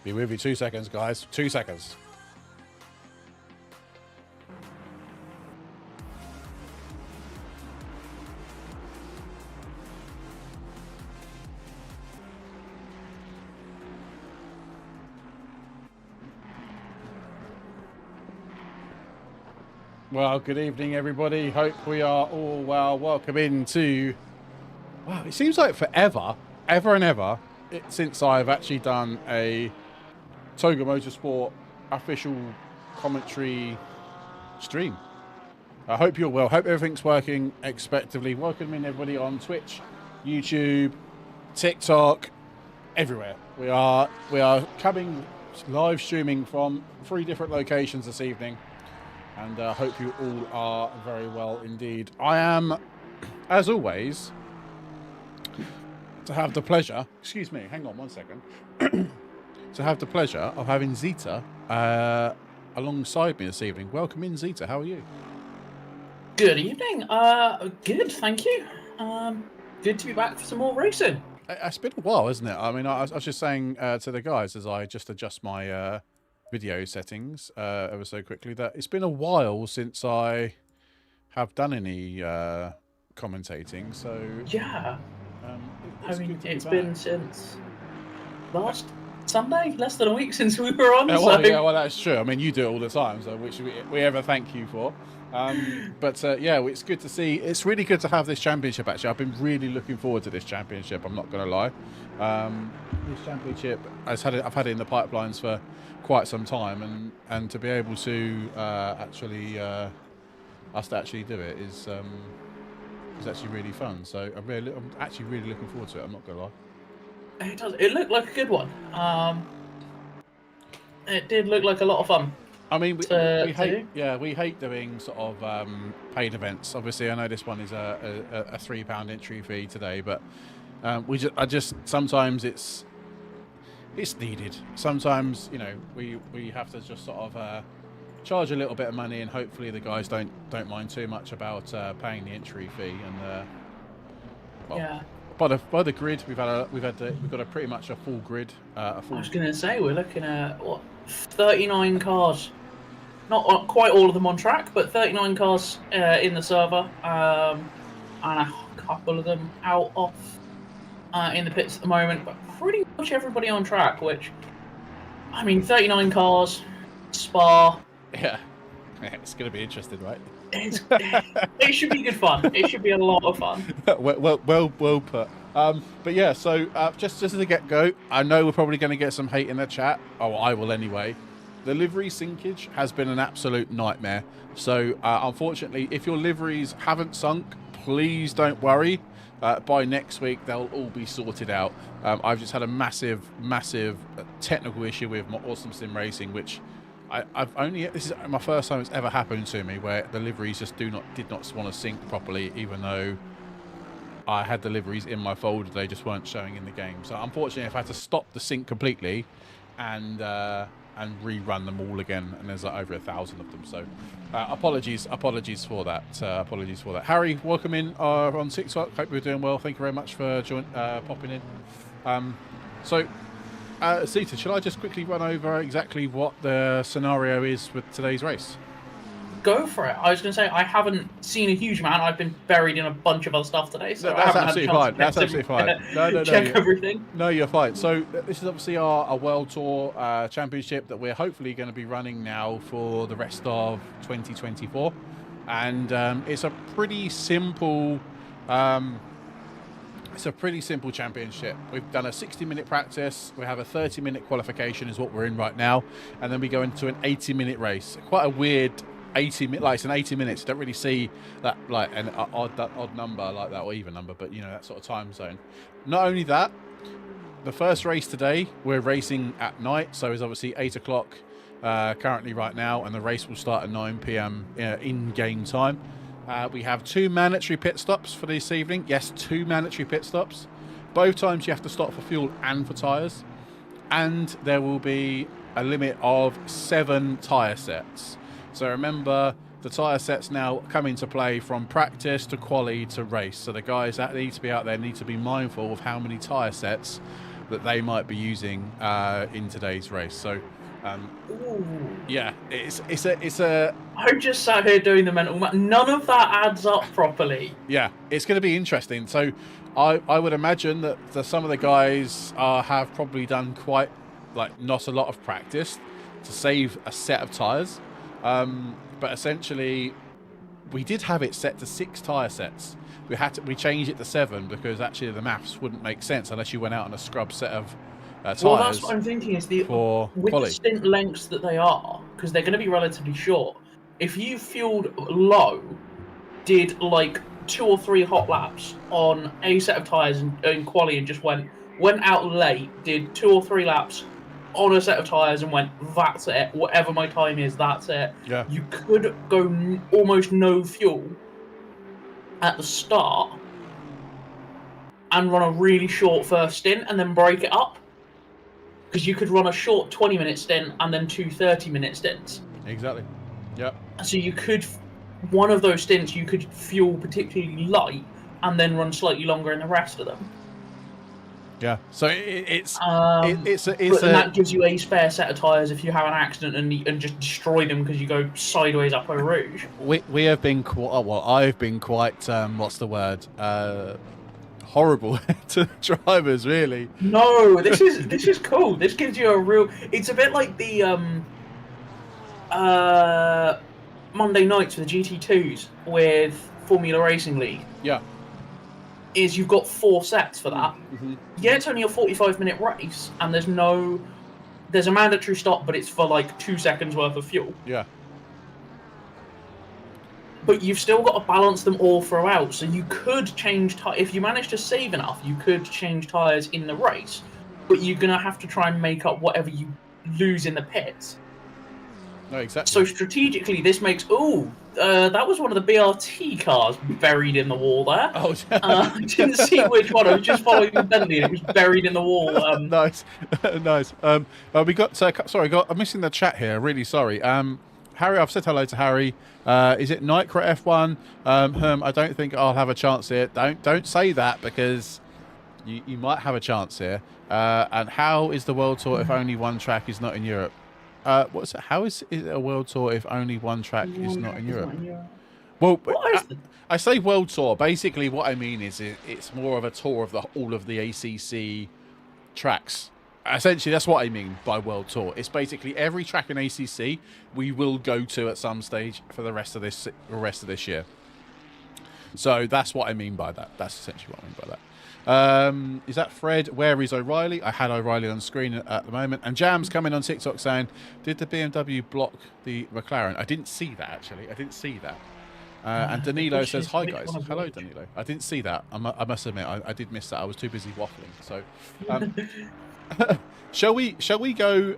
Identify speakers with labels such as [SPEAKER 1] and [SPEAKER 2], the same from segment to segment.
[SPEAKER 1] Be with you 2 seconds, guys. 2 seconds. Well, good evening, everybody. Hope we are all well. Welcome into... Wow, it seems like forever, ever and ever, since I've actually done a Toga Motorsport official commentary stream. I hope you're well. Hope everything's working expectably. Welcome in, everybody, on Twitch, YouTube, TikTok, everywhere. We are coming live streaming from 3 different locations this evening. And I hope you all are very well indeed. I am, as always, to have the pleasure... Excuse me, hang on 1 second. To have the pleasure of having Zeta alongside me this evening. Welcome in, Zeta. How are you?
[SPEAKER 2] Good evening. Good, thank you. Good to be back for some more racing.
[SPEAKER 1] It's been a while, isn't it? I mean, I was just saying to the guys as I just adjust my... video settings ever so quickly that it's been a while since I have done any commentating, so
[SPEAKER 2] yeah,
[SPEAKER 1] I mean
[SPEAKER 2] it's been since last Sunday, less than a week since we were on.
[SPEAKER 1] Yeah, well, that's true. I mean, you do it all the time, so which we ever thank you for. But yeah, it's good to see. It's really good to have this championship. Actually, I've been really looking forward to this championship. I'm not going to lie. This championship, I've had it in the pipelines for quite some time, and to be able to actually do it is actually really fun. So I'm actually really looking forward to it. I'm not going to lie.
[SPEAKER 2] It does. It looked like a good one. It did look like a lot of fun.
[SPEAKER 1] I mean, we hate doing sort of paid events. Obviously, I know this one is a £3 entry fee today, but sometimes it's needed. Sometimes, you know, we have to just sort of charge a little bit of money, and hopefully the guys don't mind too much about paying the entry fee. And
[SPEAKER 2] yeah.
[SPEAKER 1] By the grid, we've got a pretty much a full grid. I
[SPEAKER 2] was going to say we're looking at 39 cars. Not quite all of them on track, but 39 cars in the server, and a couple of them out off in the pits at the moment. But pretty much everybody on track. Which, I mean, 39 cars, Spa.
[SPEAKER 1] Yeah, it's going to be interesting, right?
[SPEAKER 2] It should be good fun. It should be a lot of fun.
[SPEAKER 1] well put. But yeah, so just as a get-go, I know we're probably going to get some hate in the chat. Oh, I will anyway. The livery sinkage has been an absolute nightmare. So unfortunately, if your liveries haven't sunk, please don't worry. By next week, they'll all be sorted out. I've just had a massive technical issue with my Awesome Sim Racing, which this is my first time it's ever happened to me, where the liveries just did not want to sync properly, even though I had the liveries in my folder. They just weren't showing in the game. So unfortunately, I've had to stop the sync completely and rerun them all again, and there's like over 1,000 of them. So apologies for that. Harry, welcome in on TikTok. Hope you're doing well. Thank you very much for popping in. Zeta, shall I just quickly run over exactly what the scenario is with today's race?
[SPEAKER 2] Go for it. I was going to say, I haven't seen a huge amount. I've been buried in a bunch of other stuff today, so
[SPEAKER 1] that's absolutely fine. That's absolutely fine. No,
[SPEAKER 2] check everything.
[SPEAKER 1] No, you're fine. So this is obviously our World Tour Championship that we're hopefully going to be running now for the rest of 2024, and it's a pretty simple. It's a pretty simple championship. We've done a 60-minute practice. We have a 30-minute qualification is what we're in right now, and then we go into an 80-minute race. Quite a weird 80 minutes, like it's an 80 minutes. You don't really see that, like an odd number like that, or even number, but you know, that sort of time zone. Not only that, the first race today, we're racing at night, so it's obviously 8 o'clock currently right now, and the race will start at 9 p.m. In game time. We have 2 mandatory pit stops for this evening. Yes, 2 mandatory pit stops. Both times you have to stop for fuel and for tyres, and there will be a limit of 7 tyre sets. So remember, the tyre sets now come into play from practice to quali to race. So the guys that need to be out there need to be mindful of how many tyre sets that they might be using in today's race. So, yeah, it's a.
[SPEAKER 2] I'm just sat here doing the mental math. None of that adds up properly.
[SPEAKER 1] Yeah, it's going to be interesting. So, I would imagine that some of the guys have probably done quite not a lot of practice to save a set of tyres, but essentially we did have it set to 6 tyre sets. We changed it to 7 because actually the maths wouldn't make sense unless you went out on a scrub set of tyres.
[SPEAKER 2] Well, that's what I'm thinking is with
[SPEAKER 1] quali.
[SPEAKER 2] the stint lengths that they are, because they're going to be relatively short. If you fueled low, did like 2 or 3 hot laps on a set of tyres in quali and just went out late, did 2 or 3 laps on a set of tyres and went, that's it, whatever my time is, that's it.
[SPEAKER 1] Yeah.
[SPEAKER 2] You could go almost no fuel at the start and run a really short first stint and then break it up. Because you could run a short 20-minute stint and then 2 30-minute stints.
[SPEAKER 1] Exactly. Yep.
[SPEAKER 2] So you could, one of those stints, you could fuel particularly light and then run slightly longer in the rest of them.
[SPEAKER 1] Yeah. So it's
[SPEAKER 2] that gives you a spare set of tyres if you have an accident and just destroy them because you go sideways up Eau Rouge.
[SPEAKER 1] We have been I've been quite what's the word? Horrible to drivers, really.
[SPEAKER 2] No, this is cool. This gives you a real. It's a bit like the Monday nights with the GT2s with Formula Racing League.
[SPEAKER 1] Yeah.
[SPEAKER 2] Is you've got 4 sets for that.
[SPEAKER 1] Mm-hmm.
[SPEAKER 2] Yeah, it's only a 45-minute race, and there's a mandatory stop, but it's for like 2 seconds worth of fuel.
[SPEAKER 1] Yeah.
[SPEAKER 2] But you've still got to balance them all throughout. So you could change if you manage to save enough, you could change tyres in the race, but you're gonna have to try and make up whatever you lose in the pits.
[SPEAKER 1] No, exactly.
[SPEAKER 2] So strategically, this makes that was one of the BRT cars buried in the wall there.
[SPEAKER 1] Oh,
[SPEAKER 2] I didn't see which one. I was just following the Bentley, and it was buried in the wall.
[SPEAKER 1] Nice, nice. We got I'm missing the chat here. Really sorry. Harry, I've said hello to Harry. Is it Nycra F1? I don't think I'll have a chance here. Don't say that because you might have a chance here. And how is the World Tour if only one track is not in Europe? What's it? How is it a World Tour if only one track is not in Europe? Well, I say World Tour. Basically, what I mean is it's more of a tour of all of the ACC tracks. Essentially, that's what I mean by World Tour. It's basically every track in ACC we will go to at some stage for the rest of this year. So that's what I mean by that. That's essentially what I mean by that. Is that Fred? Where is O'Reilly? I had O'Reilly on screen at the moment. And Jam's coming on TikTok saying, did the BMW block the McLaren? I didn't see that, actually. I didn't see that. And Danilo says, hi, guys. Hello, Danilo. I didn't see that. I must admit, I did miss that. I was too busy waffling. So, shall we go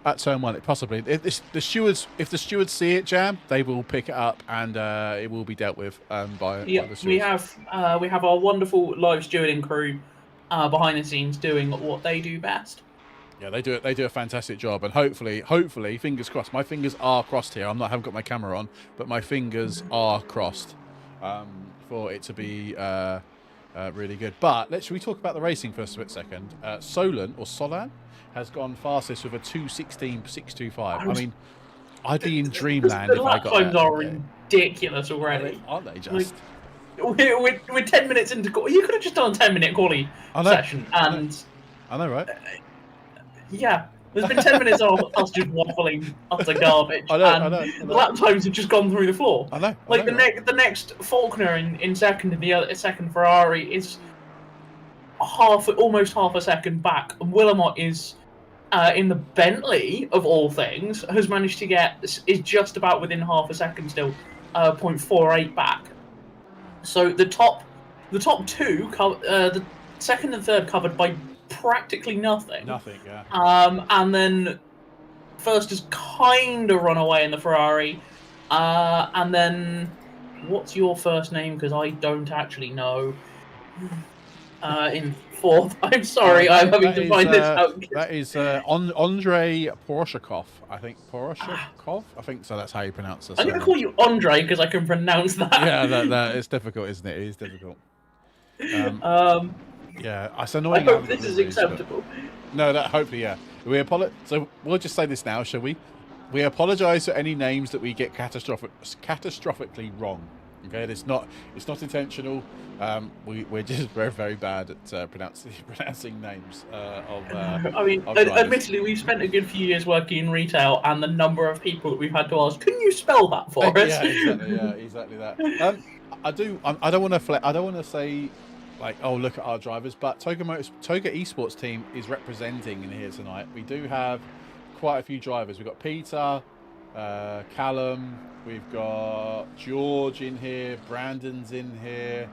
[SPEAKER 1] at turn 1? Possibly. If the stewards see it, Jam, they will pick it up and it will be dealt with by the stewards.
[SPEAKER 2] We have our wonderful live stewarding crew behind the scenes doing what they do best.
[SPEAKER 1] Yeah, they do it. They do a fantastic job, and hopefully, fingers crossed. My fingers are crossed here. I haven't got my camera on, but my fingers are crossed for it to be really good. But should we talk about the racing for a split second? Solan has gone fastest with a 2:16.625. I mean, I'd be in dreamland if I got that.
[SPEAKER 2] The lap times are ridiculous already.
[SPEAKER 1] Aren't they just?
[SPEAKER 2] We're 10 minutes into quali. You could have just done a 10-minute quali session, and
[SPEAKER 1] I know, right?
[SPEAKER 2] Yeah, there's been 10 minutes of us just waffling utter garbage.
[SPEAKER 1] I know.
[SPEAKER 2] The lap times have just gone through the floor.
[SPEAKER 1] I know.
[SPEAKER 2] The next Faulkner in second, and the other second Ferrari is almost half a second back. And Willamot is in the Bentley of all things has managed to is just about within half a second still, 0.48 back. So the top two, the second and third covered by practically nothing.
[SPEAKER 1] Nothing, yeah.
[SPEAKER 2] And then first has kind of run away in the Ferrari. And then, what's your first name? Because I don't actually know. In fourth. I'm sorry, I'm having to find this out.
[SPEAKER 1] That is Andrei Poroshakov. I think Poroshakov. I think so. That's how you pronounce it.
[SPEAKER 2] I'm going to call you Andre because I can pronounce that.
[SPEAKER 1] Yeah, that it's difficult, isn't it? It is difficult. Yeah, it's
[SPEAKER 2] I
[SPEAKER 1] annoying.
[SPEAKER 2] hope this is acceptable.
[SPEAKER 1] No, that hopefully, yeah. So we'll just say this now, shall we? We apologise for any names that we get catastrophically wrong. Okay, it's not intentional. We're just very very bad at pronouncing names
[SPEAKER 2] I mean,
[SPEAKER 1] of drivers.
[SPEAKER 2] admittedly, we've spent a good few years working in retail, and the number of people that we've had to ask, "Can you spell that for us?"
[SPEAKER 1] Yeah, exactly. Yeah, exactly that. I don't want to say like, oh, look at our drivers, but Toga Esports team is representing in here tonight. We do have quite a few drivers. We've got Peter, Callum, we've got George in here, Brandon's in here,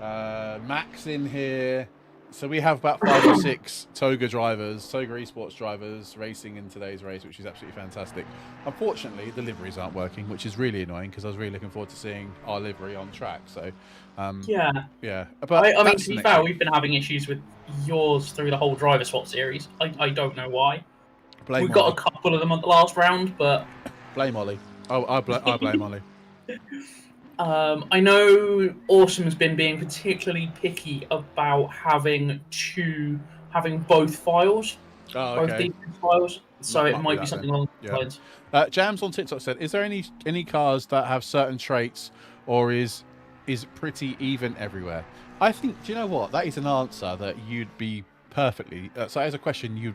[SPEAKER 1] Max in here. So we have about 5 or 6 Toga Esports drivers racing in today's race, which is absolutely fantastic. Unfortunately, the liveries aren't working, which is really annoying because I was really looking forward to seeing our livery on track. So, yeah. But
[SPEAKER 2] I mean, to be fair, we've been having issues with yours through the whole driver swap series. I don't know why. We got a couple of them at the last round, but
[SPEAKER 1] blame Ollie. Oh, I blame Ollie.
[SPEAKER 2] I know Awesome has been being particularly picky about having both files, both these files. So it might be something along those lines.
[SPEAKER 1] Jams on TikTok said, "Is there any cars that have certain traits, or is pretty even everywhere?" I think. Do you know what? That is an answer that you'd be perfectly. So as a question, you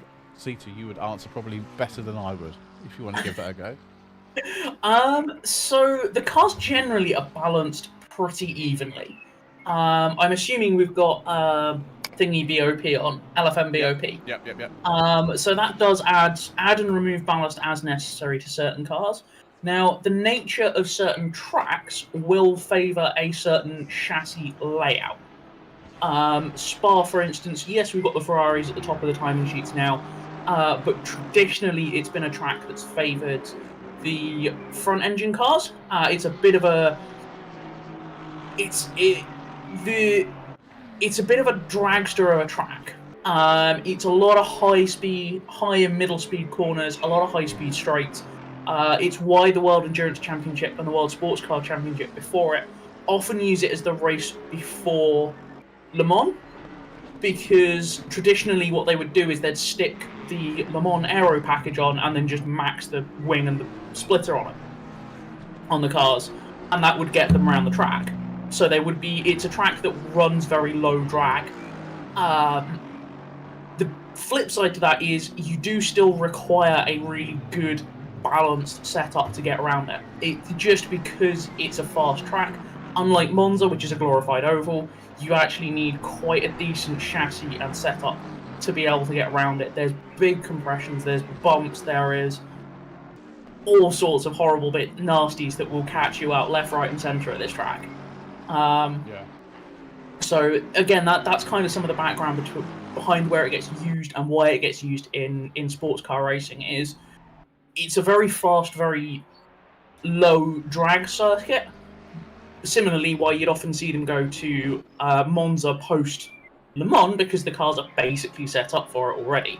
[SPEAKER 1] would answer probably better than I would if you want to give that a go.
[SPEAKER 2] So the cars generally are balanced pretty evenly. I'm assuming we've got thingy BOP on LFM BOP.
[SPEAKER 1] Yep.
[SPEAKER 2] So that does add and remove ballast as necessary to certain cars. Now, the nature of certain tracks will favour a certain chassis layout. Spa, for instance, yes, we've got the Ferraris at the top of the timing sheets now, but traditionally it's been a track that's favoured the front engine cars. It's a bit of a it's a bit of a dragster of a track. It's a lot of high and middle speed corners, a lot of high speed straights. It's why the World Endurance Championship and the World Sports Car Championship before it often use it as the race before Le Mans, because traditionally what they would do is they'd stick the Le Mans aero package on and then just max the wing and the splitter on the cars, and that would get them around the track. So it's a track that runs very low drag. The flip side to that is you do still require a really good balanced setup to get around it. It's just because it's a fast track. Unlike Monza, which is a glorified oval, you actually need quite a decent chassis and setup to be able to get around it. There's big compressions, there's bumps, there is all sorts of horrible nasties that will catch you out left, right, and centre at this track. So again, that's kind of some of the background behind where it gets used and why it gets used in sports car racing. Is it's a very fast, very low drag circuit. Similarly, why you'd often see them go to Monza post Le Mans, because the cars are basically set up for it already.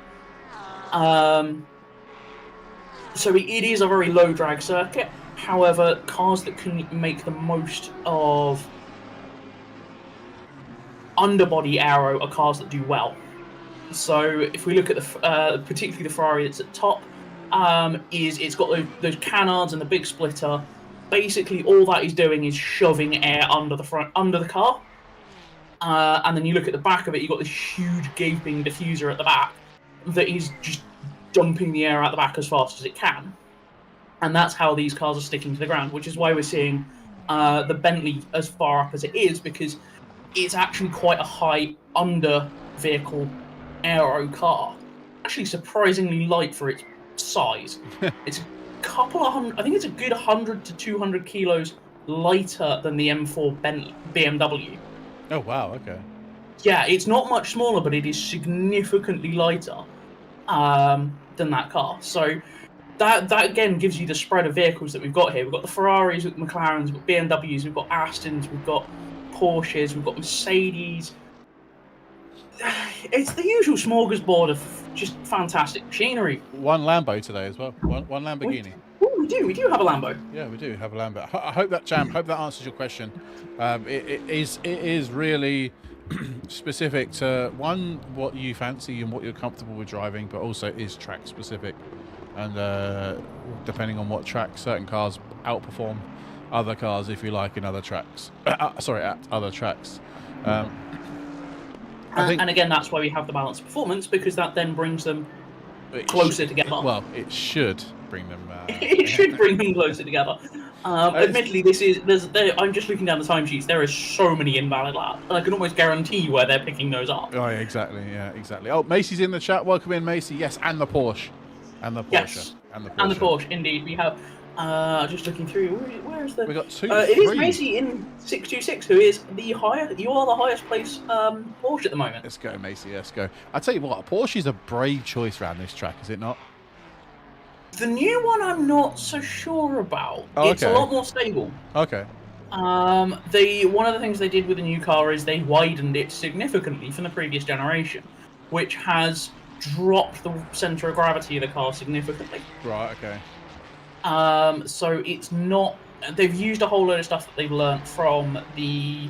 [SPEAKER 2] So it is a very low drag circuit. However, cars that can make the most of underbody aero are cars that do well. So if we look at particularly the Ferrari that's at top, it's got those canards and the big splitter. Basically, all that is doing is shoving air under the car. And then you look at the back of it, you've got this huge gaping diffuser at the back that is just dumping the air out the back as fast as it can. And that's how these cars are sticking to the ground, which is why we're seeing the Bentley as far up as it is, because it's actually quite a high under vehicle aero car. Actually surprisingly light for its size. It's a couple of hundred, I think it's a good 100 to 200 kilos lighter than the M4 BMW.
[SPEAKER 1] Oh, wow, okay.
[SPEAKER 2] Yeah, it's not much smaller, but it is significantly lighter than that car. So that again gives you the spread of vehicles that we've got here. We've got the Ferraris, we've got McLarens, we've got BMWs, we've got Astons, we've got Porsches, we've got Mercedes. It's the usual smorgasbord of just fantastic machinery.
[SPEAKER 1] One Lambo today as well. One Lamborghini.
[SPEAKER 2] We do have a Lambo.
[SPEAKER 1] Yeah, we do have a Lambo. I hope that answers your question. It is really specific to one, what you fancy and what you're comfortable with driving, but also is track specific. And depending on what track, certain cars outperform other cars, if you like, in other tracks. Sorry, at other tracks. I think,
[SPEAKER 2] and again, that's why we have the balanced performance, because that then brings them closer together.
[SPEAKER 1] Well, it should bring them.
[SPEAKER 2] It should bring them closer together. Admittedly, I'm just looking down the timesheets. There are so many invalid laps, and I can almost guarantee where they're picking those up.
[SPEAKER 1] Oh, yeah, exactly. Yeah, exactly. Oh, Macy's in the chat. Welcome in, Macy. Yes, and the Porsche. And the Porsche.
[SPEAKER 2] Yes.
[SPEAKER 1] And the Porsche.
[SPEAKER 2] And the Porsche, indeed. We have, just looking through, where is the...
[SPEAKER 1] We got two,
[SPEAKER 2] it is Macy in 626, who is the highest, you are the highest placed Porsche at the moment.
[SPEAKER 1] Let's go, Macy, let's go. I tell you what, a Porsche is a brave choice around this track, is it not?
[SPEAKER 2] The new one I'm not so sure about.
[SPEAKER 1] Oh,
[SPEAKER 2] it's a lot more stable.
[SPEAKER 1] Okay.
[SPEAKER 2] One of the things they did with the new car is they widened it significantly from the previous generation, which has dropped the centre of gravity of the car significantly.
[SPEAKER 1] Right, okay.
[SPEAKER 2] So it's not... They've used a whole load of stuff that they've learnt from the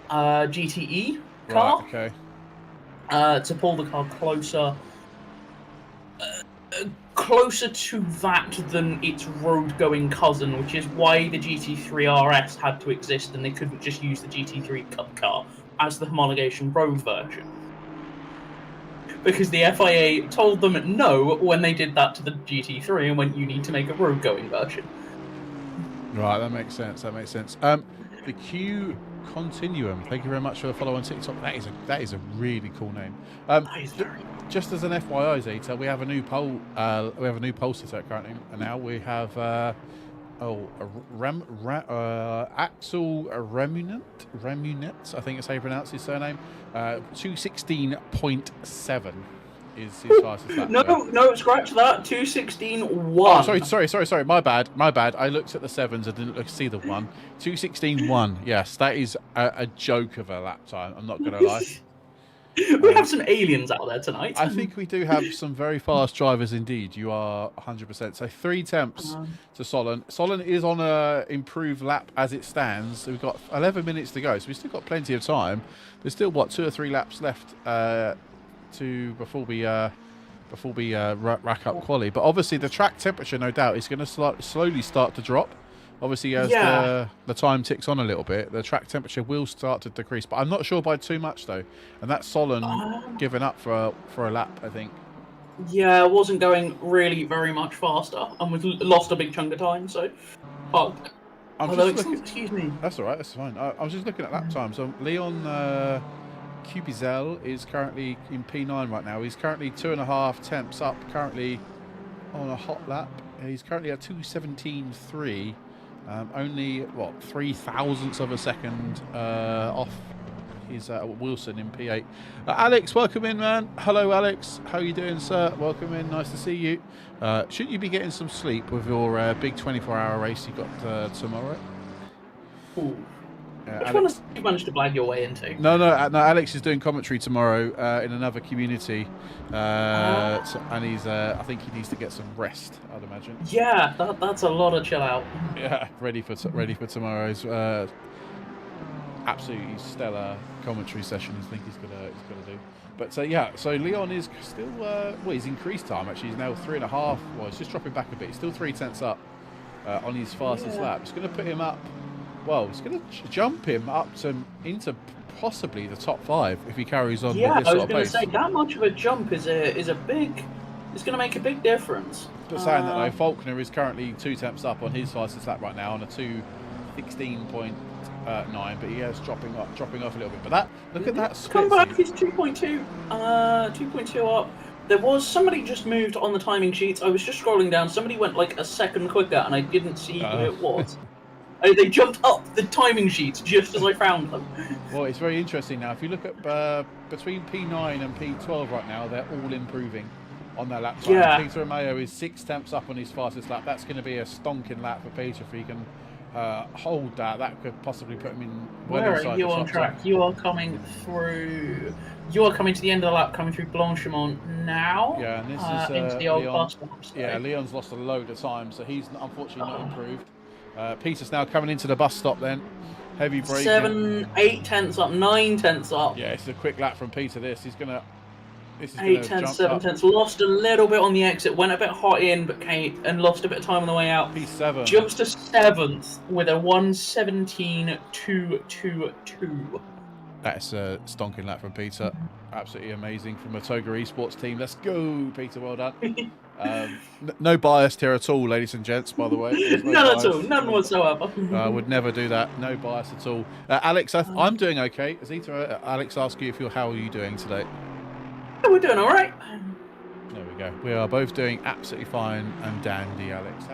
[SPEAKER 2] GTE car.
[SPEAKER 1] Right, okay.
[SPEAKER 2] To pull the car closer to that than its road-going cousin, which is why the GT3 RS had to exist, and they couldn't just use the GT3 Cup car as the homologation road version. Because the FIA told them no when they did that to the GT3 and went, you need to make a road-going version.
[SPEAKER 1] Right, that makes sense. That makes sense. The Q Continuum. Thank you very much for the follow on TikTok. That is a really cool name. Just as an FYI, Zeta, we have a new poll. We have a new poll sitter currently, and now we have Axel Remunet. I think it's how you pronounce his surname. 216.7 is his fastest lap.
[SPEAKER 2] No, scratch that. 216.1.
[SPEAKER 1] Oh, sorry. My bad. I looked at the sevens. I didn't see the one. 216.1. Yes, that is a joke of a lap time. I'm not going to lie.
[SPEAKER 2] We have some aliens out there tonight.
[SPEAKER 1] I think we do have some very fast drivers indeed. You are 100%. So 3 temps to Solon. Solon is on a improved lap as it stands. So we've got 11 minutes to go. So we've still got plenty of time. There's still, what, 2 or 3 laps left before we rack up quali. But obviously the track temperature, no doubt, is going to slowly start to drop. Obviously, as the time ticks on a little bit, the track temperature will start to decrease. But I'm not sure by too much, though. And that's Solon giving up for a lap, I think.
[SPEAKER 2] Yeah, it wasn't going really very much faster. And we've lost a big chunk of time, so... excuse me.
[SPEAKER 1] That's all right, that's fine. I was just looking at lap time. So Leon Cubizel is currently in P9 right now. He's currently 2.5 temps up, currently on a hot lap. He's currently at 2:17.3. Only, what, 0.003 of a second off his Wilson in P8. Alex, welcome in, man. Hello, Alex. How you doing, sir? Welcome in. Nice to see you. Shouldn't you be getting some sleep with your big 24-hour race you got tomorrow?
[SPEAKER 2] Ooh. Which one have you managed to blag your way into?
[SPEAKER 1] No. Alex is doing commentary tomorrow in another community, and he's. I think he needs to get some rest, I'd imagine.
[SPEAKER 2] Yeah, that's a lot of chill out.
[SPEAKER 1] Yeah, ready for tomorrow's absolutely stellar commentary session. I think he's gonna do. But so Leon is still. He's increased time actually. He's now 3.5. Well, it's just dropping back a bit. He's still 3 tenths up on his fastest lap. It's going to put him up. Well, it's going to jump him up into possibly the top 5 if he carries on with this sort of pace. Yeah, I was going to say, that
[SPEAKER 2] much of a jump is a big... It's going to make a big difference.
[SPEAKER 1] But saying that, though, Faulkner is currently 2 temps up on his fastest lap right now on a 2:16.9, but he is dropping off a little bit. But look at that split.
[SPEAKER 2] Come back, he's 2.2 up. There was somebody just moved on the timing sheets. I was just scrolling down. Somebody went like a second quicker, and I didn't see who it was. They jumped up the timing sheets just as I found them.
[SPEAKER 1] Well, it's very interesting now. If you look at between P9 and P12 right now, they're all improving on their lap time.
[SPEAKER 2] Yeah.
[SPEAKER 1] Peter Romeo is 6 temps up on his fastest lap. That's going to be a stonking lap for Peter if he can hold that. That could possibly put him in well inside the top 10.
[SPEAKER 2] Where are you on track? You are coming through... You are coming to the end of the lap, coming through Blanchimont now.
[SPEAKER 1] Yeah, and this is
[SPEAKER 2] into the old
[SPEAKER 1] Leon.
[SPEAKER 2] bus stop.
[SPEAKER 1] Yeah, Leon's lost a load of time, so he's unfortunately not improved. Peter's now coming into the bus stop then. Heavy braking.
[SPEAKER 2] 7, 8 tenths up, 9 tenths up.
[SPEAKER 1] Yeah, it's a quick lap from Peter. This is
[SPEAKER 2] 8
[SPEAKER 1] gonna
[SPEAKER 2] tenths,
[SPEAKER 1] jump
[SPEAKER 2] 7
[SPEAKER 1] up.
[SPEAKER 2] tenths. Lost a little bit on the exit. Went a bit hot in, but came and lost a bit of time on the way out.
[SPEAKER 1] P7.
[SPEAKER 2] Jumps to 7th with a 1:17.222.
[SPEAKER 1] That's a stonking lap from Peter. Absolutely amazing from a Toga Esports team. Let's go, Peter. Well done. No bias here at all, ladies and gents, by the way.
[SPEAKER 2] None at all. None whatsoever.
[SPEAKER 1] I would never do that. No bias at all. Alex, I'm doing okay. Azita, Alex asked you how are you doing today?
[SPEAKER 2] Yeah, we're doing all right.
[SPEAKER 1] There we go. We are both doing absolutely fine and dandy, Alex.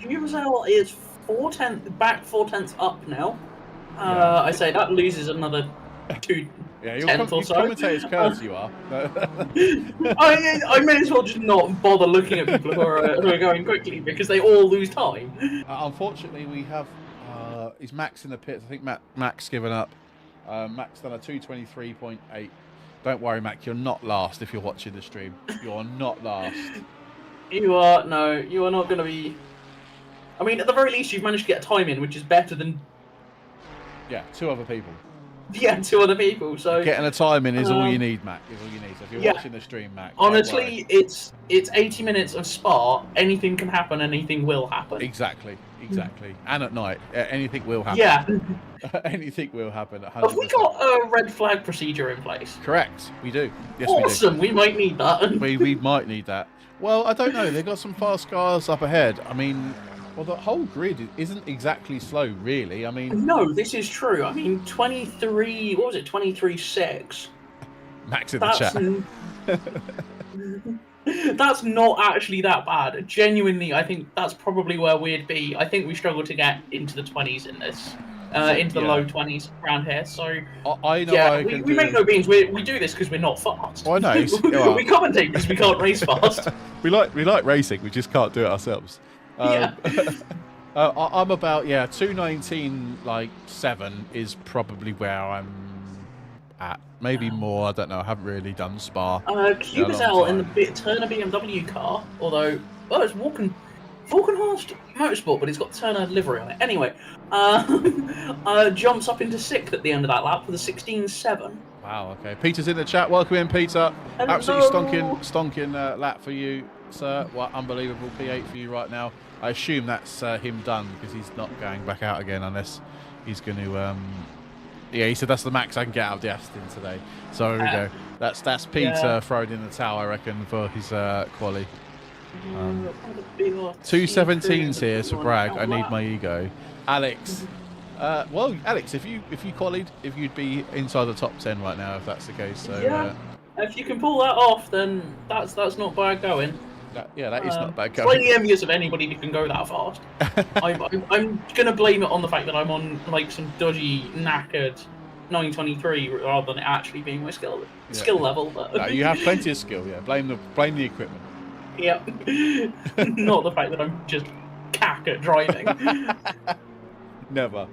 [SPEAKER 2] Juzel is 4 tenths up now. I say that loses another 2 tenths or so.
[SPEAKER 1] Commentator's curse you are.
[SPEAKER 2] I may as well just not bother looking at people who are going quickly because they all lose time.
[SPEAKER 1] Unfortunately, we have is Max in the pits. I think Max given up. Max done a 2:23.8. Don't worry, Mac. You're not last if you're watching the stream. You're not last.
[SPEAKER 2] You are not going to be. I mean, at the very least, you've managed to get a time in, which is better than.
[SPEAKER 1] Yeah, 2 other people.
[SPEAKER 2] Yeah, 2 other people. So
[SPEAKER 1] getting a time in is all you need, Mac. Is all you need. So if you're watching the stream, Mac.
[SPEAKER 2] Honestly, it's 80 minutes of Spa. Anything can happen. Anything will happen.
[SPEAKER 1] Exactly. And at night, anything will happen.
[SPEAKER 2] Yeah.
[SPEAKER 1] Anything will happen. 100%.
[SPEAKER 2] Have we got a red flag procedure in place?
[SPEAKER 1] Correct. We do. Yes,
[SPEAKER 2] awesome. We might need that.
[SPEAKER 1] we might need that. Well, I don't know. They've got some fast cars up ahead. I mean. Well, the whole grid isn't exactly slow, really. I mean...
[SPEAKER 2] No, this is true. I mean, 23... What was it? 23.6.
[SPEAKER 1] Max in the chat.
[SPEAKER 2] That's not actually that bad. Genuinely, I think that's probably where we'd be. I think we struggle to get into the 20s in this. Into the low 20s around here. So,
[SPEAKER 1] I know
[SPEAKER 2] we make no beans. We do this because we're not fast.
[SPEAKER 1] I know.
[SPEAKER 2] We commentate because we can't race fast.
[SPEAKER 1] we like racing. We just can't do it ourselves. I'm about 2:19.7 is probably where I'm at. Maybe more. I don't know. I haven't really done Spa.
[SPEAKER 2] Cubicell in the Turner BMW car, although it's Falkenhorst Motorsport, but it's got Turner livery on it. Anyway, jumps up into 6th at the end of that lap with a 16.7.
[SPEAKER 1] Wow. Okay. Peter's in the chat. Welcome in, Peter.
[SPEAKER 2] Hello.
[SPEAKER 1] Absolutely stonking lap for you, sir. What unbelievable P8 for you right now. I assume that's him done because he's not going back out again unless he's going to. Yeah, he said that's the max I can get out of the Aston today. So there we go. That's Peter throwing in the towel, I reckon, for his quali. 2:17s here for brag. I need my ego. Alex. Well, Alex, if you qualied, if you'd be inside the top 10 right now, if that's the case. So
[SPEAKER 2] if you can pull that off, then that's not bad going.
[SPEAKER 1] That is not bad going.
[SPEAKER 2] Slightly envious of anybody who can go that fast. I'm gonna blame it on the fact that I'm on like some dodgy, knackered 923 rather than it actually being my skill level. But
[SPEAKER 1] no, you have plenty of skill. Yeah, blame the equipment.
[SPEAKER 2] Yeah, not the fact that I'm just cack at driving.
[SPEAKER 1] Never.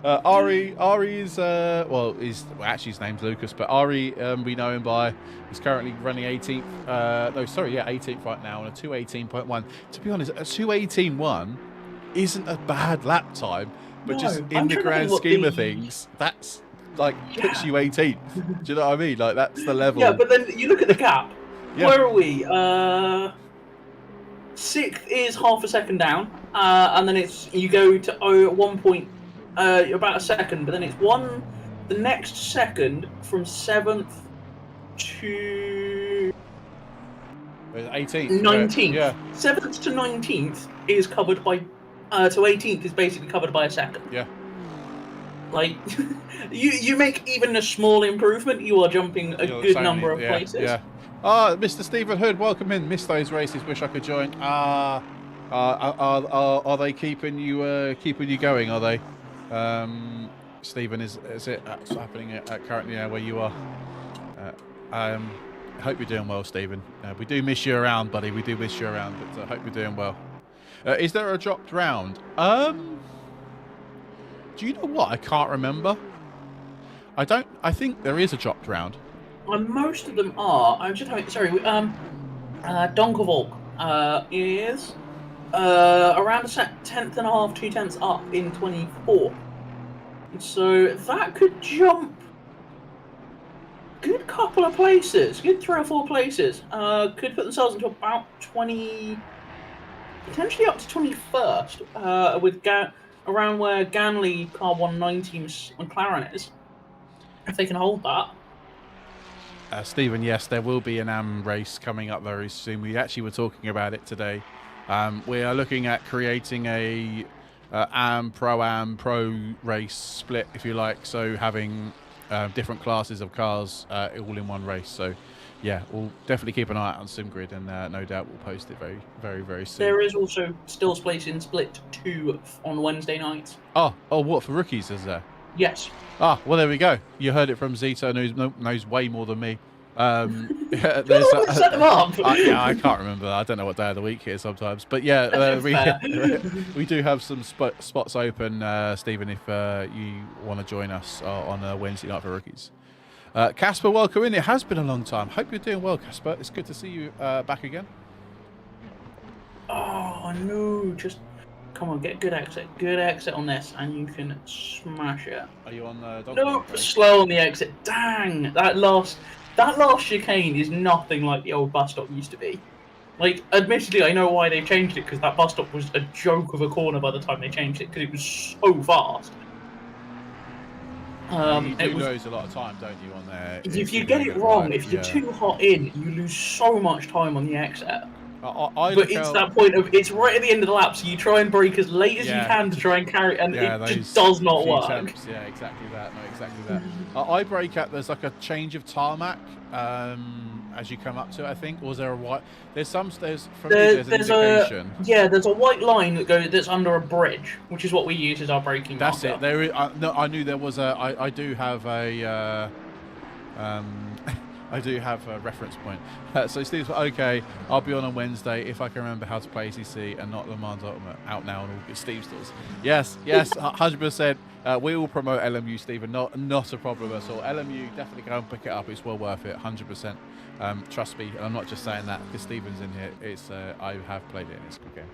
[SPEAKER 1] Ari's actually his name's Lucas, but Ari, we know him by, he's currently running 18th. 18th right now on a 2:18.1. To be honest, a 2:18.1 isn't a bad lap time, but just in the grand scheme of things, that's like puts you 18th. Do you know what I mean? Like that's the level.
[SPEAKER 2] Yeah, but then you look at the gap. Yeah. Where are we? 6th is half a second down, and then you go to 1 point. About a second, but then it's the next second from 7th to
[SPEAKER 1] 18th,
[SPEAKER 2] 19th.
[SPEAKER 1] Yeah.
[SPEAKER 2] 7th to 19th is covered by, to 18th is basically covered by a second.
[SPEAKER 1] Yeah.
[SPEAKER 2] Like, you make even a small improvement, you are jumping a good number of places.
[SPEAKER 1] Yeah. Mr. Stephen Hood, welcome in. Missed those races. Wish I could join. Are they keeping you going? Are they? Stephen, is it happening currently where you are? I hope you're doing well, Stephen. We do miss you around, buddy. We do miss you around, but I hope you're doing well. Is there a dropped round? Do you know what? I can't remember. I think there is a dropped round.
[SPEAKER 2] Most of them are. I'm just having. Sorry. Donkervolk is around a 10th and a half, 2 tenths up in 24th. So that could jump good couple of places, good 3 or 4 places. Could put themselves into about 20, potentially up to 21st, with around where Ganley Car 190 McLaren is, if they can hold that.
[SPEAKER 1] Stephen, yes, there will be an AM race coming up very soon. We actually were talking about it today. We are looking at creating a AM Pro race split, if you like. So having different classes of cars all in one race. So yeah, we'll definitely keep an eye out on SimGrid, and no doubt we'll post it very soon.
[SPEAKER 2] There is also still space in Split 2 on Wednesday nights.
[SPEAKER 1] Oh, what for rookies is there?
[SPEAKER 2] Yes.
[SPEAKER 1] Ah, well, there we go. You heard it from Zito, knows way more than me.
[SPEAKER 2] Set them up.
[SPEAKER 1] Yeah, I can't remember. I don't know what day of the week it is sometimes. But yeah, we do have some spots open, Stephen, if you want to join us on Wednesday night for rookies. Casper, welcome in. It has been a long time. Hope you're doing well, Casper. It's good to see you back again.
[SPEAKER 2] Oh, no. Just... Come on, get good exit on this, and you can smash it.
[SPEAKER 1] Are you on the?
[SPEAKER 2] Nope, slow on the exit. Dang, that last chicane is nothing like the old bus stop used to be. Like, admittedly, I know why they changed it, because that bus stop was a joke of a corner by the time they changed it, because it was so fast.
[SPEAKER 1] You do lose a lot of time, don't you, on there?
[SPEAKER 2] If you get it wrong, right, if you're too hot in, you lose so much time on the exit. But it's that point of, it's right at the end of the lap, so you try and brake as late as you can to try and carry it, and it just does not work.
[SPEAKER 1] Temps, yeah, exactly that. No, exactly that. I brake at, there's like a change of tarmac as you come up to it, I think. Or was there a white? There's an indication.
[SPEAKER 2] There's a white line that's under a bridge, which is what we use as our braking marker.
[SPEAKER 1] That's it. There is, I knew there was a. I do have a. I do have a reference point. So Steve's okay, I'll be on Wednesday if I can remember how to play ACC and not Le Mans Ultimate out now on all good Steve stores. Yes, 100%. We will promote LMU, Stephen. Not a problem at all. LMU, definitely go and pick it up. It's well worth it, 100%. Trust me, and I'm not just saying that because Stephen's in here. It's I have played it and it's a good game.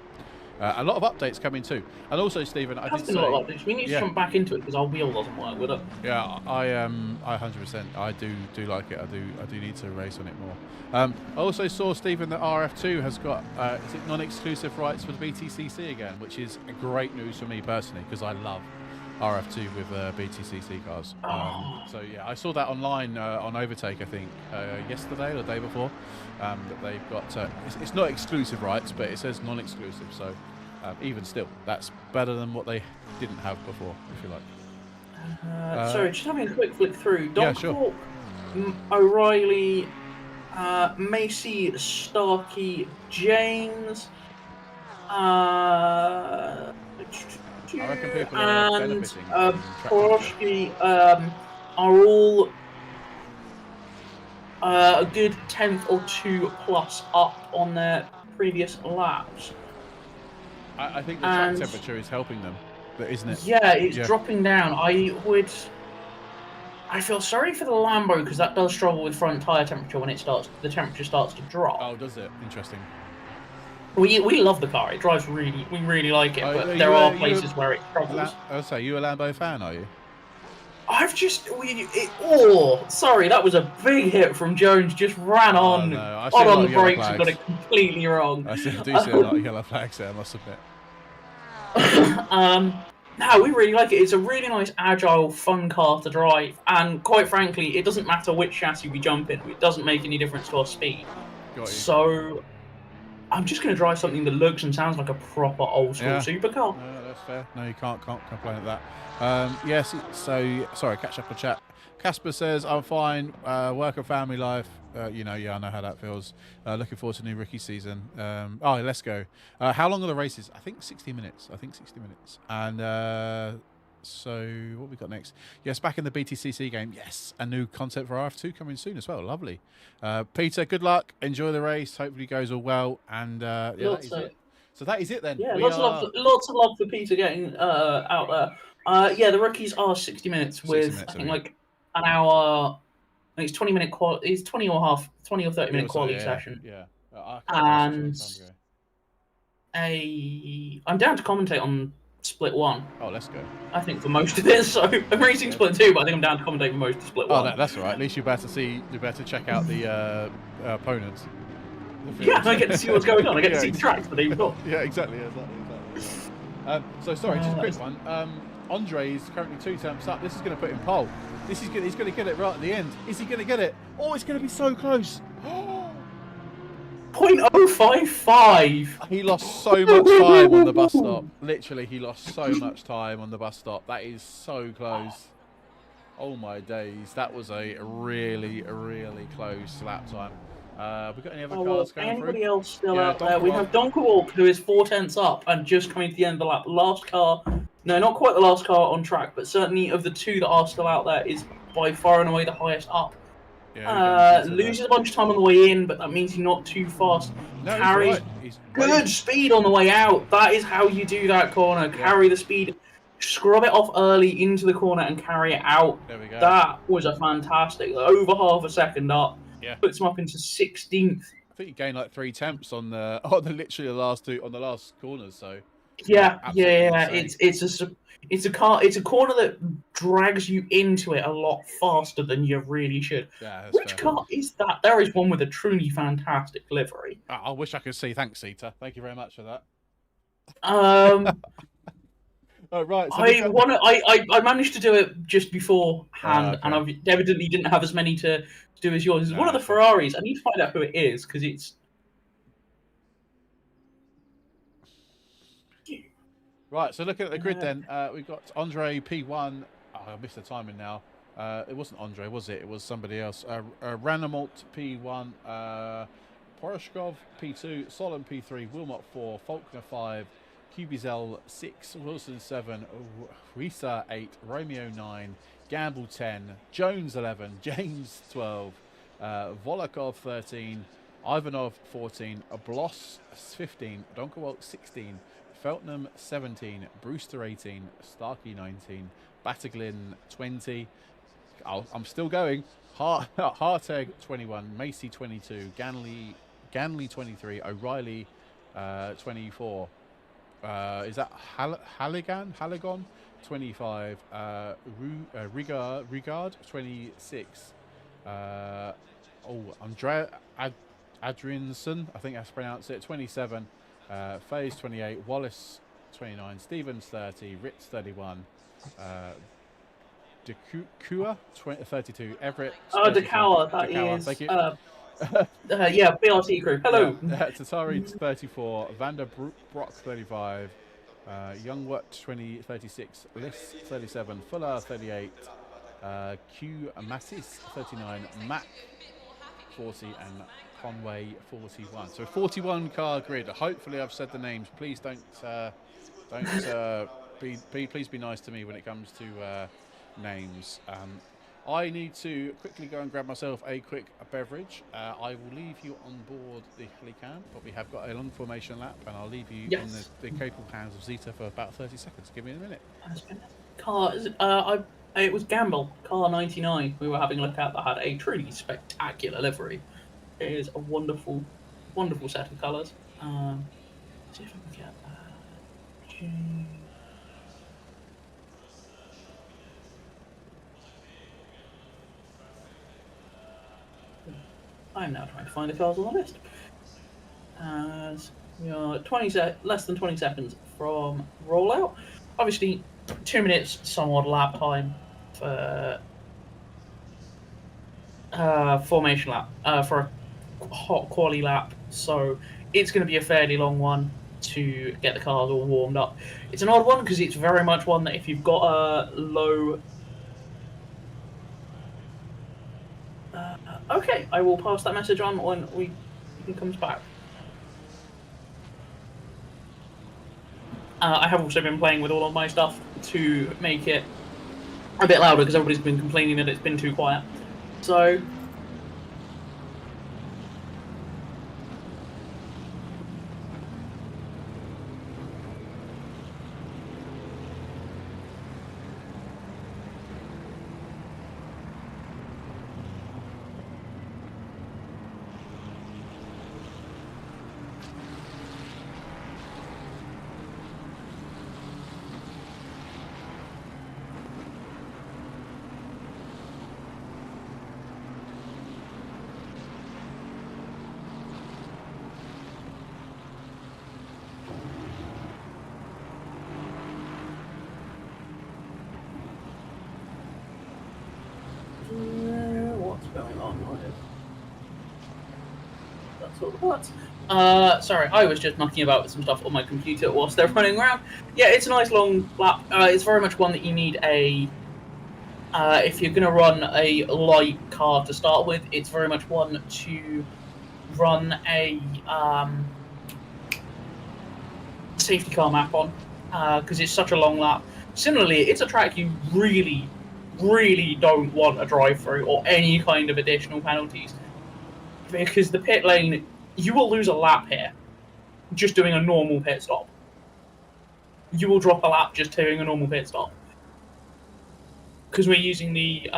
[SPEAKER 1] A lot of updates coming too, and also Stephen, I did say
[SPEAKER 2] a lot of updates. We need to jump back into it because our wheel doesn't work with it.
[SPEAKER 1] Yeah, I 100%. I do like it. I do need to race on it more. I also saw Stephen that RF2 has got is it non-exclusive rights for the BTCC again, which is great news for me personally because I love RF2 with BTCC cars. So yeah, I saw that online on Overtake, I think yesterday or the day before, that they've got it's not exclusive rights, but it says non-exclusive, so even still that's better than what they didn't have before, if you like.
[SPEAKER 2] Sorry, just having a quick flick through.
[SPEAKER 1] Sure.
[SPEAKER 2] O'Reilly, Macy, Starkey, James,
[SPEAKER 1] I reckon people are benefiting from
[SPEAKER 2] Porosky are all a good 10th or 2 plus up on their previous laps.
[SPEAKER 1] I think the track temperature is helping them, isn't it?
[SPEAKER 2] Yeah, it's dropping down. I feel sorry for the Lambo because that does struggle with front tyre temperature when the temperature starts to drop.
[SPEAKER 1] Oh, does it? Interesting.
[SPEAKER 2] We love the car. It drives we really like it, but there are places where it struggles.
[SPEAKER 1] I'll say, you a Lambo fan, are you?
[SPEAKER 2] Sorry, that was a big hit from Jones. Just ran on the brakes and got it completely wrong.
[SPEAKER 1] I do see a lot of yellow flags there, I must admit.
[SPEAKER 2] No, we really like it. It's a really nice, agile, fun car to drive, and quite frankly, it doesn't matter which chassis we jump in. It doesn't make any difference to our speed. So I'm just going to drive something that looks and sounds like a proper old school supercar.
[SPEAKER 1] No, that's fair. No, you can't complain at that. Yes, so sorry, catch up the chat. Casper says, I'm fine, work and family life. I know how that feels. Looking forward to new rookie season. Let's go. How long are the races? I think 60 minutes. And so what have we got next? Yes, back in the BTCC game. Yes, and new content for RF2 coming soon as well. Lovely. Peter, good luck. Enjoy the race. Hopefully it goes all well. And that is it. So that is it then.
[SPEAKER 2] Yeah, lots of love for Peter getting out there. The rookies are 60 minutes with I think like an hour. I think it's 20-minute it's 20 or 30-minute quality session. And I'm down to commentate on split 1.
[SPEAKER 1] Oh, let's go.
[SPEAKER 2] I think for most of it. So I'm racing split 2, but I think I'm down to commentate for most of split 1.
[SPEAKER 1] Oh, that's all right. At least you better check out the opponents.
[SPEAKER 2] Yeah, I get to see what's going on. I get to see the tracks, but even not.
[SPEAKER 1] Yeah, exactly. So sorry, just a quick one. Andre is currently 2 temps up. This is going to put him pole. He's going to get it right at the end. Is he going to get it? Oh, it's going to be so close.
[SPEAKER 2] 0.055.
[SPEAKER 1] He lost so much time on the bus stop. Literally, he lost so much time on the bus stop. That is so close. Oh my days. That was a really, really close lap time. We got any other cars going
[SPEAKER 2] anybody
[SPEAKER 1] through?
[SPEAKER 2] else still out there? We have Donkerwalk, who is 4 tenths up and just coming to the end of the lap. Last car, no, not quite the last car on track, but certainly of the 2 that are still out there, is by far and away the highest up.
[SPEAKER 1] Yeah,
[SPEAKER 2] loses a bunch of time on the way in, but that means he's not too fast.
[SPEAKER 1] No,
[SPEAKER 2] Carries good speed on the way out. That is how you do that corner. Carry the speed, scrub it off early into the corner and carry it out.
[SPEAKER 1] There we go.
[SPEAKER 2] That was a fantastic, over half a second up.
[SPEAKER 1] Yeah.
[SPEAKER 2] Puts him up into 16th.
[SPEAKER 1] I think he gained like 3 temps on the literally the last corners. So
[SPEAKER 2] yeah. It's a corner that drags you into it a lot faster than you really should.
[SPEAKER 1] Yeah,
[SPEAKER 2] Which car is that? There is one with a truly fantastic livery.
[SPEAKER 1] I wish I could see. Thanks, Sita. Thank you very much for that. Oh, right. So
[SPEAKER 2] I managed to do it just beforehand, and I evidently didn't have as many to do as yours. It's one of the Ferraris. I need to find out who it is because it's.
[SPEAKER 1] Right, so looking at the grid then, we've got Andre P1. Oh, I missed the timing now. It wasn't Andre, was it? It was somebody else. Ranamalt P1, Poroshkov P2, Solon P3, Wilmot 4, Faulkner 5, Cubizel 6, Wilson 7, Risa 8, Romeo 9, Gamble 10, Jones 11, James 12, Volokov 13, Ivanov 14, Bloss 15, Donkerwalk 16, Feltnam 17, Brewster 18, Starkey 19, Bataglin 20. I'm still going. Harteg 21, Macy 22, Ganley 23, O'Reilly 24. Is that Halligan 25, Rigard 26. Adrianson, I think that's pronounced it, 27. Faze 28, Wallace 29, Stevens 30, Ritz 31, Dekua 32, Everett.
[SPEAKER 2] Oh, Dekawa, that is.
[SPEAKER 1] Thank you.
[SPEAKER 2] Yeah, BRT crew. Hello.
[SPEAKER 1] Tatari 34, Vander Brock 35, Youngwut 36, Liss 37, Fuller 38, Q Massis 39, Mac 40, and Conway 41. So 41 car grid. Hopefully I've said the names. Please please be nice to me when it comes to names. I need to quickly go and grab myself a quick beverage. I will leave you on board the Helicam, but we have got a long formation lap, and I'll leave you in the capable hands of Zeta for about 30 seconds. Give me a minute.
[SPEAKER 2] It was Gamble, car 99 we were having a look at that had a truly spectacular livery. It is a wonderful, wonderful set of colours. See if I can get I'm now trying to find the cars on the list. As we are less than 20 seconds from rollout. Obviously, 2 minutes somewhat lap time for formation lap for a hot quali lap. So it's going to be a fairly long one to get the cars all warmed up. It's an odd one because it's very much one that if you've got a low. Okay, I will pass that message on when he comes back. I have also been playing with all of my stuff to make it a bit louder because everybody's been complaining that it's been too quiet. So. That's all the parts. Sorry, I was just mucking about with some stuff on my computer whilst they're running around. Yeah, it's a nice long lap. It's very much one that you need a. If you're going to run a light car to start with, it's very much one to run a safety car map on, because it's such a long lap. Similarly, it's a track you really, really don't want a drive-through or any kind of additional penalties, because the pit lane, you will lose a lap here just doing a normal pit stop. You will drop a lap just doing a normal pit stop, because we're using the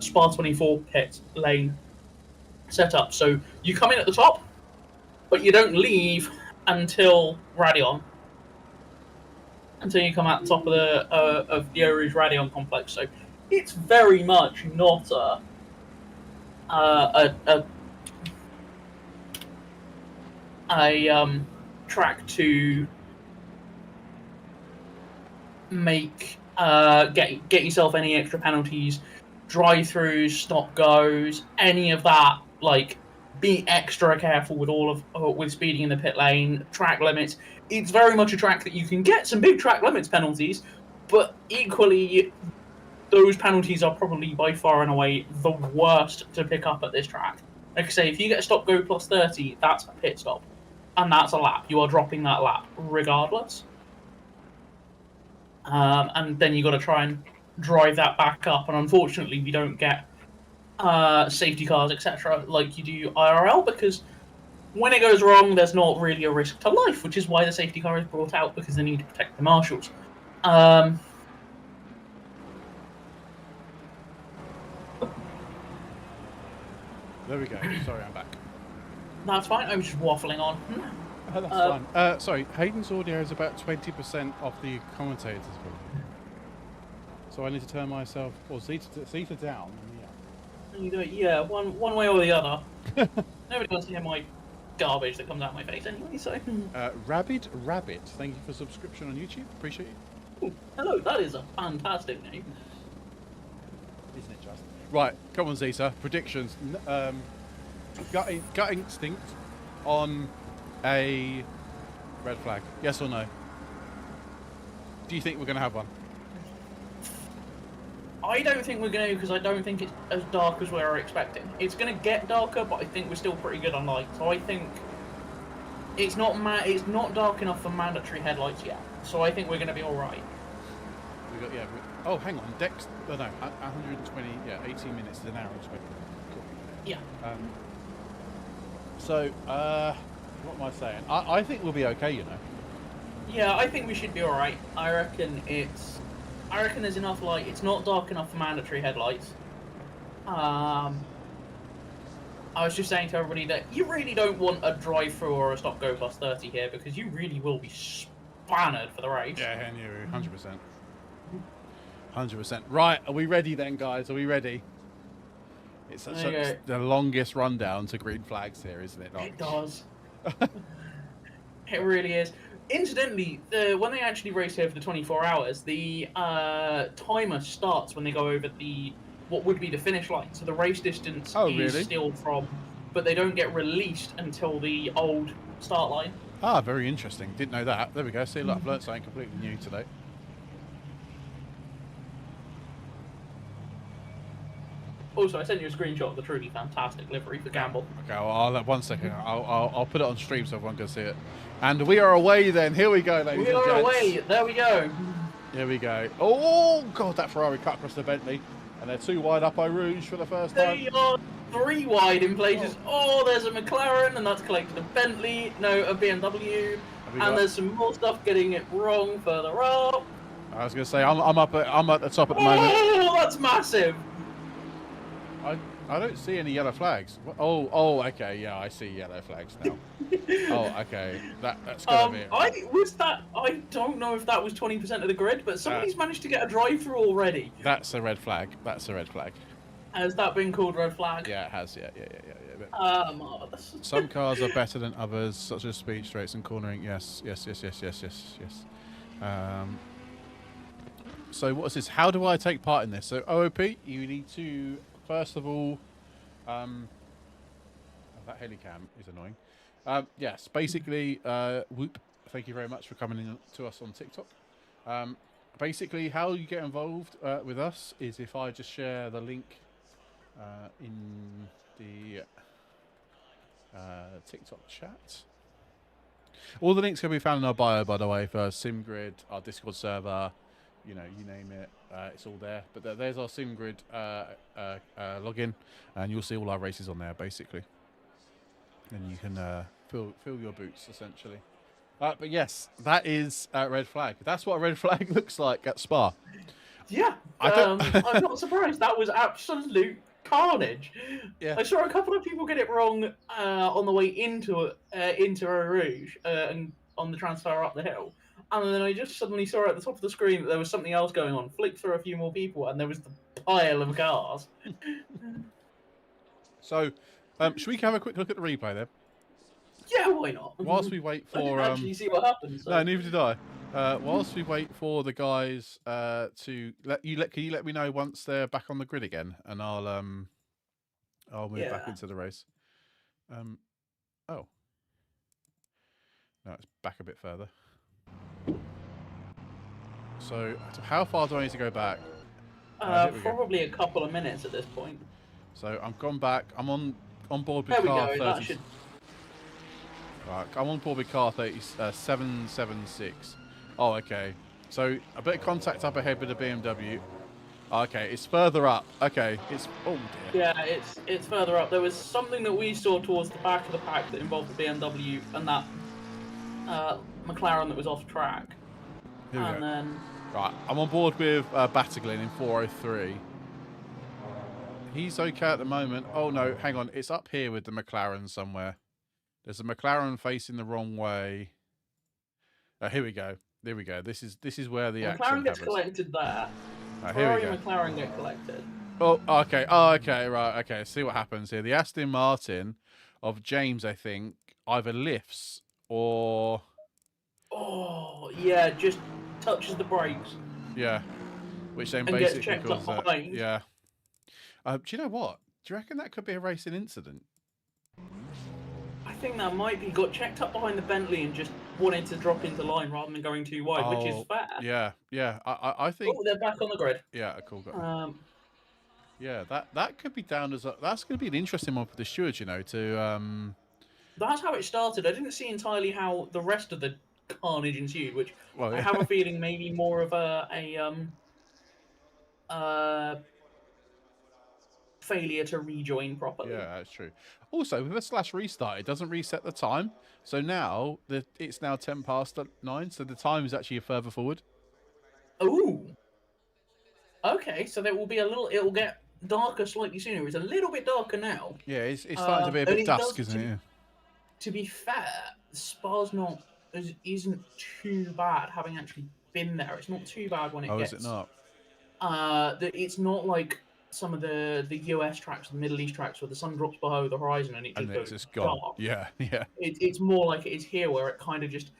[SPEAKER 2] Spa 24 pit lane setup. So you come in at the top, but you don't leave until Radion, until you come out the top of the Eau Rouge Radion complex. So it's very much not a track to make get yourself any extra penalties, drive-throughs, stop-goes, any of that. Like, be extra careful with all of with speeding in the pit lane, track limits. It's very much a track that you can get some big track limits penalties, but equally, those penalties are probably by far and away the worst to pick up at this track. Like I say, if you get a stop-go plus 30, that's a pit stop, and that's a lap. You are dropping that lap regardless. And then you got to try and drive that back up. And unfortunately, we don't get safety cars, etc., like you do IRL, because when it goes wrong, there's not really a risk to life, which is why the safety car is brought out, because they need to protect the marshals.
[SPEAKER 1] There we go. Sorry, I'm back.
[SPEAKER 2] That's fine. I was just waffling on.
[SPEAKER 1] Oh, that's fine. Sorry, Hayden's audio is about 20% of the commentators. So I need to turn myself, or Zeta down.
[SPEAKER 2] Yeah, one way or the other. Nobody wants to hear my garbage that comes out of my face anyway, so...
[SPEAKER 1] Rabbit, thank you for subscription on YouTube. Appreciate it.
[SPEAKER 2] Ooh, hello, that is a fantastic name.
[SPEAKER 1] Isn't it just? Right, come on, Zeta. Predictions. Gut instinct on a red flag. Yes or no? Do you think we're going to have one?
[SPEAKER 2] I don't think we're going to, because I don't think it's as dark as we were expecting. It's going to get darker, but I think we're still pretty good on light. So I think it's not dark enough for mandatory headlights yet. So I think we're going to be all right. Oh, hang on. Dex. No, 120. Yeah, 18 minutes is an hour. Cool. Yeah.
[SPEAKER 1] So, what am I saying? I think we'll be okay, you know.
[SPEAKER 2] Yeah, I think we should be all right. I reckon there's enough light. It's not dark enough for mandatory headlights. I was just saying to everybody that you really don't want a drive-through or a stop-go plus 30 here, because you really will be spanned for the race.
[SPEAKER 1] Yeah, 100%. 100%. Right, are we ready then, guys? Are we ready? It's the longest rundown to green flags here, isn't it?
[SPEAKER 2] It does. It really is. Incidentally, when they actually race here for the 24 hours, the timer starts when they go over what would be the finish line. So the race distance is still from, but they don't get released until the old start line.
[SPEAKER 1] Ah, very interesting. Didn't know that. There we go. See, look, I've learnt something completely new today.
[SPEAKER 2] Also, I sent you a screenshot of the truly fantastic livery for Gamble.
[SPEAKER 1] Okay, well, I'll 1 second. I'll put it on stream so everyone can see it. And we are away then. Here we go, ladies and gents.
[SPEAKER 2] We are away. There we go.
[SPEAKER 1] Here we go. Oh, God, that Ferrari cut across the Bentley. And they're 2 wide up Eau Rouge for the first time.
[SPEAKER 2] They are 3 wide in places. Oh, there's a McLaren, and that's collected a Bentley. No, a BMW. And there's some more stuff getting it wrong further up.
[SPEAKER 1] I was going to say, I'm at the top at the moment.
[SPEAKER 2] Oh, that's massive.
[SPEAKER 1] I don't see any yellow flags. Oh, okay, yeah, I see yellow flags now. Oh, okay, that's gonna be it.
[SPEAKER 2] I don't know if that was 20% of the grid, but somebody's managed to get a drive-through already.
[SPEAKER 1] That's a red flag. That's a red flag.
[SPEAKER 2] Has that been called red flag?
[SPEAKER 1] Yeah, it has. Yeah.
[SPEAKER 2] Marvelous.
[SPEAKER 1] Some cars are better than others, such as speed straights and cornering. Yes. So what is this? How do I take part in this? So OOP, you need to. First of all, that helicam is annoying. Yes, basically, Whoop, thank you very much for coming in to us on TikTok. Basically, how you get involved with us is if I just share the link in the TikTok chat. All the links can be found in our bio, by the way, for SimGrid, our Discord server, you know, you name it, it's all there. But there's our SimGrid login, and you'll see all our races on there, basically. And you can fill your boots, essentially. But yes, that is red flag. That's what a red flag looks like at Spa.
[SPEAKER 2] Yeah, I'm not surprised. That was absolute carnage.
[SPEAKER 1] Yeah.
[SPEAKER 2] I saw a couple of people get it wrong on the way into Eau Rouge and on the transfer up the hill. And then I just suddenly saw at the top of the screen that there was something else going on. Flicked through a few more people, and there was the pile of cars.
[SPEAKER 1] So, should we have a quick look at the replay then?
[SPEAKER 2] Yeah, why not?
[SPEAKER 1] Whilst we wait for...
[SPEAKER 2] I didn't actually see what happened. So.
[SPEAKER 1] No, neither did I. Whilst we wait for the guys to... Can you let me know once they're back on the grid again? And I'll move back into the race. Oh. No, it's back a bit further. So how far do I need to go back?
[SPEAKER 2] Probably a couple of minutes at this point.
[SPEAKER 1] So I'm gone back. I'm on board with
[SPEAKER 2] there
[SPEAKER 1] car
[SPEAKER 2] we go.
[SPEAKER 1] 30. Right, I'm on board with car 776. Oh, okay. So a bit of contact up ahead with the BMW. Okay, it's further up. Okay, it's dear.
[SPEAKER 2] Yeah, it's further up. There was something that we saw towards the back of the pack that involved the BMW and that McLaren that was off track.
[SPEAKER 1] Here we go.
[SPEAKER 2] Then
[SPEAKER 1] right, I'm on board with Pateron in 403. He's okay at the moment. Oh no, hang on. It's up here with the McLaren somewhere. There's a McLaren facing the wrong way. Here we go. There we go. This is where the action
[SPEAKER 2] McLaren gets
[SPEAKER 1] happens.
[SPEAKER 2] collected there.
[SPEAKER 1] Right,
[SPEAKER 2] Ferrari and McLaren get collected.
[SPEAKER 1] Oh, okay. Oh, okay. Right. Okay. See what happens here. The Aston Martin of James, I think, either lifts or...
[SPEAKER 2] Oh, yeah, just touches the brakes.
[SPEAKER 1] Yeah. Which then
[SPEAKER 2] and
[SPEAKER 1] basically
[SPEAKER 2] gets checked up behind.
[SPEAKER 1] Yeah. Do you know what? Do you reckon that could be a racing incident?
[SPEAKER 2] I think that might be. Got checked up behind the Bentley and just wanted to drop into line rather than going too wide, which is fair.
[SPEAKER 1] Yeah, yeah. I think.
[SPEAKER 2] Oh, they're back on the grid.
[SPEAKER 1] Yeah, cool. Yeah, that could be down as that's going to be an interesting one for the stewards, you know. To
[SPEAKER 2] That's how it started. I didn't see entirely how the rest of the carnage ensued, which
[SPEAKER 1] well, yeah.
[SPEAKER 2] I have a feeling maybe more of a failure to rejoin properly.
[SPEAKER 1] Yeah, that's true. Also, with a slash restart, it doesn't reset the time. So now it's now 9:10, so the time is actually further forward.
[SPEAKER 2] Ooh. Okay, so there will be a little. It will get darker slightly sooner. It's a little bit darker now.
[SPEAKER 1] Yeah, it's starting to be a bit dusk, isn't it? Yeah.
[SPEAKER 2] To be fair, Spa's isn't too bad. Having actually been there, it's not too bad when it gets.
[SPEAKER 1] Oh, is it not?
[SPEAKER 2] It's not like some of the US tracks, the Middle East tracks, where the sun drops below the horizon and it's just gone. Dark.
[SPEAKER 1] Yeah, yeah.
[SPEAKER 2] It's more like it is here, where it kind of just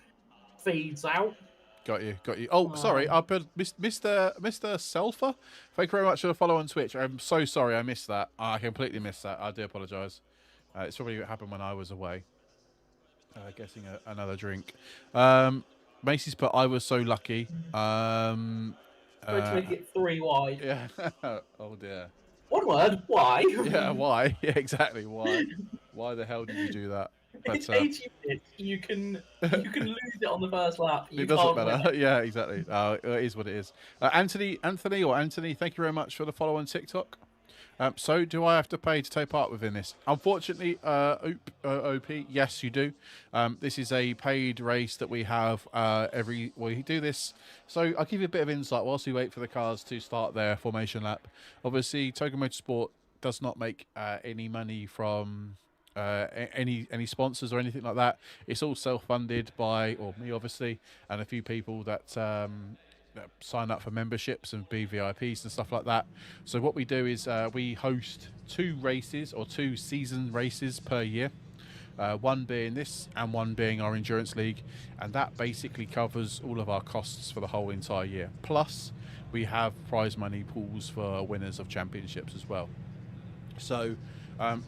[SPEAKER 2] fades out.
[SPEAKER 1] Got you. Oh, sorry, I put Mr. Selfa. Thank you very much for the follow on Twitch. I'm so sorry, I missed that. I completely missed that. I do apologise. It's probably what happened when I was away. Getting another drink. Macy's put, I was so lucky.
[SPEAKER 2] To make it 3 wide.
[SPEAKER 1] Yeah. Oh dear.
[SPEAKER 2] One word. Why?
[SPEAKER 1] Yeah. Why? Yeah. Exactly. Why? Why the hell did you do that? But,
[SPEAKER 2] it's 80 minutes. You can lose it on the first lap.
[SPEAKER 1] It doesn't matter. Yeah. Exactly. It is what it is. Anthony, thank you very much for the follow on TikTok. So, do I have to pay to take part within this? Unfortunately, OP, yes, you do. This is a paid race that we have we do this. So, I'll give you a bit of insight whilst we wait for the cars to start their formation lap. Obviously, Token Motorsport does not make any money from any sponsors or anything like that. It's all self-funded by me, obviously, and a few people that sign up for memberships and be VIPs and stuff like that. So what we do is we host 2 season races per year, one being this and one being our endurance league, and that basically covers all of our costs for the whole entire year. Plus we have prize money pools for winners of championships as well. So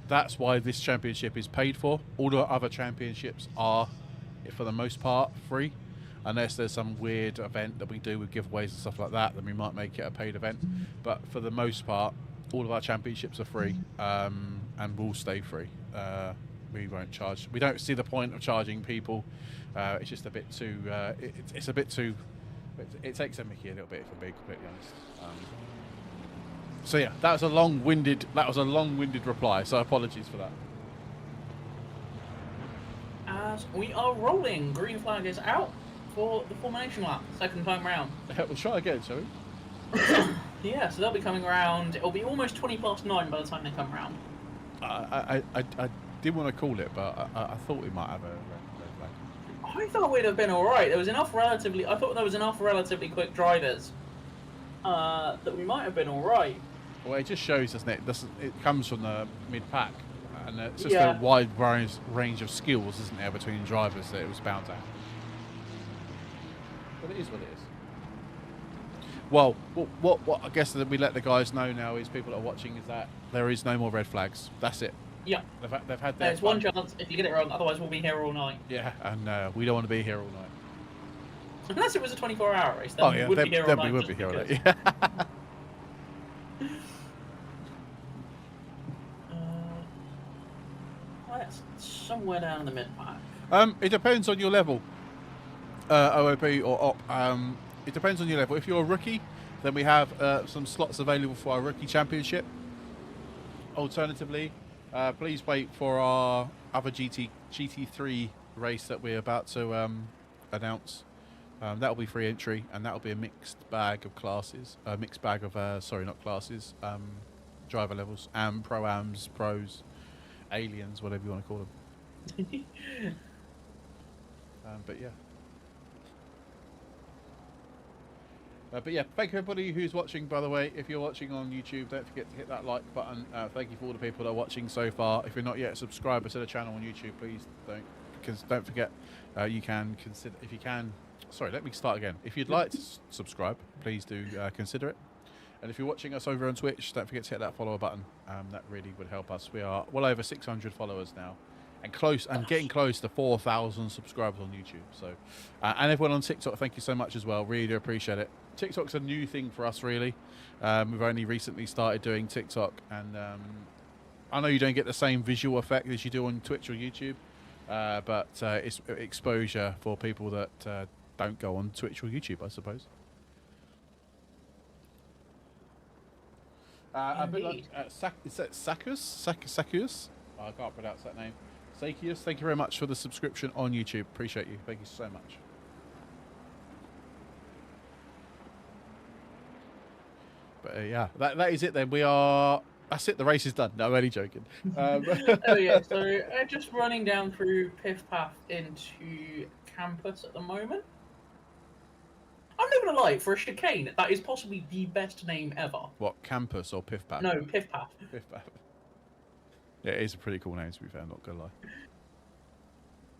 [SPEAKER 1] That's why this championship is paid for. All the other championships are, for the most part, free. Unless there's some weird event that we do with giveaways and stuff like that, then we might make it a paid event. But for the most part, all of our championships are free, and will stay free. We won't charge. We don't see the point of charging people. It's just a bit too. It's a bit too. It takes a mickey a little bit, if I'm being completely honest. So yeah, that was a long-winded. Reply. So apologies for that.
[SPEAKER 2] As we are rolling, green flag is out for the formation lap, second time round.
[SPEAKER 1] We'll try again, shall we?
[SPEAKER 2] Yeah, so they'll be coming around. It'll be almost 9:20 by the time they come round.
[SPEAKER 1] I didn't want to call it, but I thought we might have a red flag.
[SPEAKER 2] I thought we'd have been all right. I thought there was enough relatively quick drivers that we might have been all right.
[SPEAKER 1] Well, it just shows, doesn't it? It comes from the mid-pack, and it's just a wide range of skills, isn't there, between drivers that it was bound to happen. But it is what it is. Well, what I guess that we let the guys know now is people that are watching is that there is no more red flags. That's it.
[SPEAKER 2] Yeah.
[SPEAKER 1] They've had their
[SPEAKER 2] There's one chance if you get it wrong, otherwise we'll be here all night.
[SPEAKER 1] Yeah, and we don't want to be here all night.
[SPEAKER 2] Unless it was a 24-hour race, then we would be here all night.
[SPEAKER 1] We would be here all night. Yeah.
[SPEAKER 2] That's somewhere down in the mid-pack.
[SPEAKER 1] It depends on your level. OOP or OP. It depends on your level. If you're a rookie, then we have some slots available for our rookie championship. Alternatively, please wait for our other GT3 race that we're about to announce. That'll be free entry, and that'll be a mixed bag of classes. A mixed bag of not classes. Driver levels, pro-ams, pros, aliens, whatever you want to call them. But yeah. But yeah, thank you everybody who's watching, by the way. If you're watching on YouTube, don't forget to hit that like button. Thank you for all the people that are watching so far. If you're not yet a subscriber to the channel on YouTube, please don't forget, you can consider, if you can, sorry, let me start again. If you'd like to subscribe, please do consider it. And if you're watching us over on Twitch, don't forget to hit that follow button. That really would help us. We are well over 600 followers now. And getting close to 4,000 subscribers on YouTube. So, and everyone on TikTok, thank you so much as well. Really do appreciate it. TikTok's a new thing for us, really. We've only recently started doing TikTok, and I know you don't get the same visual effect as you do on Twitch or YouTube, but it's exposure for people that don't go on Twitch or YouTube, I suppose. A bit like is that Sakius? Oh, I can't pronounce that name. Sakius, thank you very much for the subscription on YouTube. Appreciate you. Thank you so much. But yeah, that is it then. That's it. The race is done. No, I'm only joking.
[SPEAKER 2] Oh yeah, so just running down through Piff Path into campus at the moment. I'm not gonna lie, for a chicane, that is possibly the best name ever.
[SPEAKER 1] What, campus or Piff Path?
[SPEAKER 2] No, Piff Path.
[SPEAKER 1] Piff Path. Yeah, it is a pretty cool name, to be fair, I'm not gonna lie.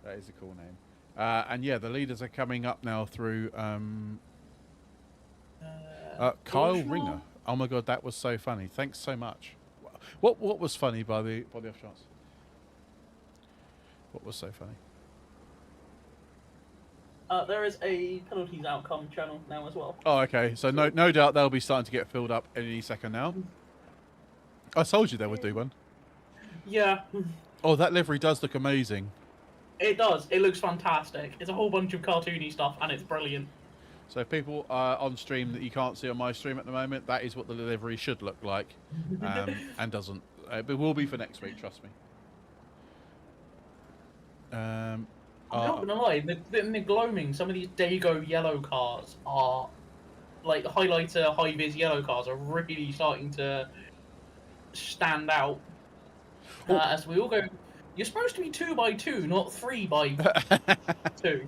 [SPEAKER 1] That is a cool name. And yeah, the leaders are coming up now through Kyle Ringer. Oh my god, that was so funny. Thanks so much. What was funny by the off chance? What was so funny?
[SPEAKER 2] There is a penalties outcome channel now as well.
[SPEAKER 1] Oh, okay. So no doubt they'll be starting to get filled up any second now. I told you they would do one.
[SPEAKER 2] Yeah.
[SPEAKER 1] Oh, that livery does look amazing.
[SPEAKER 2] It does. It looks fantastic. It's a whole bunch of cartoony stuff, and it's brilliant.
[SPEAKER 1] So people on stream that you can't see on my stream at the moment, that is what the livery should look like, and doesn't. It will be for next week, trust me.
[SPEAKER 2] I'm not gonna lie, the gloaming, some of these Dago yellow cars are, like highlighter, high-vis yellow cars are really starting to stand out. As we all go, you're supposed to be 2x2, not 3x 2.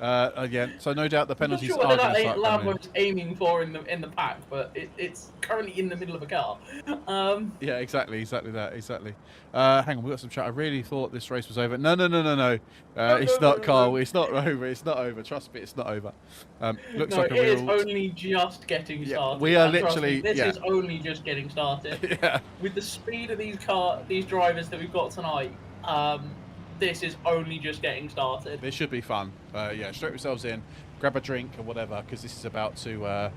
[SPEAKER 1] Again, so no doubt the
[SPEAKER 2] I'm not
[SPEAKER 1] penalties
[SPEAKER 2] sure
[SPEAKER 1] are
[SPEAKER 2] whether
[SPEAKER 1] going to
[SPEAKER 2] that
[SPEAKER 1] start coming in.
[SPEAKER 2] Lambo is aiming for in the pack, but it's currently in the middle of a car.
[SPEAKER 1] Yeah, exactly that, exactly. Hang on, we got some chat. I really thought this race was over. No. It's not, Carl.
[SPEAKER 2] No.
[SPEAKER 1] It's not over. It's not over. Trust me, it's not over. Looks
[SPEAKER 2] No,
[SPEAKER 1] like
[SPEAKER 2] it
[SPEAKER 1] a
[SPEAKER 2] is
[SPEAKER 1] real.
[SPEAKER 2] only just getting
[SPEAKER 1] Yeah,
[SPEAKER 2] started.
[SPEAKER 1] we are
[SPEAKER 2] And trust me,
[SPEAKER 1] literally.
[SPEAKER 2] this
[SPEAKER 1] Yeah,
[SPEAKER 2] is only just getting started.
[SPEAKER 1] yeah.
[SPEAKER 2] With the speed of these drivers that we've got tonight, this is only just getting started.
[SPEAKER 1] This should be fun. Yeah, strap yourselves in, grab a drink or whatever, because this is about to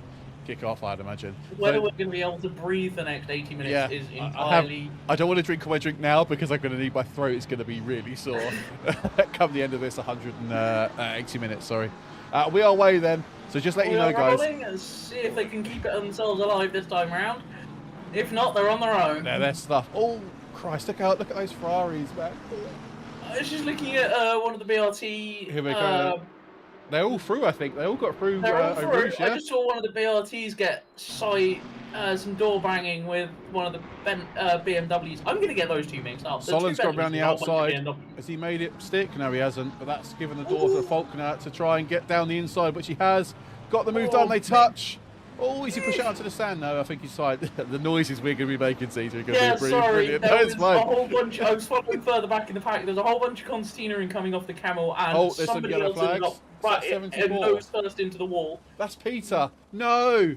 [SPEAKER 1] kick off, I'd imagine.
[SPEAKER 2] Whether
[SPEAKER 1] So,
[SPEAKER 2] we're going to be able to breathe the next 80 minutes
[SPEAKER 1] yeah,
[SPEAKER 2] is
[SPEAKER 1] I
[SPEAKER 2] entirely.
[SPEAKER 1] don't want to drink all my drink now because I'm going to need my throat. It's going to be really sore come the end of this 180 minutes. Sorry. We are away then. So just let you know, guys.
[SPEAKER 2] And see if they can keep it themselves alive this time round. If not, they're on their own.
[SPEAKER 1] Yeah, their stuff. Oh Christ! Look out! Look at those Ferraris, man.
[SPEAKER 2] I was just looking at one of the BRT.
[SPEAKER 1] Here we go. They're all through, I think. They all got through.
[SPEAKER 2] They're all through.
[SPEAKER 1] Rouge, yeah?
[SPEAKER 2] I just saw one of the BRTs get some door banging with one of the BMWs. I'm going to get those two mixed up.
[SPEAKER 1] Solon's gone around the outside. Has he made it stick? No, he hasn't. But that's given the door to Faulkner to try and get down the inside, which he has. Got the move done. They touch. Oh, is he push it out to the stand? No, I think he's side. The noises we're going to be making, Caesar, are going to be brilliant.
[SPEAKER 2] There was a whole bunch. I was following further back in the pack. There's a whole bunch of concertina coming off the camel, and somebody else got nose first into the wall.
[SPEAKER 1] That's Peter. No,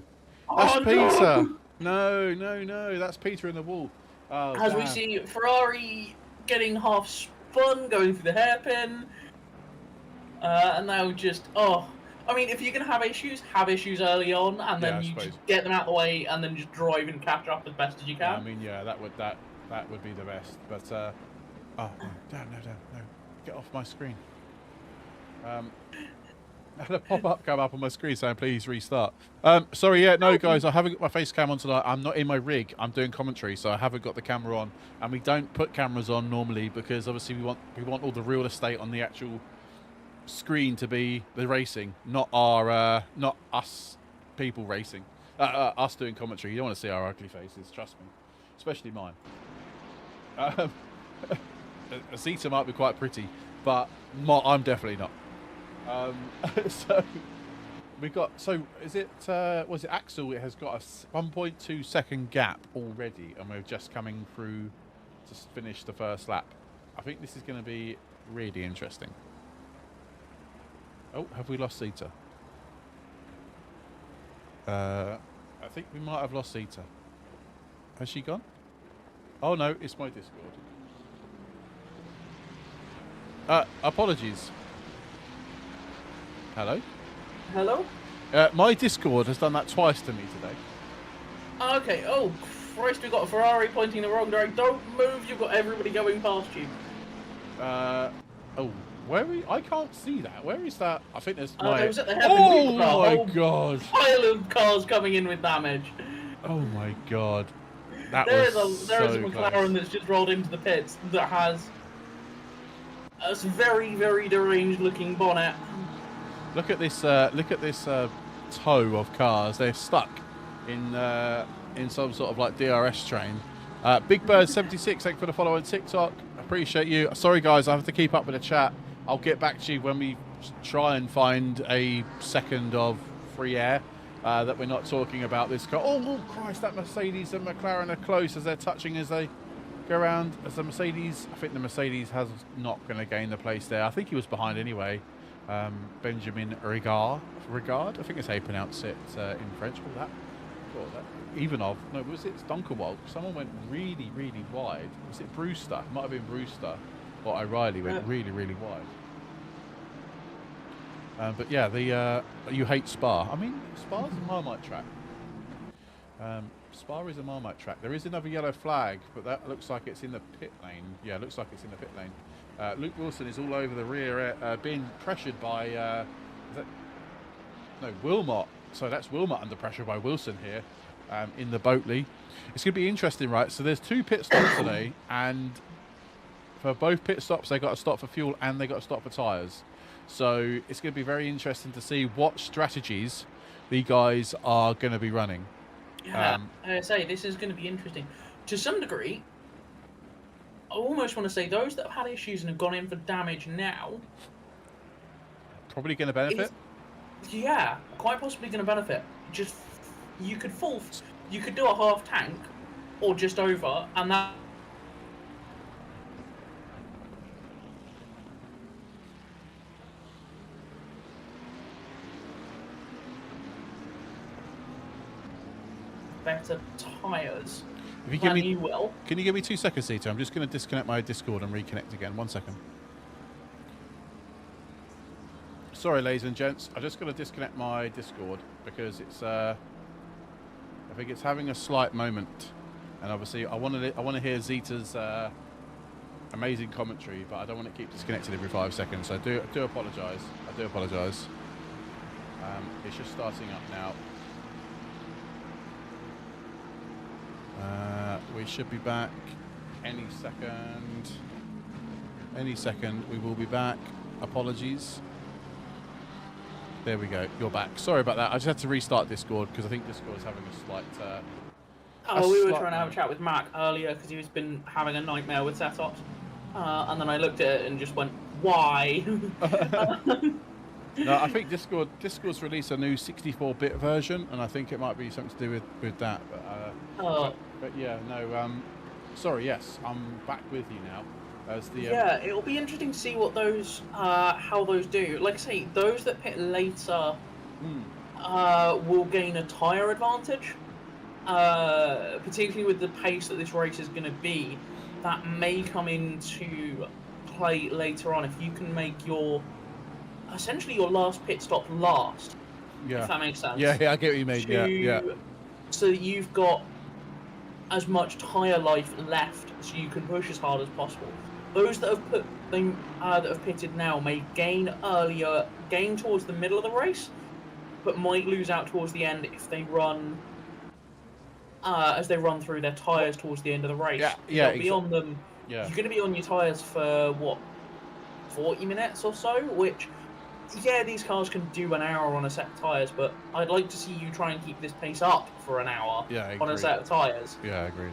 [SPEAKER 1] that's Peter. No. That's Peter in the wall. Oh,
[SPEAKER 2] as we see Ferrari getting half spun, going through the hairpin, and now just I mean, if you're going to have issues early on, and then you just get them out of the way, and then just drive and catch up as best as you can.
[SPEAKER 1] Yeah, I mean, yeah, that would be the best. But oh no, get off my screen. I had a pop-up come up on my screen saying please restart. Sorry, yeah, no guys, I haven't got my face cam on tonight. I'm not in my rig. I'm doing commentary, so I haven't got the camera on, and we don't put cameras on normally because obviously we want all the real estate on the actual screen to be the racing, not us people racing, us doing commentary. You don't want to see our ugly faces, trust me, especially mine. Zeta might be quite pretty, but I'm definitely not. So we got. So is it? Was it Axel? It has got a 1.2 second gap already, and we're just coming through to finish the first lap. I think this is going to be really interesting. Oh, have we lost Zeta? I think we might have lost Zeta. Has she gone? Oh no, it's my Discord. Apologies. Hello?
[SPEAKER 2] Hello?
[SPEAKER 1] My Discord has done that twice to me today.
[SPEAKER 2] Okay, oh Christ, we've got a Ferrari pointing in the wrong direction. Don't move, you've got everybody going past you.
[SPEAKER 1] Oh, where are we? I can't see that. Where is that? I think there's
[SPEAKER 2] it was at the
[SPEAKER 1] oh my god!
[SPEAKER 2] Pile of cars coming in with damage.
[SPEAKER 1] Oh my god!
[SPEAKER 2] There is a McLaren that's just rolled into the pits that has a very, very deranged looking bonnet.
[SPEAKER 1] Look at this! Look at this tow of cars. They're stuck in some sort of like DRS train. Big Bird 76, thank you for the follow on TikTok. Appreciate you. Sorry guys, I have to keep up with the chat. I'll get back to you when we try and find a second of free air that we're not talking about this car. Oh Christ, that Mercedes and McLaren are close as they're touching as they go around. As the Mercedes, I think the Mercedes has not going to gain the place there. I think he was behind anyway. Benjamin Rigard, I think that's how you pronounce it in French. Oh, that. Ivanov, no, was it Dunkerwald? Someone went really, really wide. Was it Brewster? It might have been Brewster. Or O'Reilly went really, really wide. But yeah, you hate Spa. I mean, Spa's a Marmite track. Spa is a Marmite track. There is another yellow flag, but that looks like it's in the pit lane. Yeah, it looks like it's in the pit lane. Luke Wilson is all over the rear, being pressured by... Wilmot. So that's Wilmot under pressure by Wilson here in the Boatley. It's going to be interesting, right? So there's 2 pit stops today, and for both pit stops, they got to stop for fuel and they got to stop for tyres. So it's going to be very interesting to see what strategies the guys are going to be running.
[SPEAKER 2] Yeah, I say this is going to be interesting. To some degree, I almost want to say those that have had issues and have gone in for damage now
[SPEAKER 1] probably going to benefit.
[SPEAKER 2] Yeah, quite possibly going to benefit. Just you could do a half tank or just over, and that. Better tyres.
[SPEAKER 1] If you give me, can you give me 2 seconds, Zeta? I'm just going to disconnect my Discord and reconnect again. 1 second. Sorry, ladies and gents. I'm just going to disconnect my Discord because it's. I think it's having a slight moment, and obviously I want to hear Zeta's amazing commentary, but I don't want to keep disconnected every 5 seconds. So I do apologise. I do apologise. It's just starting up now. We should be back any second. Any second, we will be back. Apologies. There we go. You're back. Sorry about that. I just had to restart Discord because I think Discord is having a slight.
[SPEAKER 2] We were trying to have a chat with Mac earlier because he's been having a nightmare with setups, and then I looked at it and just went, "Why?"
[SPEAKER 1] No, I think Discord's released a new 64-bit version, and I think it might be something to do with that. But yeah, no. Sorry. Yes, I'm back with you now. As the
[SPEAKER 2] yeah, it'll be interesting to see what those how those do. Like I say, those that pit later will gain a tyre advantage, particularly with the pace that this race is going to be. That may come into play later on if you can make essentially your last pit stop last.
[SPEAKER 1] Yeah.
[SPEAKER 2] If that makes sense.
[SPEAKER 1] Yeah, I get what you mean. Yeah.
[SPEAKER 2] So that you've got as much tyre life left, so you can push as hard as possible. Those that have pitted now may gain towards the middle of the race, but might lose out towards the end if they run as they run through their tyres towards the end of the race.
[SPEAKER 1] Yeah.
[SPEAKER 2] Be on them.
[SPEAKER 1] Yeah.
[SPEAKER 2] You're going to be on your tyres for what, 40 minutes or so, which. Yeah, these cars can do an hour on a set of tyres, but I'd like to see you try and keep this pace up for an hour on a set of tyres.
[SPEAKER 1] Yeah, I agree.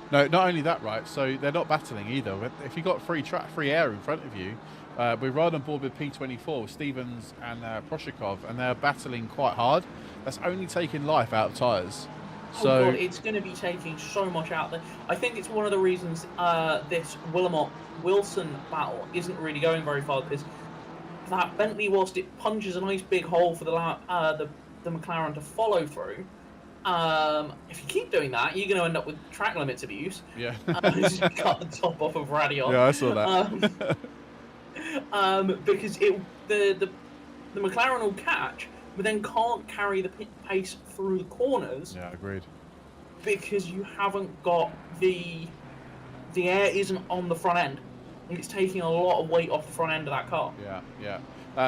[SPEAKER 1] No, not only that, right? So they're not battling either. If you've got free air in front of you, we're right on board with P24, with Stevens and Proshikov, and they're battling quite hard. That's only taking life out of tyres. So
[SPEAKER 2] God, it's going to be taking so much out there. I think it's one of the reasons this Wilson battle isn't really going very far, because that Bentley, whilst it punches a nice big hole for the McLaren to follow through, if you keep doing that, you're going to end up with track limits abuse.
[SPEAKER 1] Yeah.
[SPEAKER 2] Just cut the top off of Radion.
[SPEAKER 1] Yeah, I saw that.
[SPEAKER 2] Because the McLaren will catch, but then can't carry the pace through the corners.
[SPEAKER 1] Yeah, agreed.
[SPEAKER 2] Because you haven't got the air isn't on the front end. It's taking a lot of weight off the front end of that car.
[SPEAKER 1] Yeah.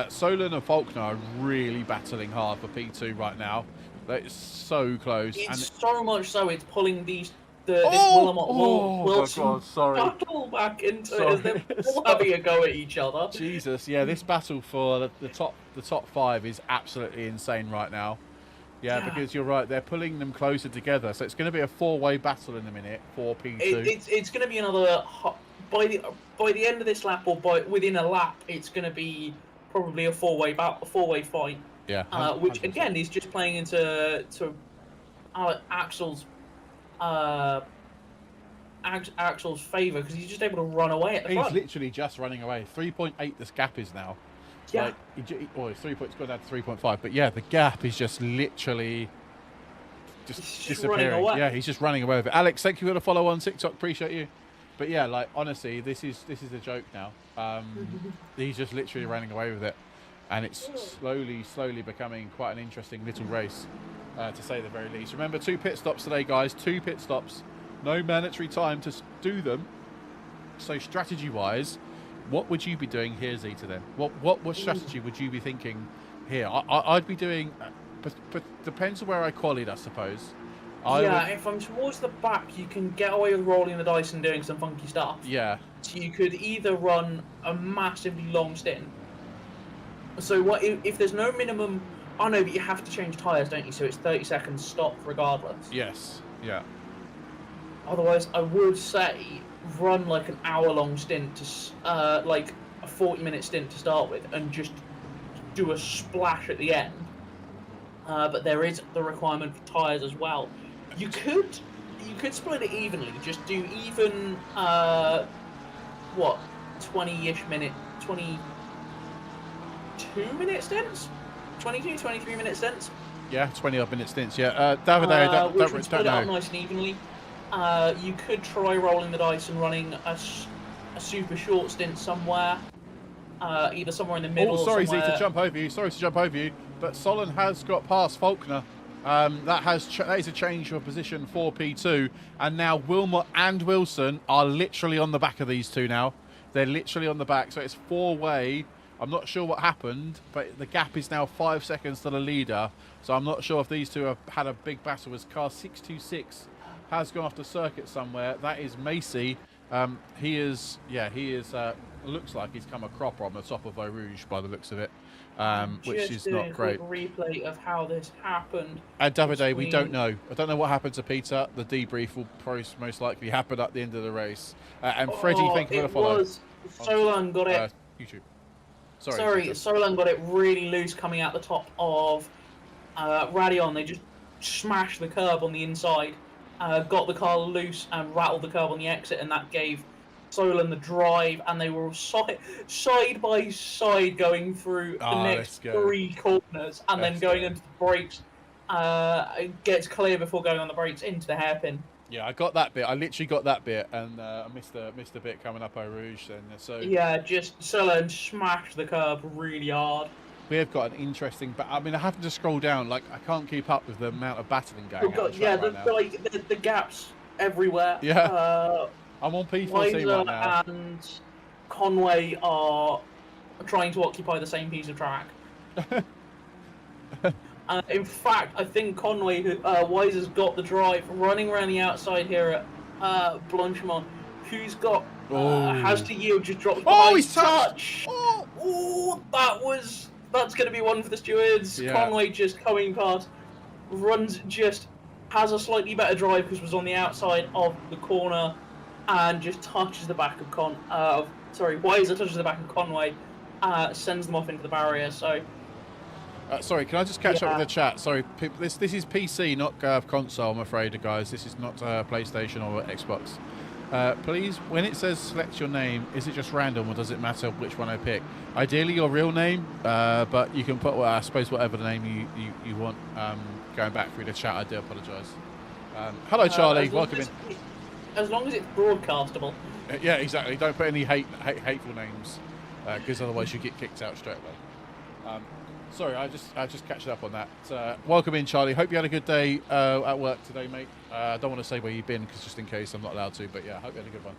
[SPEAKER 1] Solon and Faulkner are really battling hard for P2 right now. It's so close.
[SPEAKER 2] It's so much so it's pulling this Wilson battle back into it as they're all having a go at each other.
[SPEAKER 1] Jesus, yeah, this battle for the top five is absolutely insane right now. Yeah, because you're right, they're pulling them closer together. So it's going to be a four-way battle in a minute for P2.
[SPEAKER 2] It's going to be another. By the end of this lap, or within a lap, it's going to be probably a four-way fight.
[SPEAKER 1] Yeah. 100%.
[SPEAKER 2] Which again is just playing into Axel's favour, because he's just able to run away at the front.
[SPEAKER 1] He's literally just running away. 3.8 this gap is now.
[SPEAKER 2] Yeah.
[SPEAKER 1] It's 3 points, gone down to 3.5. But yeah, the gap is just literally disappearing. Yeah, he's just running away with it. Alex, thank you for the follow on TikTok. Appreciate you. But yeah, like honestly, this is a joke now. He's just literally running away with it, and it's slowly becoming quite an interesting little race, to say the very least. Remember, 2 pit stops today, guys. 2 pit stops, no mandatory time to do them. So strategy-wise, what would you be doing here, Zeta? Then, what strategy would you be thinking here? I'd be doing, but depends on where I qualied, I suppose.
[SPEAKER 2] If I'm towards the back, you can get away with rolling the dice and doing some funky stuff.
[SPEAKER 1] Yeah.
[SPEAKER 2] So you could either run a massively long stint. So what if there's no minimum? Oh no, but you have to change tyres, don't you? So it's 30 seconds stop regardless.
[SPEAKER 1] Yes. Yeah.
[SPEAKER 2] Otherwise, I would say run like an hour-long stint to like a 40-minute stint to start with, and just do a splash at the end. But there is the requirement for tyres as well. You could split it evenly. Just do even 20-ish minute, 22-minute stints, 22, 23-minute stints.
[SPEAKER 1] Yeah, 20-odd minute stints. Yeah, David, don't
[SPEAKER 2] split it up
[SPEAKER 1] know.
[SPEAKER 2] nice and evenly. You could try rolling the dice and running a super short stint somewhere, either somewhere in the middle.
[SPEAKER 1] Oh, sorry,
[SPEAKER 2] somewhere...
[SPEAKER 1] Z, to jump over you. Sorry to jump over you, but Solon has got past Faulkner. That is a change of position for P2, and now Wilmot and Wilson are literally on the back of these two now. They're literally on the back, so it's 4-way. I'm not sure what happened, but the gap is now 5 seconds to the leader. So I'm not sure if these two have had a big battle. As car 626 has gone off the circuit somewhere. That is Macy. He is. Looks like he's come a cropper on the top of Eau Rouge by the looks of it, which is not great.
[SPEAKER 2] Replay of how this happened.
[SPEAKER 1] And Davide, we don't know. I don't know what happened to Peter. The debrief will most likely happen at the end of the race. And Freddie, thank you for the follow.
[SPEAKER 2] Solon got it.
[SPEAKER 1] YouTube.
[SPEAKER 2] Sorry, Solon got it really loose coming out the top of Radion. They just smashed the curb on the inside, got the car loose and rattled the curb on the exit, and that gave Solon the drive, and they were side by side going through the next 3 corners, and then going into the brakes. It gets clear before going on the brakes into the hairpin.
[SPEAKER 1] Yeah, I got that bit. I literally got that bit, and I missed the bit coming up Eau Rouge. Then, so
[SPEAKER 2] yeah, just Solon smashed the curb really hard.
[SPEAKER 1] We have got an interesting. I mean, I have to scroll down. Like, I can't keep up with the amount of battling going on.
[SPEAKER 2] Yeah, the gaps everywhere.
[SPEAKER 1] Yeah. I'm on P14 right now.
[SPEAKER 2] And Conway are trying to occupy the same piece of track. In fact, I think Conway, Weiser's got the drive running around the outside here at Blanchimont, who's got has to yield, just drops.
[SPEAKER 1] Oh, he's touched!
[SPEAKER 2] Oh, that's going to be one for the stewards. Yeah. Conway just coming past, has a slightly better drive because was on the outside of the corner, and just touches the back of Weiser touches the back of Conway, sends them off into the barrier. So.
[SPEAKER 1] Sorry, can I just catch up with the chat? Sorry, this is PC, not console, I'm afraid, guys. This is not PlayStation or Xbox. Please, when it says select your name, is it just random, or does it matter which one I pick? Ideally, your real name, but you can put, I suppose, whatever the name you want. Going back through the chat, I do apologise. Hello, Charlie. Welcome in.
[SPEAKER 2] As long as it's broadcastable.
[SPEAKER 1] Yeah, exactly. Don't put any hateful names, because otherwise you get kicked out straight away. Sorry, I just catching up on that. Welcome in, Charlie. Hope you had a good day at work today, mate. I don't want to say where you've been, because just in case I'm not allowed to, but yeah, hope you had a good one.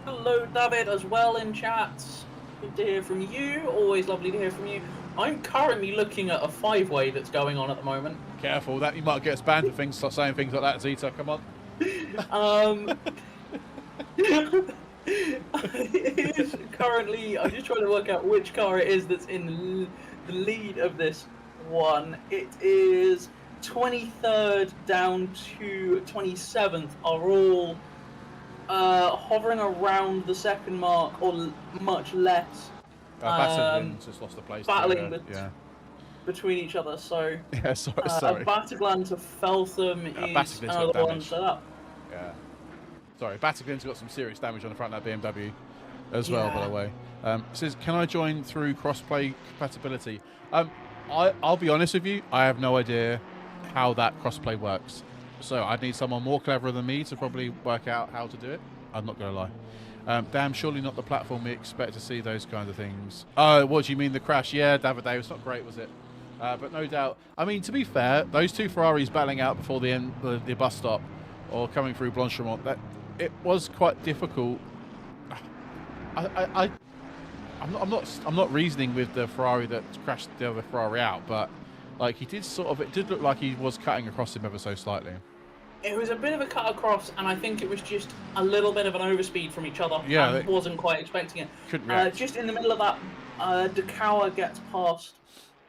[SPEAKER 2] Hello, David, as well in chat. Good to hear from you. Always lovely to hear from you. I'm currently looking at a 5-way that's going on at the moment.
[SPEAKER 1] Careful, that you might get us banned for things, saying things like that, Zeta. Come on.
[SPEAKER 2] It is currently, I'm just trying to work out which car it is that's in the lead of this one. It is 23rd down to 27th are all hovering around the second mark or much less.
[SPEAKER 1] Battaglan's just lost the place.
[SPEAKER 2] Battling between each other. So
[SPEAKER 1] yeah, sorry.
[SPEAKER 2] Battaglan to Feltham is another one set up.
[SPEAKER 1] Yeah. Sorry, Battaglan's got some serious damage on the front of that BMW as well, by the way. It says, can I join through crossplay compatibility? I'll be honest with you, I have no idea how that crossplay works. So I'd need someone more clever than me to probably work out how to do it. I'm not going to lie. Damn, surely not the platform we expect to see those kinds of things. Oh, what do you mean, the crash? Yeah, David, it's not great, was it? But no doubt. I mean, to be fair, those two Ferraris battling out before the end, the bus stop, or coming through Blanchimont, it was quite difficult. I'm not reasoning with the Ferrari that crashed the other Ferrari out, but like it did look like he was cutting across him ever so slightly.
[SPEAKER 2] It was a bit of a cut across, and I think it was just a little bit of an overspeed from each other.
[SPEAKER 1] Yeah,
[SPEAKER 2] I wasn't quite expecting it.
[SPEAKER 1] Couldn't react.
[SPEAKER 2] Just in the middle of that, Decower gets past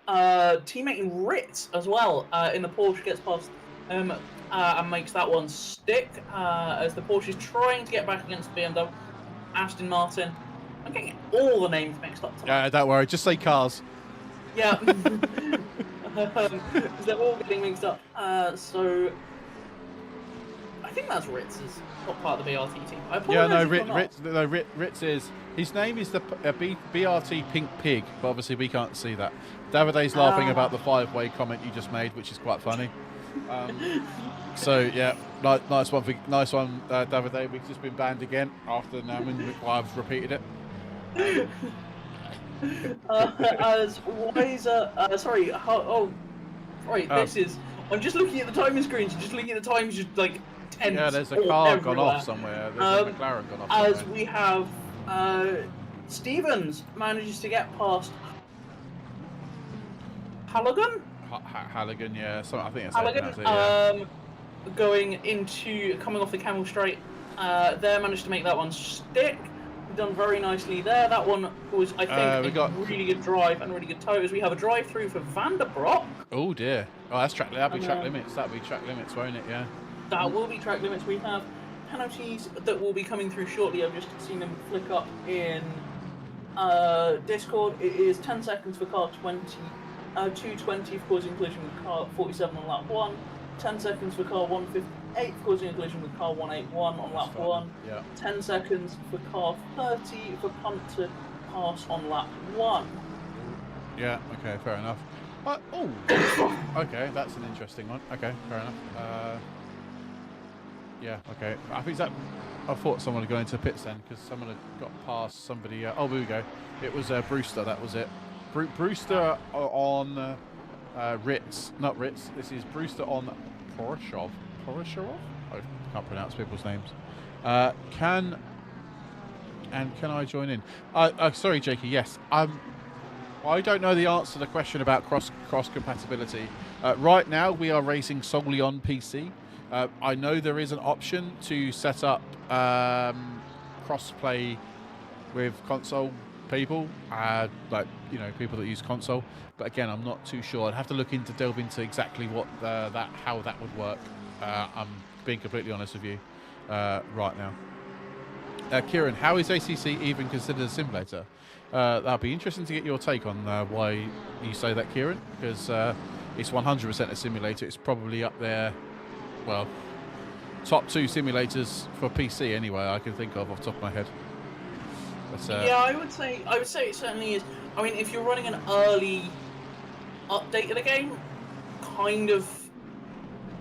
[SPEAKER 2] teammate Ritz as well. In the Porsche gets past and makes that one stick as the Porsche is trying to get back against the BMW. Aston Martin I'm getting all the names mixed up tonight.
[SPEAKER 1] Yeah, don't worry. Just say cars.
[SPEAKER 2] Yeah. They're all getting mixed up. So I think that's Ritz's, not part of the BRT team. I
[SPEAKER 1] Yeah, no,
[SPEAKER 2] apologize if you're not.
[SPEAKER 1] Ritz is. His name is the BRT Pink Pig, but obviously we can't see that. Davide's laughing about the 5-way comment you just made, which is quite funny. So yeah, nice one, Davide. We've just been banned again after now. I've repeated it.
[SPEAKER 2] As wiser, sorry. Right.
[SPEAKER 1] Oh.
[SPEAKER 2] This is. I'm just looking at the timing screens. Just looking at the times, just like tense.
[SPEAKER 1] Yeah, there's a car
[SPEAKER 2] everywhere.
[SPEAKER 1] gone off somewhere. There's a McLaren gone off somewhere.
[SPEAKER 2] As we have, Stevens manages to get past Halligan.
[SPEAKER 1] Halligan, yeah. So I think
[SPEAKER 2] Halligan,
[SPEAKER 1] that's it. Yeah.
[SPEAKER 2] coming off the Camel Straight. They managed to make that one stick. Done very nicely there. That one was, I think, really good drive and really good tow. As we have a drive through for Vanderbroek.
[SPEAKER 1] Oh dear. Oh, that's track. That'll be track limits. That'll be track limits, won't it? Yeah.
[SPEAKER 2] That will be track limits. We have penalties that will be coming through shortly. I've just seen them flick up in Discord. It is 10 seconds for car 20, 220 for causing collision with car 47 on lap 1, 10 seconds for car 158 for causing a collision with car 181 on lap 1,
[SPEAKER 1] Yeah.
[SPEAKER 2] 10 seconds for car 30 for punt to pass on lap 1.
[SPEAKER 1] Yeah. Okay. Fair enough. Oh. Okay, that's an interesting one. Okay. Fair enough. Yeah. Okay. I think that. I thought someone had gone into pits then because someone had got past somebody. Oh, here we go. It was Brewster. That was it. Brewster on Ritz. Not Ritz. This is Brewster on Porosharov. I can't pronounce people's names. Can I join in? Sorry, Jakey. Yes. I don't know the answer to the question about cross compatibility. Right now, we are racing solely on PC. I know there is an option to set up cross-play with console people, like people that use console. But again, I'm not too sure. I'd have to delve into exactly what how that would work. I'm being completely honest with you right now. Kieran, how is ACC even considered a simulator? That'd be interesting to get your take on why you say that, Kieran, because it's 100% a simulator. It's probably up there. Well, top 2 simulators for PC anyway. I can think of off the top of my head. But,
[SPEAKER 2] yeah, I would say it certainly is. I mean, if you're running an early update of the game, kind of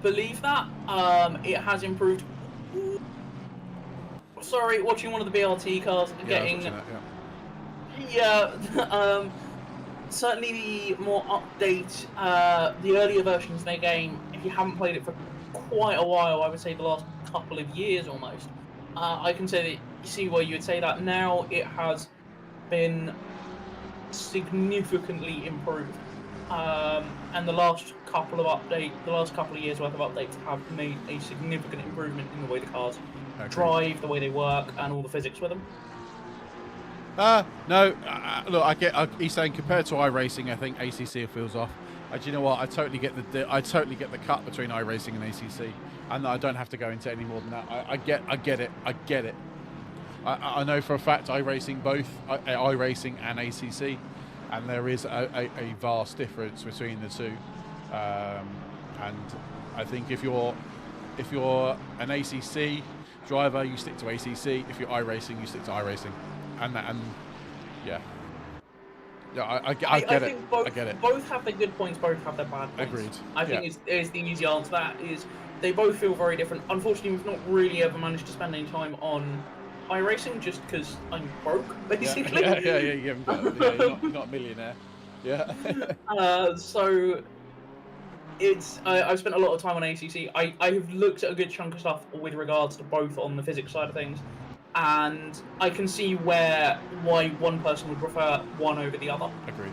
[SPEAKER 2] believe that it has improved. Sorry, watching one of the BRT cars getting. Yeah. Certainly the more update, the earlier versions of the game. If you haven't played it for quite a while, I would say the last couple of years almost, I can say that you see why you would say that. Now it has been significantly improved, and the last couple of years worth of updates have made a significant improvement in the way the cars drive, the way they work, and all the physics with them.
[SPEAKER 1] No, look, he's saying compared to iRacing, I think ACC feels off. Do you know what? I totally get the cut between iRacing and ACC, and I don't have to go into any more than that. I get it. I know for a fact iRacing and ACC, and there is a vast difference between the two. And I think if you're an ACC driver, you stick to ACC. If you're iRacing, you stick to iRacing. And yeah, I get it. I get it.
[SPEAKER 2] Both have their good points. Both have their bad points.
[SPEAKER 1] Agreed.
[SPEAKER 2] I think is the easy answer. That is, they both feel very different. Unfortunately, we've not really ever managed to spend any time on iRacing, just because I'm broke, basically.
[SPEAKER 1] Yeah. You haven't got, you're not a millionaire. Yeah.
[SPEAKER 2] So it's I've spent a lot of time on ACC. I've looked at a good chunk of stuff with regards to both on the physics side of things. And I can see why one person would prefer one over the other.
[SPEAKER 1] Agreed.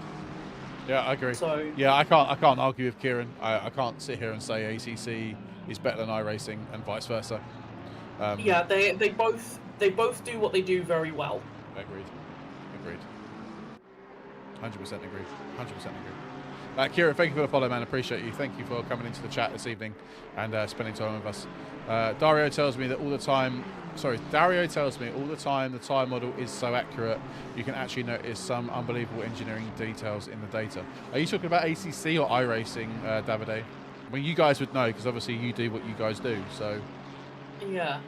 [SPEAKER 1] Yeah, I agree.
[SPEAKER 2] So
[SPEAKER 1] yeah, I can't argue with Kieran. I can't sit here and say ACC is better than iRacing and vice versa.
[SPEAKER 2] Yeah, they both do what they do very well.
[SPEAKER 1] Agreed. 100% agree. 100% agree. Kieran, thank you for the follow, man. Appreciate you. Thank you for coming into the chat this evening and spending time with us. Dario tells me all the time the tire model is so accurate you can actually notice some unbelievable engineering details in the data. Are you talking about ACC or iRacing, Davide? Well, you guys would know because obviously you do what you guys do. So
[SPEAKER 2] yeah.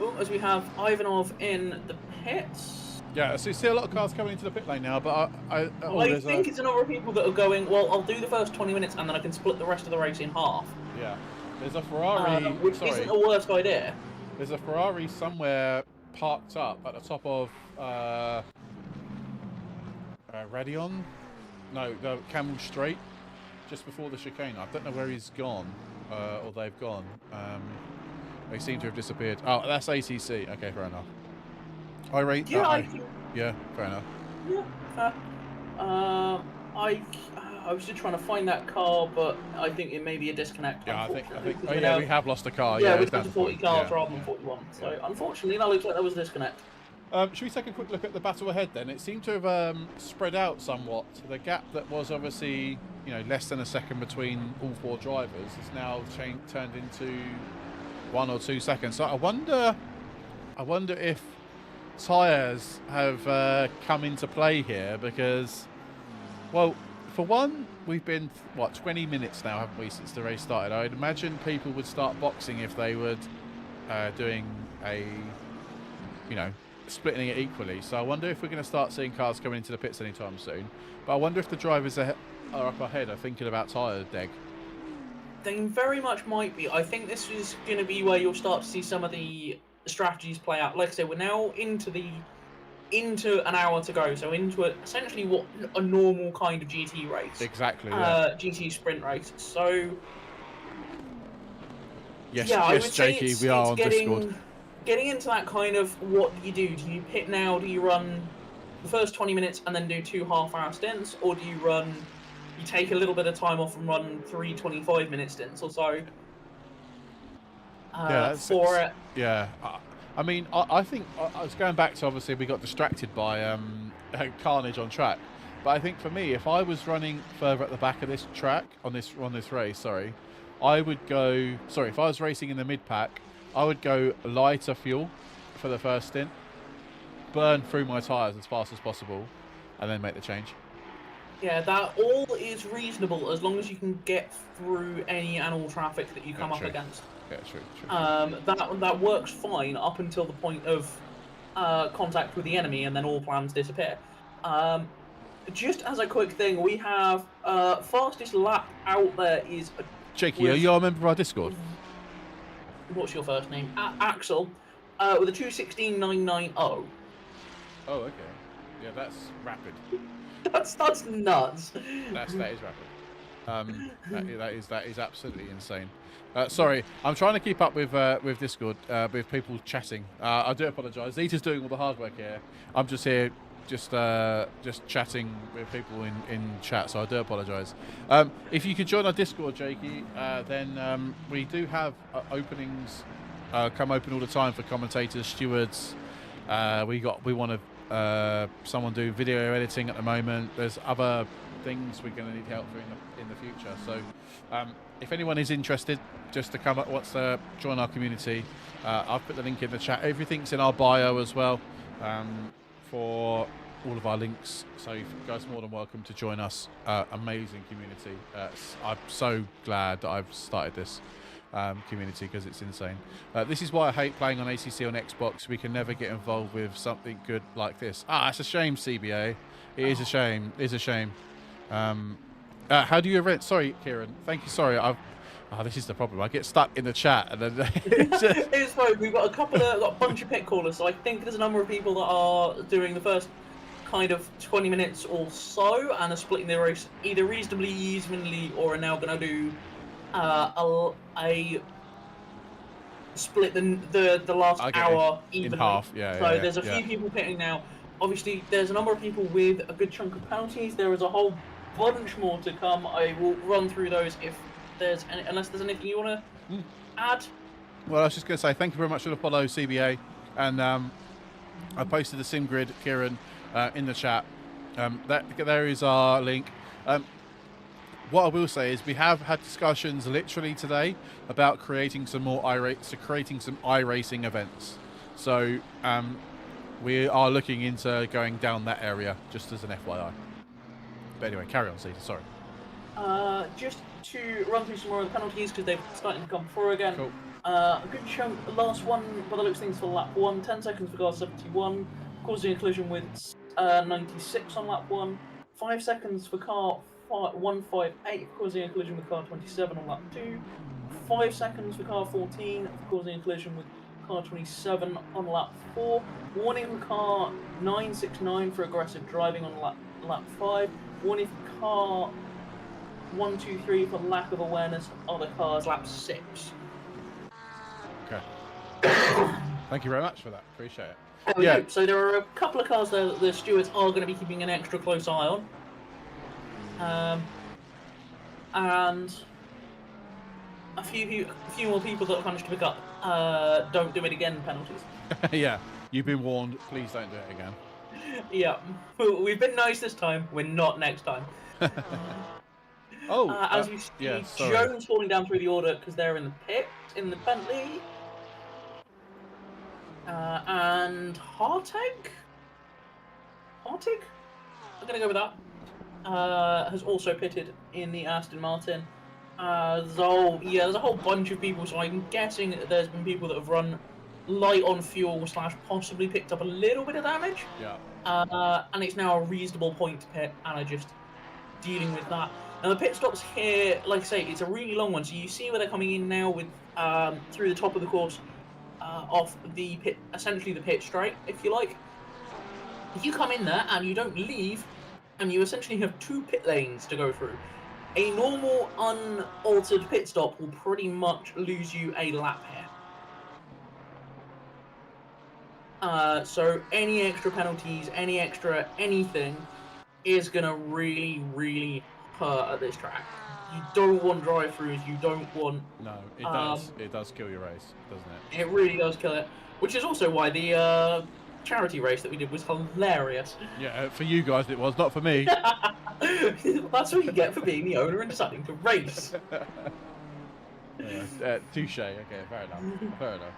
[SPEAKER 2] Oh, as we have Ivanov in the pits.
[SPEAKER 1] Yeah, so you see a lot of cars coming into the pit lane now, but I
[SPEAKER 2] think it's a number of people that are going, well, I'll do the first 20 minutes and then I can split the rest of the race in half.
[SPEAKER 1] Yeah. There's a Ferrari...
[SPEAKER 2] which isn't a worst idea.
[SPEAKER 1] There's a Ferrari somewhere parked up at the top of Radion? No, the Camel Straight, just before the chicane. I don't know where he's gone, or they've gone. They seem to have disappeared. Oh, that's ACC. Okay, fair enough. Yeah, fair enough.
[SPEAKER 2] Yeah, fair. I was just trying to find that car, but I think it may be a disconnect.
[SPEAKER 1] Yeah, I think we have lost a car.
[SPEAKER 2] Yeah,
[SPEAKER 1] yeah
[SPEAKER 2] we've got 40 cars rather than
[SPEAKER 1] yeah.
[SPEAKER 2] 41. So unfortunately, that looks like there was a disconnect.
[SPEAKER 1] Should we take a quick look at the battle ahead then? It seemed to have spread out somewhat. The gap that was obviously less than a second between all four drivers is now turned into 1 or 2 seconds. So I wonder if tyres have come into play here because, well, for one, we've been 20 minutes now, haven't we, since the race started? I'd imagine people would start boxing if they were doing a splitting it equally. So I wonder if we're going to start seeing cars coming into the pits anytime soon. But I wonder if the drivers are up ahead are thinking about tyre deg.
[SPEAKER 2] They very much might be. I think this is going to be where you'll start to see some of the strategies play out. Like I said, we're now into an hour to go, so into essentially what a normal kind of GT race.
[SPEAKER 1] Exactly. Yeah.
[SPEAKER 2] GT sprint race. So
[SPEAKER 1] yes,
[SPEAKER 2] yeah, I would say
[SPEAKER 1] Jakey,
[SPEAKER 2] it's,
[SPEAKER 1] we are on
[SPEAKER 2] getting,
[SPEAKER 1] Discord.
[SPEAKER 2] Getting into that kind of what do you do? Do you pit now? Do you run the first 20 minutes and then do 2 half-hour stints, or do you take a little bit of time off and run 3 25-minute stints or so? For it.
[SPEAKER 1] Yeah. I mean, I think I was going back to, obviously we got distracted by carnage on track, but I think for me, if I was running further at the back of this track on this race, I would go. Sorry, if I was racing in the mid pack, I would go lighter fuel for the first stint, burn through my tyres as fast as possible, and then make the change.
[SPEAKER 2] Yeah, that all is reasonable as long as you can get through any and all traffic that you come up against.
[SPEAKER 1] Yeah, true.
[SPEAKER 2] That works fine up until the point of contact with the enemy, and then all plans disappear. Just as a quick thing, we have fastest lap out there is...
[SPEAKER 1] Jakey, are you a member of our Discord?
[SPEAKER 2] What's your first name? Axel, with a 2:16.990. Oh,
[SPEAKER 1] okay. Yeah, that's rapid.
[SPEAKER 2] That's nuts.
[SPEAKER 1] That is rapid. That is absolutely insane. Sorry, I'm trying to keep up with Discord, with people chatting. I do apologise. Zeta's doing all the hard work here. I'm just here, just chatting with people in chat. So I do apologise. If you could join our Discord, Jakey, then we do have openings come open all the time for commentators, stewards. We want to someone do video editing at the moment. There's other things we're going to need help for in the future. So if anyone is interested, just to wants to join our community, I've put the link in the chat. Everything's in our bio as well, for all of our links. So you guys are more than welcome to join us. Amazing community. I'm so glad that I've started this community because it's insane. This is why I hate playing on ACC on Xbox. We can never get involved with something good like this. It's a shame, CBA. It is a shame. It is a shame. How do you rent? Sorry, Kieran. Thank you. Sorry, this is the problem. I get stuck in the chat, and then
[SPEAKER 2] it's fine. We've got a bunch of pit callers, so I think there's a number of people that are doing the first kind of 20 minutes or so, and are splitting their race either reasonably evenly, or are now going to do a split the last hour evenly.
[SPEAKER 1] In half. Yeah.
[SPEAKER 2] So there's a few people pitting now. Obviously, there's a number of people with a good chunk of penalties. There is a whole bunch more to come. I will run through those unless there's anything you want to add.
[SPEAKER 1] Well, I was just going to say thank you very much for the follow, CBA, and I posted the sim grid, Kieran, in the chat. There is our link. What I will say is we have had discussions literally today about creating some more iRacing events. So we are looking into going down that area, just as an FYI. But anyway, carry on, Caesar. Sorry.
[SPEAKER 2] Just to run through some more of the penalties because they're starting to come through again.
[SPEAKER 1] Cool.
[SPEAKER 2] A good chunk. The last one, by the looks of things, for lap 1. 10 seconds for car 71, causing a collision with 96 on lap 1. 5 seconds for car 158, causing a collision with car 27 on lap 2. 5 seconds for car 14, causing a collision with car 27 on lap 4. Warning for car 969 for aggressive driving on lap 5. Warning for car 123 for lack of awareness of other cars, lap 6.
[SPEAKER 1] Okay. Thank you very much for that. Appreciate it.
[SPEAKER 2] Yeah. So there are a couple of cars there that the stewards are going to be keeping an extra close eye on. And a few more people that have managed to pick up don't do it again penalties.
[SPEAKER 1] Yeah, you've been warned. Please don't do it again.
[SPEAKER 2] Yeah, we've been nice this time. We're not next time. As we see, Jones falling down through the order because they're in the pit in the Bentley. And Hartig? I'm going to go with that. Has also pitted in the Aston Martin. There's a whole bunch of people, so I'm guessing that there's been people that have run light on fuel / possibly picked up a little bit of damage.
[SPEAKER 1] Yeah.
[SPEAKER 2] And it's now a reasonable point to pit, and are just dealing with that. Now the pit stops here, like I say, it's a really long one, so you see where they're coming in now with through the top of the course, off the pit, essentially the pit straight, if you like. If you come in there and you don't leave, and you essentially have 2 pit lanes to go through, a normal unaltered pit stop will pretty much lose you a lap here. So any extra penalties, any extra anything is going to really, really hurt at this track. You don't want drive-throughs, you don't want...
[SPEAKER 1] No, it does. It does kill your race, doesn't it?
[SPEAKER 2] It really does kill it. Which is also why the charity race that we did was hilarious.
[SPEAKER 1] Yeah, for you guys it was, not for me.
[SPEAKER 2] That's what you get for being the owner and deciding to race.
[SPEAKER 1] Touche, okay, fair enough. Fair enough.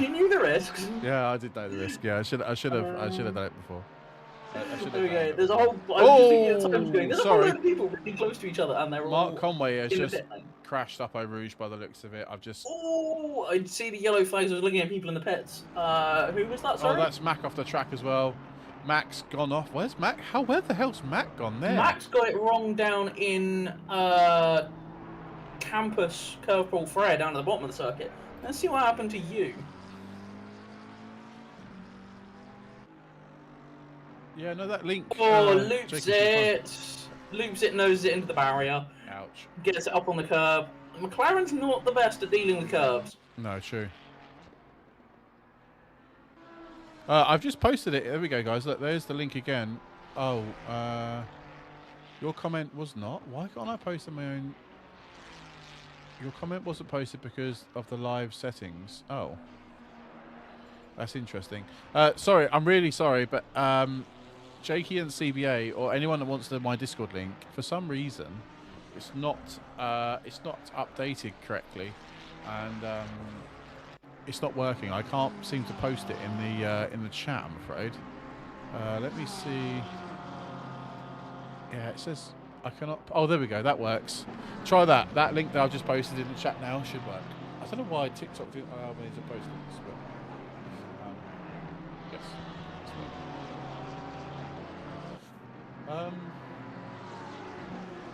[SPEAKER 2] You knew the risks.
[SPEAKER 1] Yeah, I did know the risk. Yeah, I should have done it before.
[SPEAKER 2] Okay, there's a whole. There's a whole lot of people really close to each other, and they're all.
[SPEAKER 1] Mark Conway has just crashed up Eau Rouge by the looks of it. I've just.
[SPEAKER 2] Oh, I see the yellow flags. I was looking at people in the pits. Who was that? Sorry.
[SPEAKER 1] Oh, that's Mac off the track as well. Mac's gone off. Where's Mac? Where the hell's Mac gone there?
[SPEAKER 2] Mac's got it wrong down in Campus Curve Paul Frere down at the bottom of the circuit. Let's see what happened to you.
[SPEAKER 1] Yeah, no, that link.
[SPEAKER 2] Oh, loops it, noses it into the barrier.
[SPEAKER 1] Ouch.
[SPEAKER 2] Gets it up on the curb. McLaren's not the best at dealing with curbs.
[SPEAKER 1] No, true. I've just posted it. There we go, guys. Look, there's the link again. Oh, your comment was not. Why can't I post on my own? Your comment wasn't posted because of the live settings. Oh. That's interesting. Sorry, I'm really sorry, but Jakey and CBA or anyone that wants my Discord link, for some reason, it's not updated correctly, and it's not working. I can't seem to post it in the chat, I'm afraid. Let me see. Yeah, it says I cannot. Oh, there we go. That works. Try that. That link that I've just posted in the chat now should work. I don't know why TikTok didn't allow me to post this, but yes.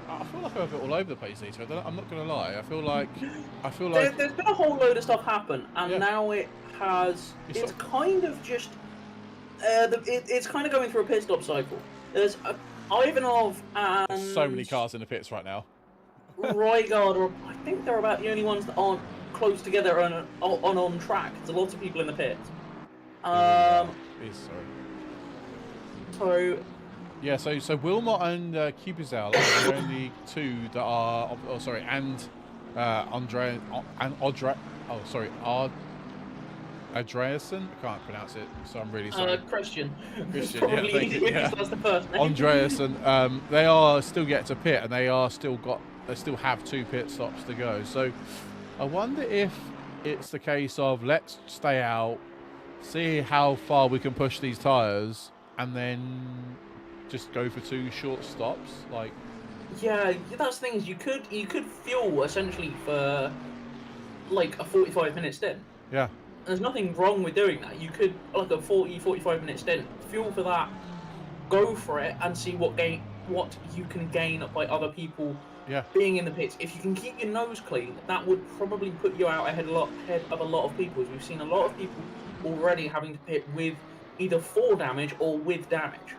[SPEAKER 1] I feel like I'm a bit all over the place, Eater. I'm not going to lie. I feel like
[SPEAKER 2] there's been a whole load of stuff happen, and now it has. It's kind of just. It's kind of going through a pit stop cycle. There's Ivanov and.
[SPEAKER 1] There's so many cars in the pits right now.
[SPEAKER 2] Rygard, I think they're about the only ones that aren't close together on track. There's a lot of people in the pits.
[SPEAKER 1] Sorry.
[SPEAKER 2] So.
[SPEAKER 1] Yeah, so Wilmot and Cubizal are the only 2 that are. Oh, sorry, and Andre and Audrey. Oh, sorry, Andreasen. I can't pronounce it, so I'm really sorry.
[SPEAKER 2] Christian.
[SPEAKER 1] Christian,
[SPEAKER 2] Probably
[SPEAKER 1] yeah,
[SPEAKER 2] easy because that's the first name.
[SPEAKER 1] Andreasen. They are still yet to pit, and they still have 2 pit stops to go. So I wonder if it's the case of let's stay out, see how far we can push these tyres, and then just go for 2 short stops. Like,
[SPEAKER 2] yeah, that's the thing is you could fuel essentially for like a 45-minute stint.
[SPEAKER 1] yeah,
[SPEAKER 2] There's nothing wrong with doing that. You could, like a 45-minute stint, fuel for that, go for it, and see what you can gain by other people being in the pits. If you can keep your nose clean, that would probably put you out ahead of a lot of people. As we've seen a lot of people already having to pit with either for damage or with damage.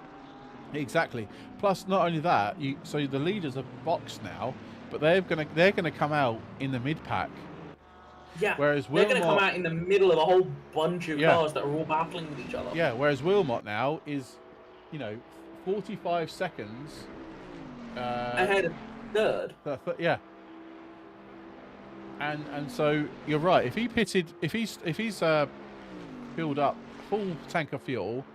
[SPEAKER 1] exactly. Plus, not only that, so the leaders are boxed now, but they're gonna come out in the mid pack.
[SPEAKER 2] Yeah,
[SPEAKER 1] whereas
[SPEAKER 2] they're going to come out in the middle of a whole bunch of cars that are all battling with each other.
[SPEAKER 1] Yeah, whereas Wilmot now is, 45 seconds
[SPEAKER 2] ahead of third.
[SPEAKER 1] Yeah. And so you're right. If he's filled up full tank of fuel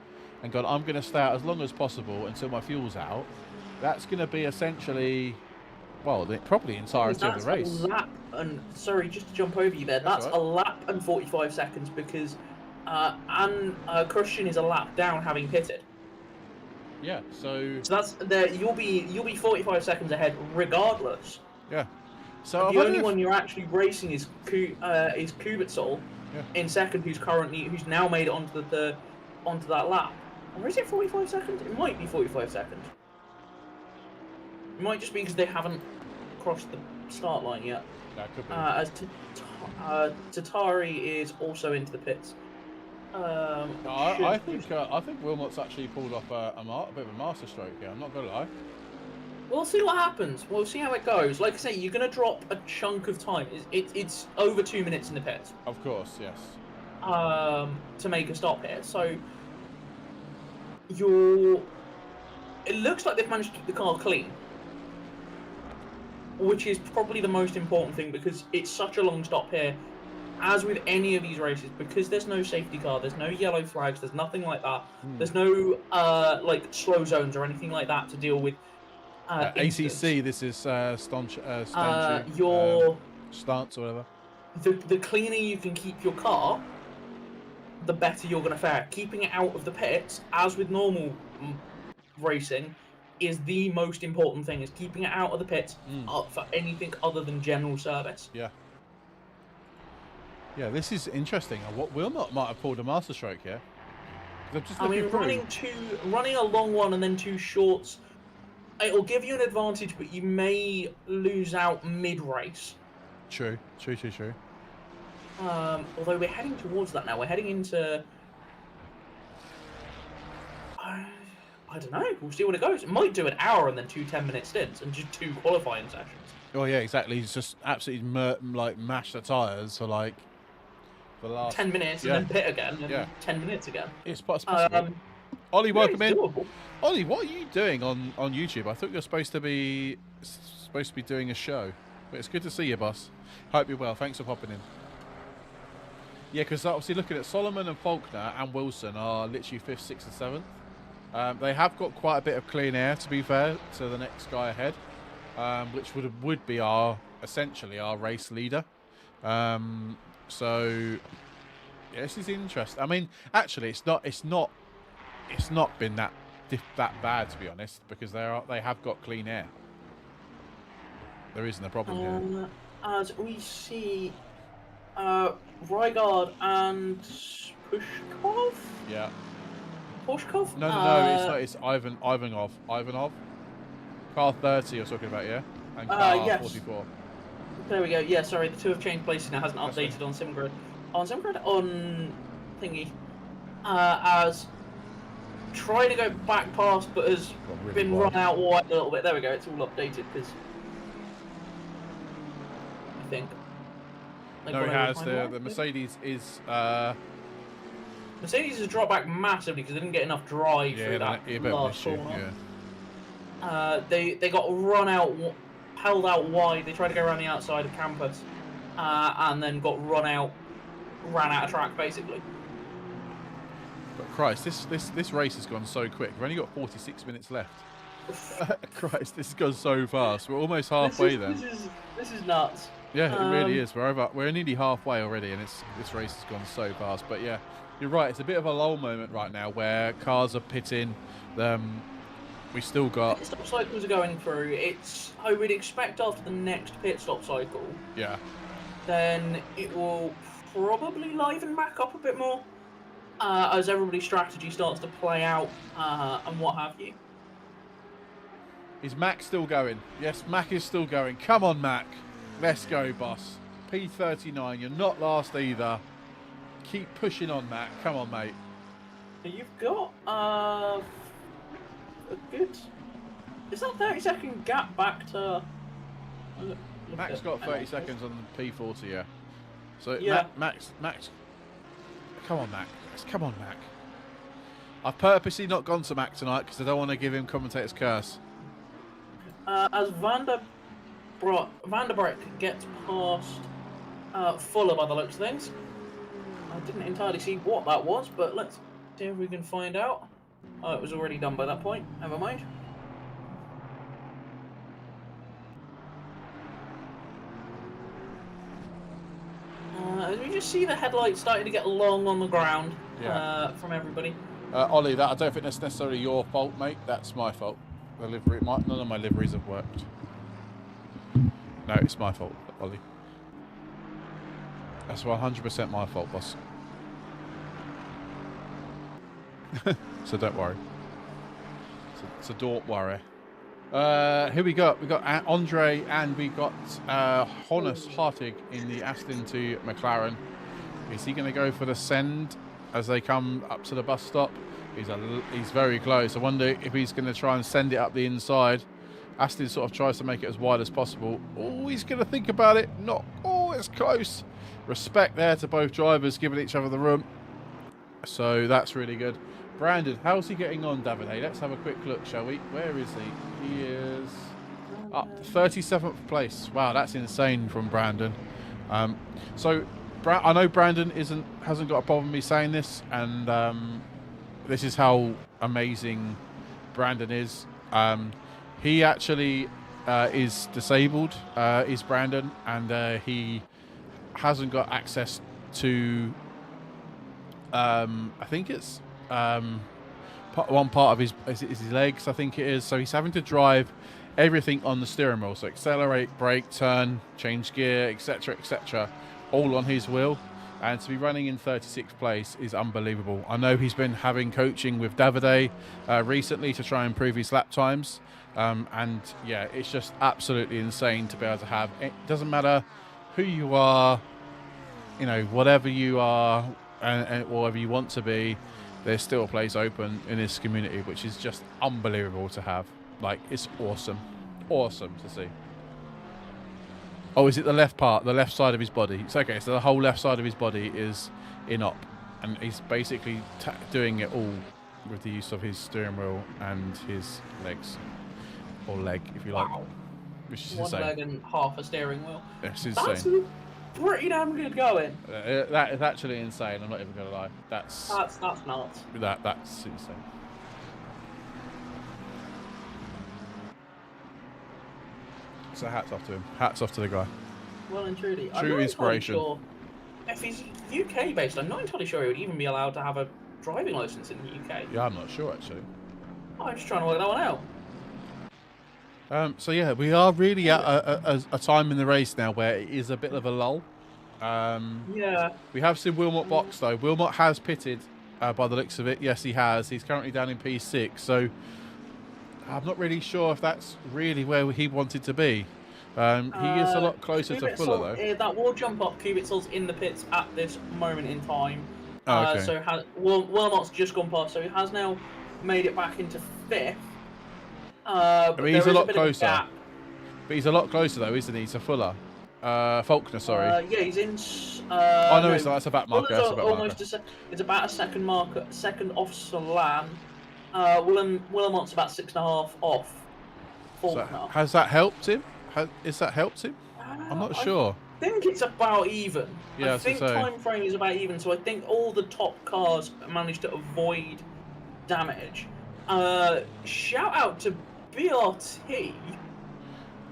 [SPEAKER 1] and gone, I'm going to stay out as long as possible until my fuel's out. That's going to be essentially, well, probably the entirety of the race.
[SPEAKER 2] A lap, and sorry, just to jump over you there. That's right. A lap and 45 seconds because Christian is a lap down, having pitted.
[SPEAKER 1] Yeah, so
[SPEAKER 2] that's there. You'll be 45 seconds ahead regardless.
[SPEAKER 1] Yeah. So
[SPEAKER 2] the only one you're actually racing is Kubitzol in second, who's now made it onto that lap. Or is it 45 seconds? It might be 45 seconds. It might just be because they haven't crossed the start line yet.
[SPEAKER 1] That could be.
[SPEAKER 2] As Tatari is also into the pits.
[SPEAKER 1] I think Wilmot's actually pulled off a bit of a masterstroke here. I'm not gonna lie.
[SPEAKER 2] We'll see what happens. We'll see how it goes. Like I say, you're gonna drop a chunk of time. It's over 2 minutes in the pits.
[SPEAKER 1] Of course, yes.
[SPEAKER 2] To make a stop here, so it looks like they've managed to keep the car clean, which is probably the most important thing because it's such a long stop here. As with any of these races, because there's no safety car, there's no yellow flags, there's nothing like that. There's no like slow zones or anything like that to deal with.
[SPEAKER 1] ACC, this is stance or whatever.
[SPEAKER 2] The cleaner you can keep your car, the better you're going to fare. Keeping it out of the pits, as with normal racing, is the most important thing. Is keeping it out of the pits for anything other than general service.
[SPEAKER 1] Yeah. Yeah, this is interesting. What Wilmot might have pulled a masterstroke here.
[SPEAKER 2] Running a long one and then 2 shorts, it'll give you an advantage, but you may lose out mid-race.
[SPEAKER 1] True.
[SPEAKER 2] Although we're heading towards that now. We're heading into... I don't know. We'll see what it goes. It might do an hour and then 2 10-minute stints and just 2 qualifying sessions.
[SPEAKER 1] Oh, yeah, exactly. He's just absolutely mashed the tyres for the last
[SPEAKER 2] 10 minutes and then pit again and 10 minutes again.
[SPEAKER 1] It's possible. Ollie, welcome in. Doable. Ollie, what are you doing on YouTube? I thought you're supposed to be doing a show. But it's good to see you, boss. Hope you're well. Thanks for popping in. Yeah, because obviously looking at Solomon and Faulkner and Wilson are literally 5th, 6th and 7th. They have got quite a bit of clean air, to be fair, to the next guy ahead, which would be essentially our race leader. So yeah, this is interesting. I mean, actually, it's not been that bad, to be honest, because they have got clean air. There isn't a problem here.
[SPEAKER 2] As we see, Rygard and Pushkov.
[SPEAKER 1] Yeah.
[SPEAKER 2] Pushkov?
[SPEAKER 1] No, it's not. It's Ivanov. Car 30 you're talking about, yeah? And car 44.
[SPEAKER 2] There we go. Yeah, sorry, the 2 have changed places now. Hasn't updated on SimGrid. On thingy. As trying to go back past, but has been run out wide a little bit. There we go. It's all updated because I think.
[SPEAKER 1] No, it has. The Mercedes is.
[SPEAKER 2] Mercedes has dropped back massively because they didn't get enough drive through that last corner.
[SPEAKER 1] Yeah.
[SPEAKER 2] They got run out, held out wide. They tried to go around the outside of campus, and then got run out ran out of track basically.
[SPEAKER 1] But Christ, this race has gone so quick. We've only got 46 minutes left. Christ, this has gone so fast. We're almost halfway then.
[SPEAKER 2] This is nuts.
[SPEAKER 1] Yeah, it really is. We're nearly halfway already, and this race has gone so fast. But yeah, you're right. It's a bit of a lull moment right now where cars are pitting. We still got
[SPEAKER 2] pit stop cycles are going through. I would expect after the next pit stop cycle.
[SPEAKER 1] Yeah.
[SPEAKER 2] Then it will probably liven back up a bit more as everybody's strategy starts to play out and what have you.
[SPEAKER 1] Is Mac still going? Yes, Mac is still going. Come on, Mac. Let's go, boss. P39, you're not last either. Keep pushing on, Mac. Come on, mate.
[SPEAKER 2] You've got a good... Is that 30-second gap back to...
[SPEAKER 1] Mac's got 30 seconds on the P40, yeah. So,
[SPEAKER 2] yeah.
[SPEAKER 1] Max... Come on, Mac. Come on, Mac. I've purposely not gone to Mac tonight because I don't want to give him commentator's curse.
[SPEAKER 2] As Van der Brek gets past Fuller by the looks of things. I didn't entirely see what that was, but let's see if we can find out. Oh, it was already done by that point. Never mind. As we just see the headlights starting to get long on the ground from everybody.
[SPEAKER 1] Ollie, I don't think that's necessarily your fault, mate. That's my fault. None of my liveries have worked. No, it's my fault, Ollie. That's 100% my fault, boss. So don't worry. So don't worry. Who we got? We got Andre and we got Honus Hartig in the Aston to McLaren. Is he going to go for the send as they come up to the bus stop? He's very close. I wonder if he's going to try and send it up the inside. Aston sort of tries to make it as wide as possible. Oh, he's going to think about it. Not. Oh, it's close. Respect there to both drivers, giving each other the room. So that's really good. Brandon, how's he getting on, Davide? Let's have a quick look, shall we? Where is he? He is up to 37th place. Wow, that's insane from Brandon. So I know Brandon hasn't got a problem with me saying this, and this is how amazing Brandon is. He actually is disabled, is Brandon, and he hasn't got access to, I think it's one part of his legs, I think it is. So he's having to drive everything on the steering wheel. So accelerate, brake, turn, change gear, etc., all on his wheel. And to be running in 36th place is unbelievable. I know he's been having coaching with Davide recently to try and improve his lap times. And yeah, it's just absolutely insane to be able to have. It doesn't matter who you are, you know, whatever you are and whatever you want to be, there's still a place open in this community, which is just unbelievable to have. Like, it's awesome. Awesome to see. Oh, is it the left part, the left side of his body? It's okay, so the whole left side of his body is in op, and he's basically doing it all with the use of his steering wheel and his legs, or leg, if you like. Which is insane.
[SPEAKER 2] 1 leg and half a steering wheel.
[SPEAKER 1] It's insane.
[SPEAKER 2] That's pretty damn good going.
[SPEAKER 1] That is actually insane. I'm not even gonna lie. That's
[SPEAKER 2] nuts.
[SPEAKER 1] That's insane. So hats off to him. Hats off to the guy.
[SPEAKER 2] Well and truly.
[SPEAKER 1] True inspiration.
[SPEAKER 2] Sure if he's UK based, I'm not entirely sure he would even be allowed to have a driving license in the UK.
[SPEAKER 1] Yeah, I'm not sure actually.
[SPEAKER 2] I'm just trying to work that one out.
[SPEAKER 1] So yeah, we are really at a time in the race now where it is a bit of a lull.
[SPEAKER 2] Yeah.
[SPEAKER 1] We have seen Wilmot box though. Wilmot has pitted by the looks of it. Yes, he has. He's currently down in P6. So I'm not really sure if that's really where he wanted to be. He is a lot closer to Fuller though.
[SPEAKER 2] That will jump up. Kubitzel's in the pits at this moment in time.
[SPEAKER 1] Okay.
[SPEAKER 2] So Wilmot's just gone past. So he has now made it back into 5th.
[SPEAKER 1] I mean, he's a lot closer. But he's a lot closer though, isn't he, to Fuller? Faulkner, sorry.
[SPEAKER 2] Yeah, he's in.
[SPEAKER 1] Oh no, it's not. That's a back marker. That's a back marker.
[SPEAKER 2] It's about a second off Salan. Wilmot's about 6.5 off Faulkner.
[SPEAKER 1] So, has that helped him? Is that helped him? I'm not sure.
[SPEAKER 2] think it's about even.
[SPEAKER 1] Yeah,
[SPEAKER 2] I think time frame is about even, so I think all the top cars managed to avoid damage. Shout out to BRT.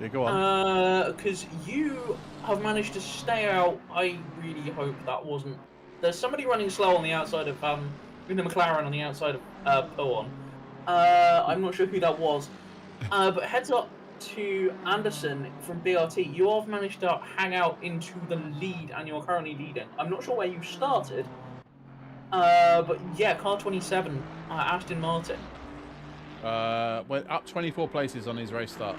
[SPEAKER 1] Yeah, go on.
[SPEAKER 2] Because you have managed to stay out. I really hope that wasn't. There's somebody running slow on the outside of in the McLaren on the outside of Pateron. I'm not sure who that was. But heads up to Anderson from BRT. You have managed to hang out into the lead, and you're currently leading. I'm not sure where you started. But yeah, car 27, Aston Martin.
[SPEAKER 1] Went up 24 places on his race start.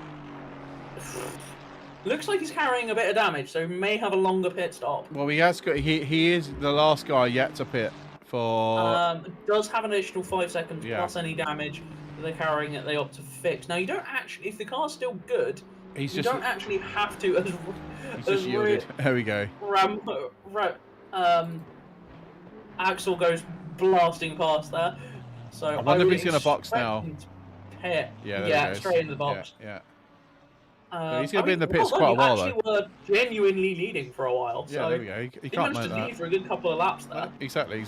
[SPEAKER 2] Looks like he's carrying a bit of damage, so he may have a longer pit stop.
[SPEAKER 1] Well, he has got. He is the last guy yet to pit for.
[SPEAKER 2] Does have an additional 5 seconds plus any damage that they're carrying that they opt to fix. Now you don't actually, if the car's still good, you don't actually have to.
[SPEAKER 1] He's just yielded. There we go.
[SPEAKER 2] Axel goes blasting past there. So
[SPEAKER 1] I wonder if he's going to box now.
[SPEAKER 2] Pit.
[SPEAKER 1] Yeah,
[SPEAKER 2] straight in the box.
[SPEAKER 1] Yeah. He's going to be in the pits quite a while, though.
[SPEAKER 2] Actually were genuinely leading for a while.
[SPEAKER 1] Yeah, there we go. He can't
[SPEAKER 2] managed to lead for a good couple of laps there.
[SPEAKER 1] Exactly.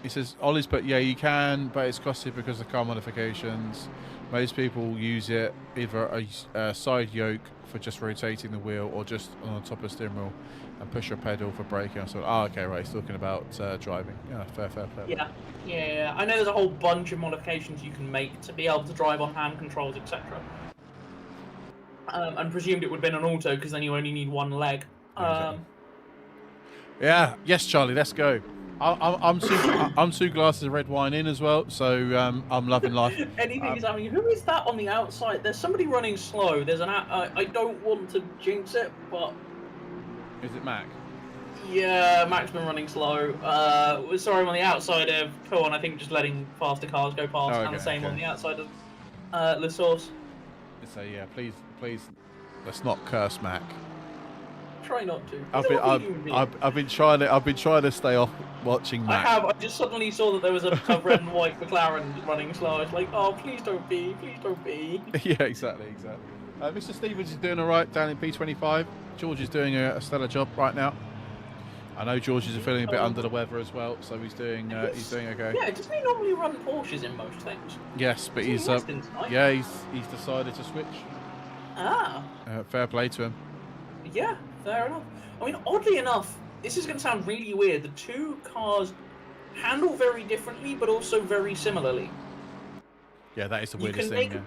[SPEAKER 1] He says, Ollie's, but yeah, you can, but it's costly because of car modifications. Most people use it either a side yoke for just rotating the wheel or just on the top of the steering wheel and push your pedal for braking. So, okay, right, he's talking about driving. Yeah, fair.
[SPEAKER 2] Yeah. I know there's a whole bunch of modifications you can make to be able to drive on hand controls, etc. And presumed it would have been an auto because then you only need one leg.
[SPEAKER 1] Yeah, yes, Charlie, let's go. I'm 2 glasses of red wine in as well, so I'm loving life.
[SPEAKER 2] Anything is happening. Who is that on the outside? There's somebody running slow. There's an. I don't want to jinx it, but
[SPEAKER 1] is it Mac?
[SPEAKER 2] Yeah, Mac's been running slow. Sorry, I'm on the outside of Pateron. I think just letting faster cars go past, and the same on the outside of La Source.
[SPEAKER 1] So yeah, please, let's not curse Mac.
[SPEAKER 2] Try not to.
[SPEAKER 1] I've been trying to stay off watching Mac.
[SPEAKER 2] I just suddenly saw that there was a red and white McLaren running slow. It's like, oh, please don't be.
[SPEAKER 1] Yeah, exactly. Mr. Stevens is doing all right down in P25. George is doing a stellar job right now. I know George is feeling a bit under the weather as well, so he's doing okay.
[SPEAKER 2] Yeah, doesn't he normally run Porsches in most things?
[SPEAKER 1] Yes, but he's decided to switch. Fair play to him.
[SPEAKER 2] Yeah, fair enough. I mean, oddly enough, this is going to sound really weird. The two cars handle very differently, but also very similarly.
[SPEAKER 1] Yeah, that is the weirdest thing.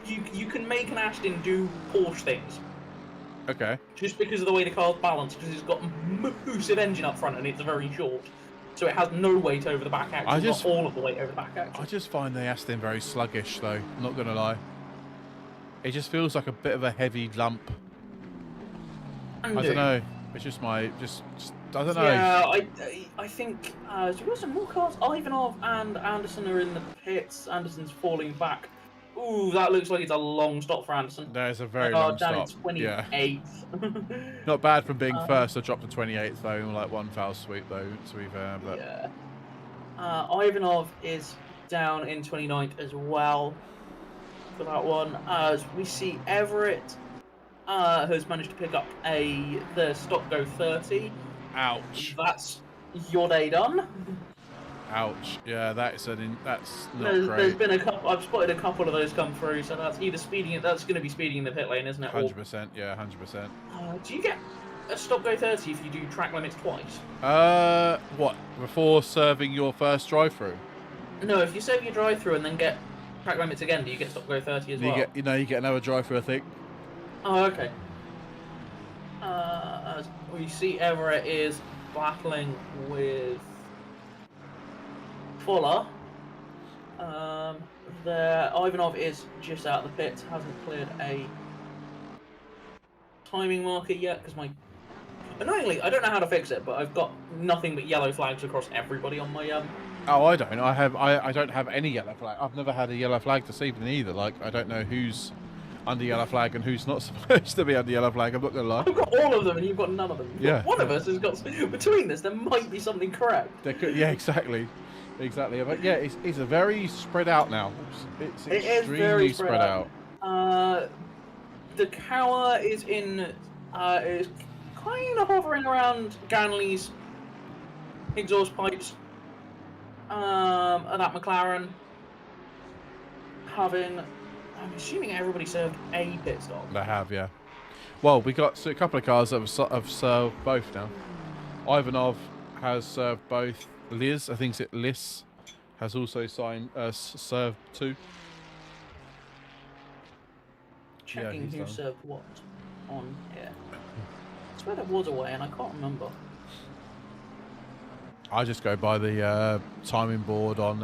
[SPEAKER 2] You can make an Aston do Porsche things.
[SPEAKER 1] Okay.
[SPEAKER 2] Just because of the way the car's balanced, because it's got a massive engine up front and it's very short. So it has no weight over the back axle, not all of the weight over the back axle.
[SPEAKER 1] I just find the Aston very sluggish, though. I'm not going to lie. It just feels like a bit of a heavy lump. I don't know. It's just I don't know.
[SPEAKER 2] Yeah, I think we've got some more cars. Ivanov and Anderson are in the pits. Anderson's falling back. Ooh, that looks like it's a long stop for Anderson.
[SPEAKER 1] That is a very long stop.
[SPEAKER 2] Down at 28th.
[SPEAKER 1] Yeah. Not bad from being first. I dropped to 28th though, in like one foul sweep though, to be fair. But...
[SPEAKER 2] Yeah. Ivanov is down in 29th as well for that one. As we see Everett has managed to pick up the Stop Go 30.
[SPEAKER 1] Ouch.
[SPEAKER 2] That's your day done.
[SPEAKER 1] Ouch. Yeah, that's not
[SPEAKER 2] great.
[SPEAKER 1] There's
[SPEAKER 2] been a couple. I've spotted a couple of those come through, so that's either speeding it. That's going to be speeding in the pit lane, isn't it?
[SPEAKER 1] 100%. Yeah, 100%.
[SPEAKER 2] Do you get a stop go 30 if you do track limits twice?
[SPEAKER 1] What? Before serving your first drive-through?
[SPEAKER 2] No, if you serve your drive-through and then get track limits again, do you get stop go 30 as well?
[SPEAKER 1] You get another drive-through, I think.
[SPEAKER 2] Oh, okay. As we see, Everett is battling with Fuller. Ivanov is just out of the pits, hasn't cleared a timing marker yet because annoyingly, I don't know how to fix it, but I've got nothing but yellow flags across everybody on my
[SPEAKER 1] Oh, I don't. I don't have any yellow flag. I've never had a yellow flag this evening either. Like, I don't know who's under yellow flag and who's not supposed to be under yellow flag. I'm not gonna lie.
[SPEAKER 2] I've got all of them and you've got none of them.
[SPEAKER 1] Yeah.
[SPEAKER 2] One of us has got. Between this, there might be something correct.
[SPEAKER 1] Yeah, exactly. But yeah, it's a very spread out now. It's extremely spread out.
[SPEAKER 2] The Cower is in is kind of hovering around Ganley's exhaust pipes. And that McLaren having, I'm assuming everybody served a pit stop.
[SPEAKER 1] They have, yeah. Well, we got a couple of cars that have served both now. Ivanov has served both. Liz, I think it's Liz, has also served 2.
[SPEAKER 2] Checking who served what on here. I swear there was a way, and I can't remember.
[SPEAKER 1] I just go by the timing board on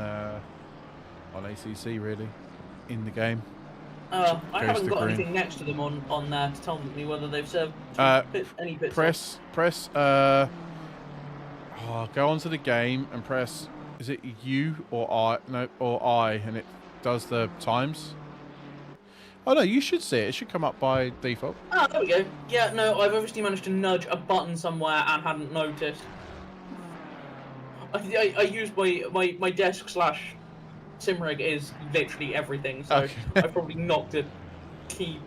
[SPEAKER 1] ACC, really, in the game.
[SPEAKER 2] I haven't got anything next to them on there to tell me whether they've served any pit
[SPEAKER 1] press. Go onto the game and press. Is it U or I? No, or I, and it does the times. Oh no, you should see it. It should come up by default.
[SPEAKER 2] Oh, there we go. Yeah, no, I've obviously managed to nudge a button somewhere and hadn't noticed. I used my desk / SimRig is literally everything, so
[SPEAKER 1] okay.
[SPEAKER 2] I probably knocked a key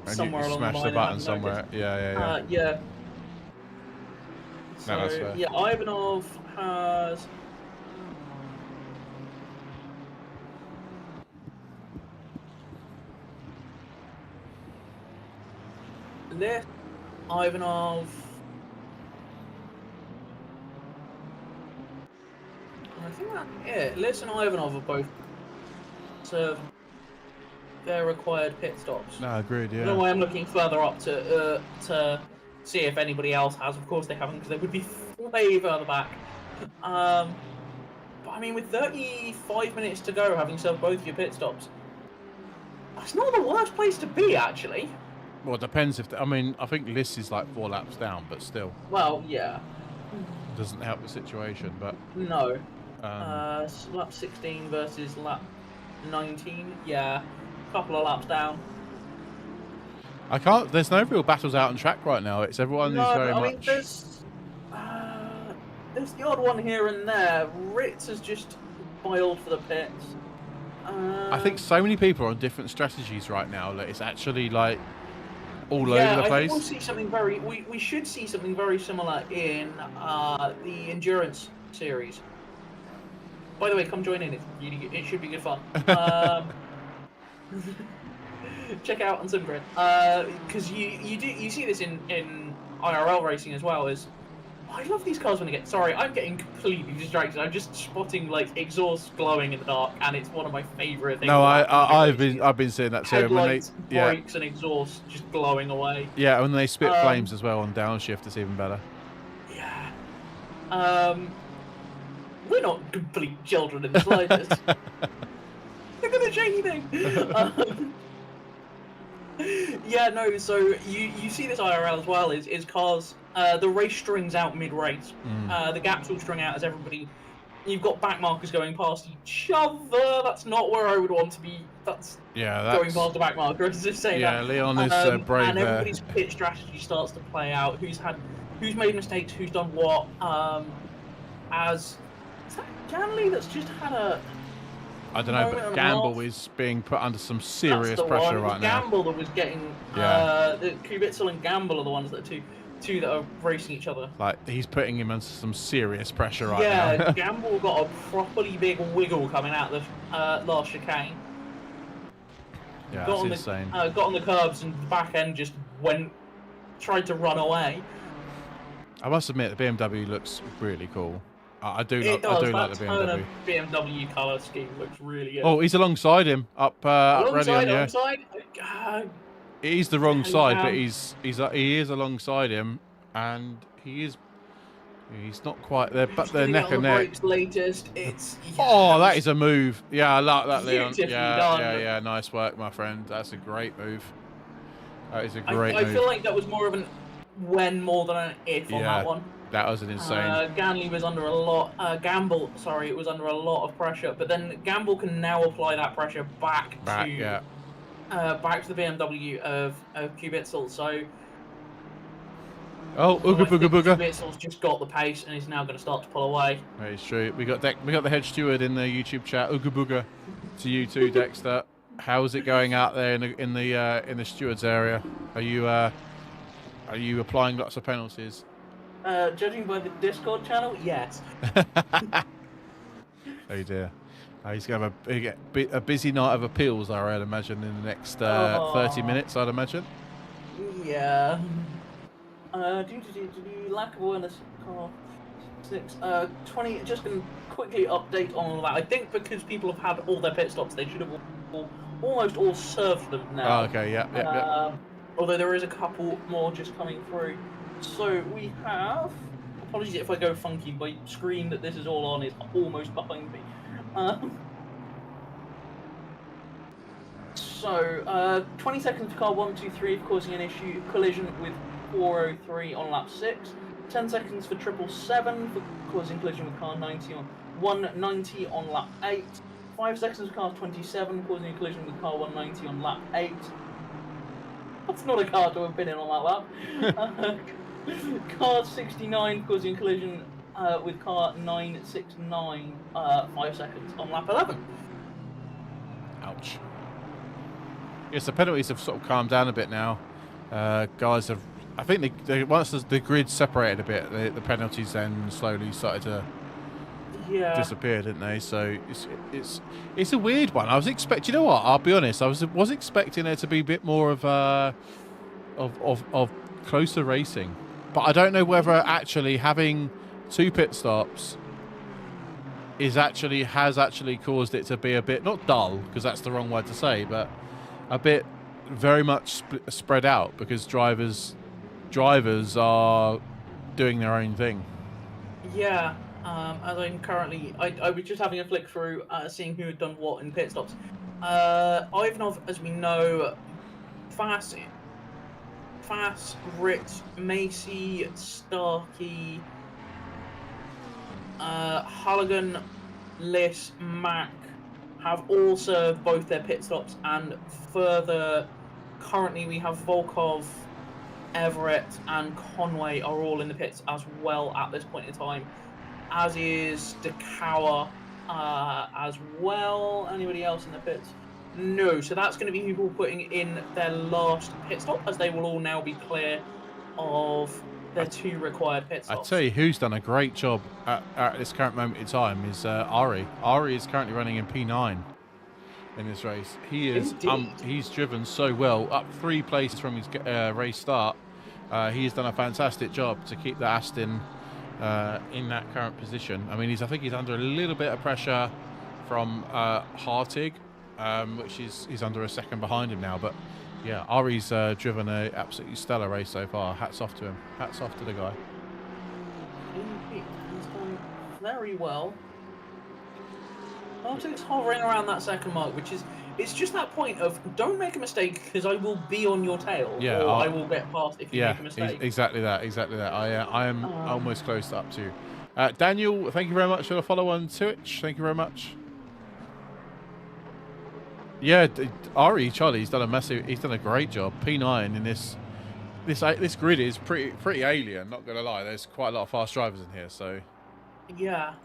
[SPEAKER 2] somewhere along the line.
[SPEAKER 1] Smashed the button somewhere. Yeah.
[SPEAKER 2] Yeah.
[SPEAKER 1] No, that's fair.
[SPEAKER 2] Yeah, Ivanov has. This Ivanov. I think that's it. Liz and Ivanov have both served their required pit stops.
[SPEAKER 1] No, agreed, yeah.
[SPEAKER 2] No way I'm looking further up to see if anybody else has. Of course they haven't, because they would be way further back. But I mean, with 35 minutes to go, having served both your pit stops, that's not the worst place to be, actually.
[SPEAKER 1] Well, it depends if... I mean, I think Liz is like 4 laps down, but still.
[SPEAKER 2] Well, yeah.
[SPEAKER 1] Doesn't help the situation, but...
[SPEAKER 2] No. Lap 16 versus lap 19. Yeah. Couple of laps down.
[SPEAKER 1] I can't... There's no real battles out on track right now. It's everyone who's very much...
[SPEAKER 2] Mean, there's the odd one here and there. Ritz has just filed for the pits.
[SPEAKER 1] I think so many people are on different strategies right now that it's actually like all over the place.
[SPEAKER 2] I think we'll see something very. We should see something very similar in the endurance series. By the way, come join in. It's really good. It should be good fun. Check out on SimGrid because you see this in IRL racing as well. Is I love these cars when they get... Sorry, I'm getting completely distracted. I'm just spotting like exhaust glowing in the dark, and it's one of my favourite things.
[SPEAKER 1] No, I've been seeing that too.
[SPEAKER 2] Headlights, brakes, and exhaust just glowing away.
[SPEAKER 1] Yeah, when they spit flames as well on downshift, it's even better.
[SPEAKER 2] Yeah. We're not complete children in the slightest. Look at the shaky thing. Yeah, no. So you see this IRL as well. Is cars. The race strings out mid-race. The gaps will string out as everybody... You've got back markers going past each other. That's not where I would want to be. That's going past the back marker. As if saying that.
[SPEAKER 1] Leon is brave.
[SPEAKER 2] And everybody's pit strategy starts to play out. Who's made mistakes? Who's done what? Is that Ganley that's just had a...
[SPEAKER 1] I don't know, but Gamble is being put under some serious pressure right now.
[SPEAKER 2] Gamble that was getting... the Kubitzel and Gamble are the ones that are two that are racing each other.
[SPEAKER 1] Like, he's putting him under some serious pressure right now.
[SPEAKER 2] Yeah, Gamble got a properly big wiggle coming out of the last chicane.
[SPEAKER 1] Yeah, that's insane.
[SPEAKER 2] Got on the curbs and the back end just tried to run away.
[SPEAKER 1] I must admit, the BMW looks really cool. I do like the BMW.
[SPEAKER 2] BMW colour scheme looks really good.
[SPEAKER 1] Oh, he's alongside him up ready on you. He's the wrong side, but he is alongside him, and he's not quite there, but they're neck and neck.
[SPEAKER 2] Latest,
[SPEAKER 1] that is a move. Yeah, I like that, Leon.
[SPEAKER 2] Done.
[SPEAKER 1] Yeah. Nice work, my friend. That's a great move. That is a great move.
[SPEAKER 2] I feel like that was more of an when more than an if on that one.
[SPEAKER 1] That was an insane.
[SPEAKER 2] Ganley was under a lot. Gamble, sorry, it was under a lot of pressure. But then Gamble can now apply that pressure back to the BMW of Kubitzel. So.
[SPEAKER 1] Oh, Ooga Booga Booga.
[SPEAKER 2] Kubitzel's just got the pace and is now going to start to pull away.
[SPEAKER 1] Very true. We got the head steward in the YouTube chat. Ooga Booga to you too, Dexter. How is it going out there in the steward's area? Are you Are you applying lots of penalties?
[SPEAKER 2] Judging by the Discord channel, yes.
[SPEAKER 1] Oh dear. He's going to have a busy night of appeals, I'd imagine, in the next 30 minutes, I'd imagine.
[SPEAKER 2] Yeah. Lack of awareness. Car 6. 20. Just going to quickly update on all that. I think because people have had all their pit stops, they should have almost all served them now.
[SPEAKER 1] Oh, okay, yeah.
[SPEAKER 2] Although there is a couple more just coming through. So we have. Apologies if I go funky. My screen that this is all on is almost behind me. So 20 seconds for car 123 causing an issue collision with 403 on lap 6. 10 seconds for 777 for causing collision with car 90 on 190 on lap 8. 5 seconds for car 27 causing a collision with car 190 on lap 8. That's not a car to have been in on that lap. Car 69 causing a collision with car 969, 5 seconds on lap 11.
[SPEAKER 1] Ouch. Yes, the penalties have sort of calmed down a bit now. Guys have, I think once the grid separated a bit, the penalties then slowly started to disappear, didn't they? So it's a weird one. I was expecting, you know what? I'll be honest. I was expecting there to be a bit more of closer racing, but I don't know whether actually having 2 pit stops has actually caused it to be a bit, not dull, because that's the wrong word to say, but a bit very much spread out, because drivers are doing their own thing.
[SPEAKER 2] Yeah. As I'm currently, I was just having a flick through, seeing who had done what in pit stops. Ivanov, as we know, Fast, Rit, Macy, Starkey, Halligan, Liss, Mack have all served both their pit stops, and further, currently we have Volkov, Everett, and Conway are all in the pits as well at this point in time, as is DeCower as well. Anybody else in the pits? No, so that's going to be people putting in their last pit stop, as they will all now be clear of their 2 required pit stops.
[SPEAKER 1] I tell you who's done a great job at this current moment in time is Ari. Ari is currently running in P9 in this race. He is he's driven so well, up 3 places from his race start. He's done a fantastic job to keep the Aston in that current position. I mean, I think he's under a little bit of pressure from Hartig, which he's under a second behind him now. But yeah, Ari's driven a absolutely stellar race so far. Hats off to him. Hats off to the guy.
[SPEAKER 2] Indeed, he's done very well. Hartig's hovering around that second mark, which is, it's just that point of don't make a mistake because I will be on your tail, or I will get past if you make a mistake.
[SPEAKER 1] Exactly that. I am almost close up to you. Daniel, thank you very much for the follow on Twitch. Thank you very much. Yeah, Ari, Charlie's done a great job. P9 in this grid is pretty alien. Not gonna lie, there's quite a lot of fast drivers in here. So
[SPEAKER 2] yeah.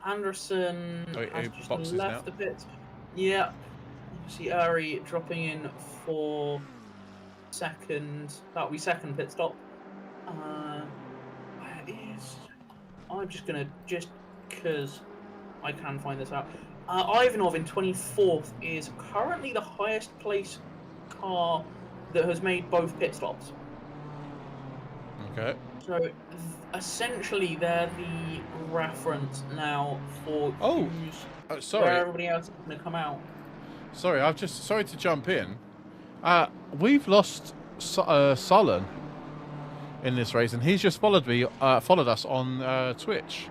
[SPEAKER 2] Anderson has just left the pit. Yeah. You see Ari dropping in for second. That'll be second pit stop. Where is? I'm just gonna because I can find this out. Ivanov in 24th is currently the highest place car that has made both pit stops.
[SPEAKER 1] Okay.
[SPEAKER 2] So essentially, they're the reference now for where everybody else is going to come out.
[SPEAKER 1] Sorry, sorry to jump in. We've lost Solon in this race, and he's just followed us on Twitch.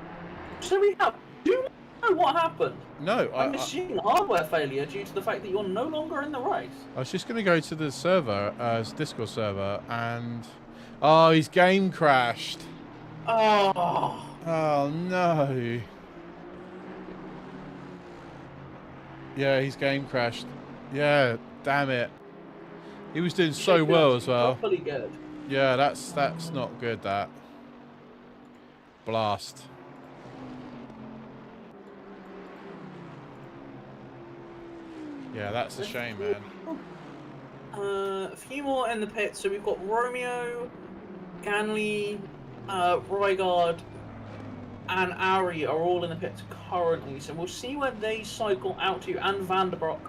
[SPEAKER 2] So we have. Do you know what happened?
[SPEAKER 1] No,
[SPEAKER 2] a machine hardware failure due to the fact that you're no longer in the race.
[SPEAKER 1] I was just going to go to the server, Discord server, and oh, his game crashed.
[SPEAKER 2] Oh
[SPEAKER 1] no. Yeah, his game crashed. Yeah, damn it. He was doing so well as well.
[SPEAKER 2] Properly good.
[SPEAKER 1] Yeah, that's not good. That blast. Yeah, that's a shame, man.
[SPEAKER 2] A few more in the pits. So we've got Romeo, Ganley, Rygard, and Ari are all in the pits currently. So we'll see where they cycle out to, and Vanderbroek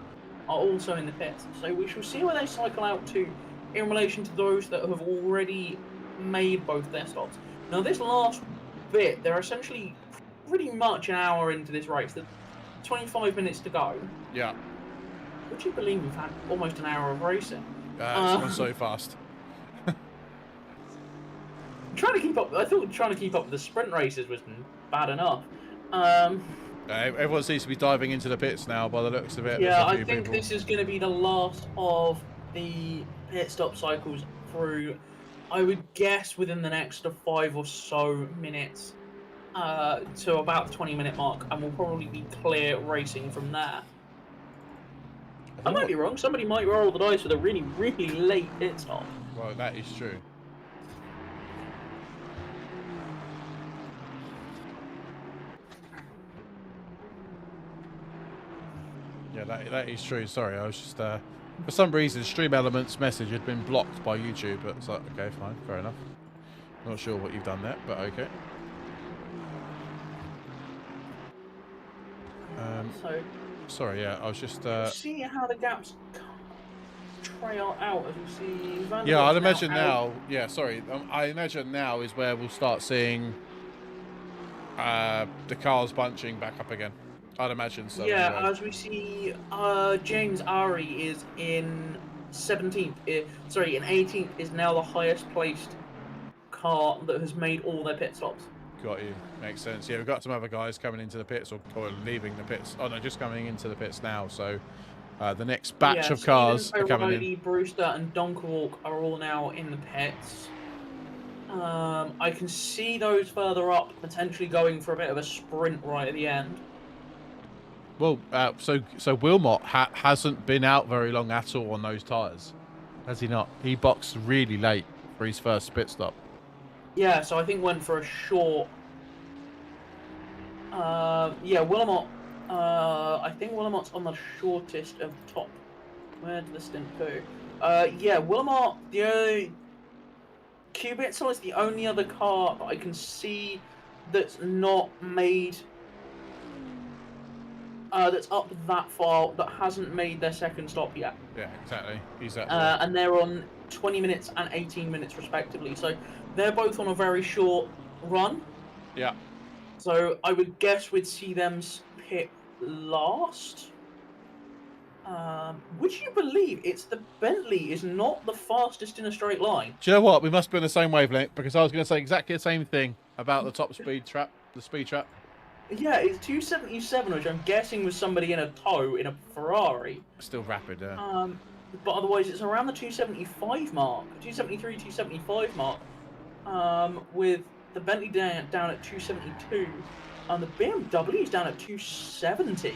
[SPEAKER 2] are also in the pits. So we shall see where they cycle out to in relation to those that have already made both their stops. Now this last bit, they're essentially pretty much an hour into this race. There's 25 minutes to go.
[SPEAKER 1] Yeah.
[SPEAKER 2] Would you believe we've had almost an hour of racing?
[SPEAKER 1] It's gone so fast.
[SPEAKER 2] Trying to keep up. I thought trying to keep up with the sprint races was bad enough.
[SPEAKER 1] Everyone seems to be diving into the pits now by the looks of it.
[SPEAKER 2] Yeah, I think this is going to be the last of the pit stop cycles through, I would guess, within the next 5 or so minutes to about the 20-minute mark, and we'll probably be clear racing from there. I might be wrong. Somebody might roll the dice with a really, really late pit stop.
[SPEAKER 1] Well, that is true. Yeah, that is true. Sorry, I was just for some reason Stream Elements message had been blocked by YouTube. But it's like, okay, fine, fair enough. Not sure what you've done there, but okay. Sorry, yeah, I was just
[SPEAKER 2] see how the gaps trail out as we see.
[SPEAKER 1] Yeah, I'd imagine now. Yeah, sorry, I imagine now is where we'll start seeing the cars bunching back up again. I'd imagine so.
[SPEAKER 2] Yeah,
[SPEAKER 1] anyway.
[SPEAKER 2] as we see, James Ari is in 17th. Sorry, in 18th is now the highest placed car that has made all their pit stops.
[SPEAKER 1] Got you. Makes sense. Yeah, we've got some other guys coming into the pits or leaving the pits. Oh no, just coming into the pits now. So the next batch of cars are coming in.
[SPEAKER 2] Brewster and Donkerwalk are all now in the pits. I can see those further up potentially going for a bit of a sprint right at the end.
[SPEAKER 1] Well, so Wilmot hasn't been out very long at all on those tyres, has he not? He boxed really late for his first pit stop.
[SPEAKER 2] Yeah, so I think went for a short. Yeah, Wilmot. I think Wilmot's on the shortest of top. Where did the stint go? Yeah, Wilmot. The Cubitzel is the only other car that I can see that's not made. That's up that far that hasn't made their second stop yet.
[SPEAKER 1] Yeah, exactly.
[SPEAKER 2] And they're on 20 minutes and 18 minutes respectively. So they're both on a very short run.
[SPEAKER 1] Yeah.
[SPEAKER 2] So I would guess we'd see them pit last. Would you believe it's the Bentley is not the fastest in a straight line?
[SPEAKER 1] Do you know what? We must be on the same wavelength because I was going to say exactly the same thing about the top speed trap, the speed trap.
[SPEAKER 2] Yeah, it's 277, which I'm guessing was somebody in a tow in a Ferrari.
[SPEAKER 1] Still rapid, yeah.
[SPEAKER 2] But otherwise, it's around the 275 mark, 273, 275 mark, with the Bentley down at 272, and the BMW is down at 270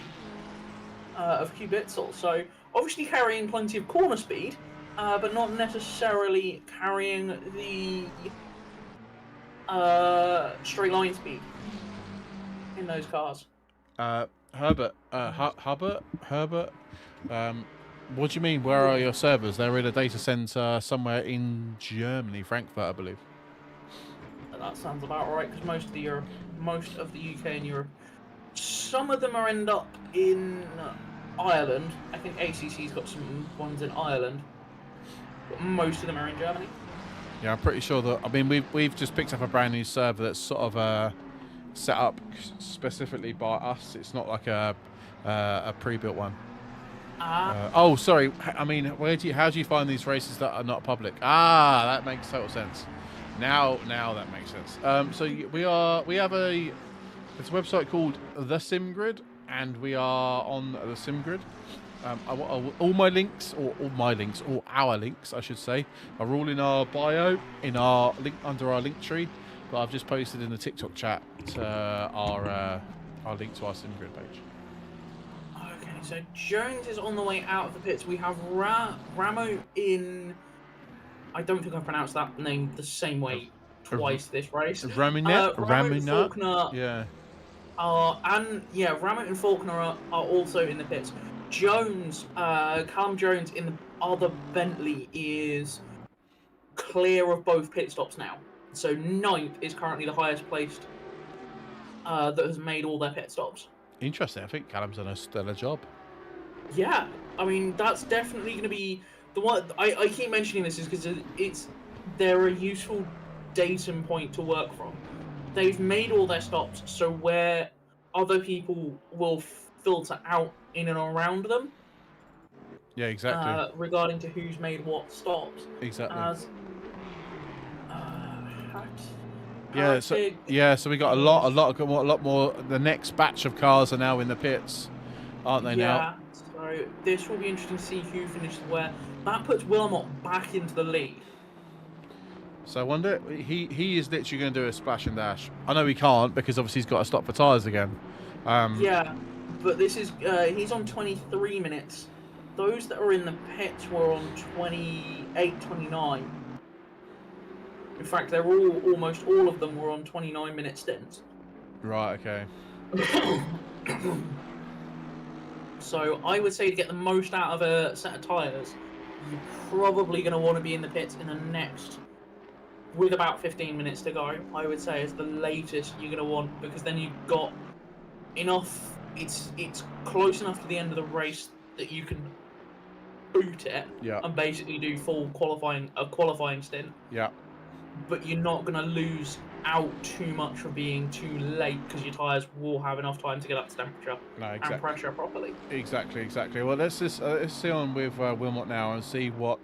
[SPEAKER 2] of Cubitzel. So obviously carrying plenty of corner speed, but not necessarily carrying the straight line speed in those cars.
[SPEAKER 1] Herbert, what do you mean? Where are your servers? They're in a data center somewhere in Germany, Frankfurt, I believe.
[SPEAKER 2] That sounds about right, because most of the UK and Europe, some of them are end up in Ireland. I think ACC's got some ones in Ireland, but most of them are in Germany.
[SPEAKER 1] Yeah, I'm pretty sure that. I mean, we've just picked up a brand new server that's sort of set up specifically by us. It's not like a pre-built one. Oh, sorry. I mean, how do you find these races that are not public? Ah, that makes total sense. Now that makes sense. So we have it's a website called The SimGrid, and we are on the SimGrid. All our links, I should say, are all in our bio, in our link under our link tree. But I've just posted in the TikTok chat our link to our SimGrid page.
[SPEAKER 2] Okay, so Jones is on the way out of the pits. We have Ramo in. I don't think I pronounced that name the same way twice this race.
[SPEAKER 1] Ramina?
[SPEAKER 2] Faulkner.
[SPEAKER 1] Yeah.
[SPEAKER 2] Ramo and Faulkner are also in the pits. Jones, Callum Jones in the other Bentley is clear of both pit stops now. So ninth is currently the highest placed that has made all their pit stops.
[SPEAKER 1] Interesting. I think Callum's done a stellar job.
[SPEAKER 2] Yeah, I mean that's definitely going to be the one. I keep mentioning this is because they're a useful datum point to work from. They've made all their stops, so where other people will filter out in and around them.
[SPEAKER 1] Yeah, exactly.
[SPEAKER 2] Regarding to who's made what stops.
[SPEAKER 1] Exactly.
[SPEAKER 2] As
[SPEAKER 1] Yeah, so we got a lot more. The next batch of cars are now in the pits, aren't they now?
[SPEAKER 2] Yeah, so this will be interesting to see who finishes where. That puts Wilmot back into the lead.
[SPEAKER 1] So I wonder, he is literally going to do a splash and dash. I know he can't because obviously he's got to stop for tyres again.
[SPEAKER 2] Yeah, but this is he's on 23 minutes. Those that are in the pits were on 28, 29. In fact, they're almost all of them were on 29-minute stints.
[SPEAKER 1] Right. Okay.
[SPEAKER 2] So I would say to get the most out of a set of tyres, you're probably going to want to be in the pits in the next, with about 15 minutes to go. I would say is the latest you're going to want, because then you've got enough. It's close enough to the end of the race that you can boot it and basically do full qualifying stint.
[SPEAKER 1] Yeah.
[SPEAKER 2] But you're not going to lose out too much for being too late because your tyres will have enough time to get up to temperature and pressure properly.
[SPEAKER 1] Exactly. Well, let's see on with Wilmot now and see what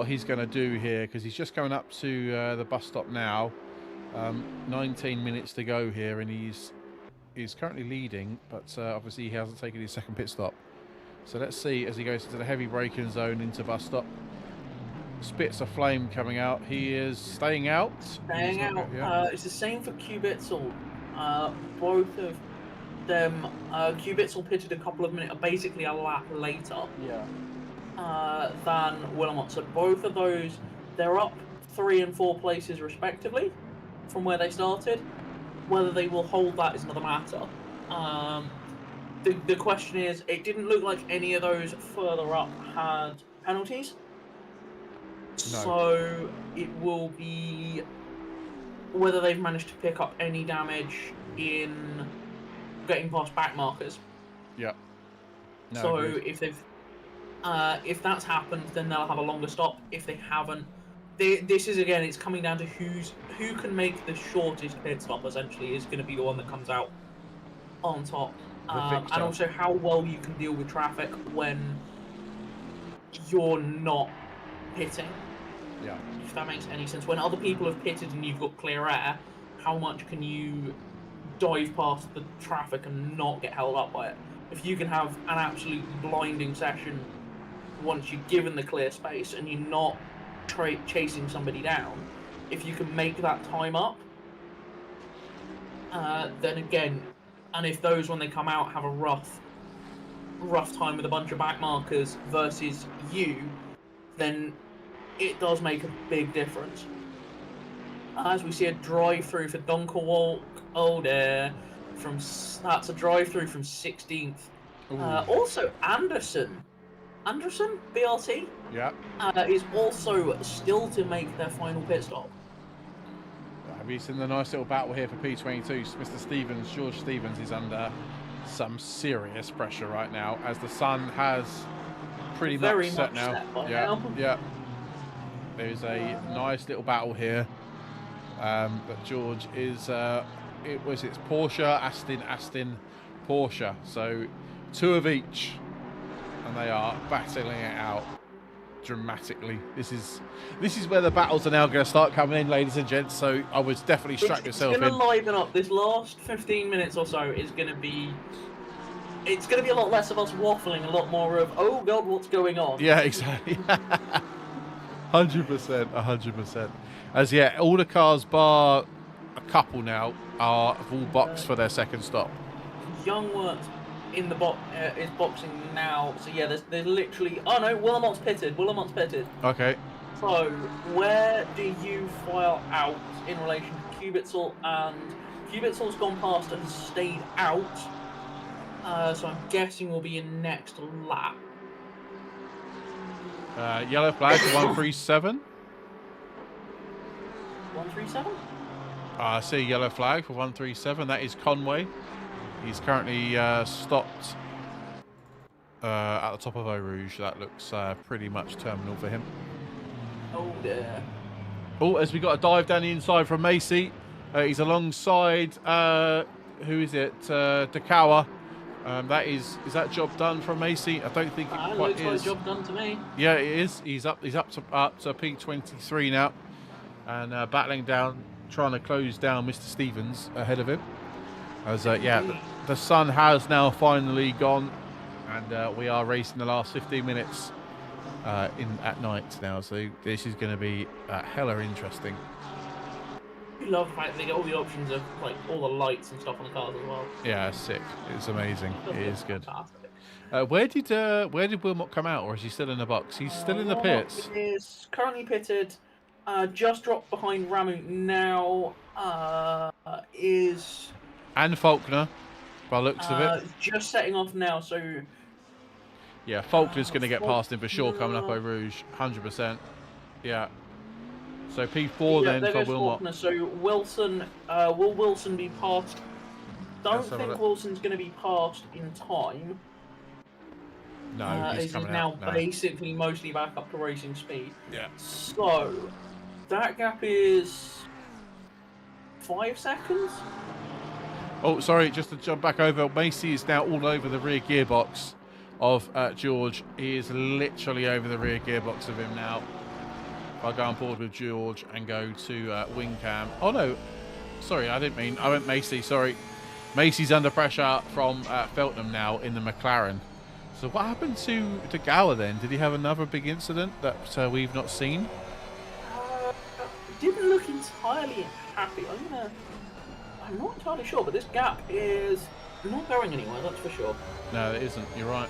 [SPEAKER 1] he's going to do here, because he's just coming up to the bus stop now. 19 minutes to go here, and he's currently leading, but obviously he hasn't taken his second pit stop. So let's see as he goes into the heavy braking zone into bus stop. Spits of flame coming out. He is staying out.
[SPEAKER 2] It's the same for Kubitzel. Both of them. Kubitzel pitted a couple of minutes, basically a lap later. Than Wilmot. So both of those, they're up 3 and 4 places respectively from where they started. Whether they will hold that is another matter. The question is, it didn't look like any of those further up had penalties. No. So it will be whether they've managed to pick up any damage in getting past back markers.
[SPEAKER 1] Yeah. No,
[SPEAKER 2] so if that's happened, then they'll have a longer stop. If they haven't, this is again, it's coming down to who can make the shortest pit stop. Essentially, is going to be the one that comes out on top, and also how well you can deal with traffic when you're not pitting.
[SPEAKER 1] Yeah.
[SPEAKER 2] If that makes any sense. When other people have pitted and you've got clear air, how much can you dive past the traffic and not get held up by it? If you can have an absolute blinding session once you've given the clear space and you're not chasing somebody down, if you can make that time up, then again, and if those when they come out have a rough time with a bunch of back markers versus you, then it does make a big difference. As we see a drive-through for Dunkelwalk, that's a drive-through from 16th. Also Anderson BRT, is also still to make their final pit stop.
[SPEAKER 1] Have you seen the nice little battle here for P22? Mr. Stevens, George Stevens, is under some serious pressure right now, as the sun has pretty much set now. Yeah. There's a nice little battle here. But George is it's Porsche, Aston, Porsche. So 2 of each, and they are battling it out dramatically. This is where the battles are now going to start coming in, ladies and gents. So I would definitely strap yourself in.
[SPEAKER 2] It's going to liven up. This last 15 minutes or so is going to be. It's going to be a lot less of us waffling, a lot more of, oh God, what's going on?
[SPEAKER 1] Yeah, exactly. 100%. As all the cars bar a couple now are all boxed for their second stop.
[SPEAKER 2] Youngworth in the is boxing now. So yeah, there's literally. Oh no, Wilmot's pitted.
[SPEAKER 1] Okay.
[SPEAKER 2] So where do you file out in relation to Kubitzel? And Kubitzel's gone past and stayed out. So I'm guessing we'll be in next lap.
[SPEAKER 1] Yellow flag for 137.
[SPEAKER 2] 137?
[SPEAKER 1] I see a yellow flag for 137. That is Conway. He's currently stopped at the top of Eau Rouge. That looks pretty much terminal for him.
[SPEAKER 2] Oh dear.
[SPEAKER 1] Oh, as we got a dive down the inside from Macy. He's alongside, who is it? Dakawa. Is that job done from Macy? I don't think it quite
[SPEAKER 2] looks
[SPEAKER 1] is.
[SPEAKER 2] like a job done to me.
[SPEAKER 1] Yeah, it is. He's up to P23 now, and battling down, trying to close down Mr. Stevens ahead of him. As the sun has now finally gone, and we are racing the last 15 minutes at night now. So this is going to be hella interesting.
[SPEAKER 2] I love the fact that they get all the options of like all the lights and stuff on the cars as well.
[SPEAKER 1] Yeah, sick. It's amazing. It is good. Where did Wilmot come out, or is he still in the box? He's still in the pits.
[SPEAKER 2] He is currently pitted. Just dropped behind Ramu now. Is
[SPEAKER 1] and Faulkner, by the looks of it.
[SPEAKER 2] Just setting off now. So
[SPEAKER 1] yeah, Faulkner's going to get past him for sure coming up Eau Rouge, 100%. Yeah. So P4 then for Wilmot.
[SPEAKER 2] Faulkner. So Wilson, will Wilson be passed? Don't think Wilson's going to be passed in time.
[SPEAKER 1] No, he's coming out now.
[SPEAKER 2] Basically mostly back up to racing speed.
[SPEAKER 1] Yeah.
[SPEAKER 2] So that gap is 5 seconds.
[SPEAKER 1] Oh, sorry, just to jump back over. Macy is now all over the rear gearbox of George. He is literally over the rear gearbox of him now. I'll go on board with George and go to wing cam. Oh no, sorry, I went Macy, sorry. Macy's under pressure from Feltham now in the McLaren. So what happened to Gower then? Did he have another big incident that we've not seen?
[SPEAKER 2] Didn't look entirely happy. I'm not entirely sure, but this gap is not going anywhere, that's for sure.
[SPEAKER 1] No, it isn't, you're right.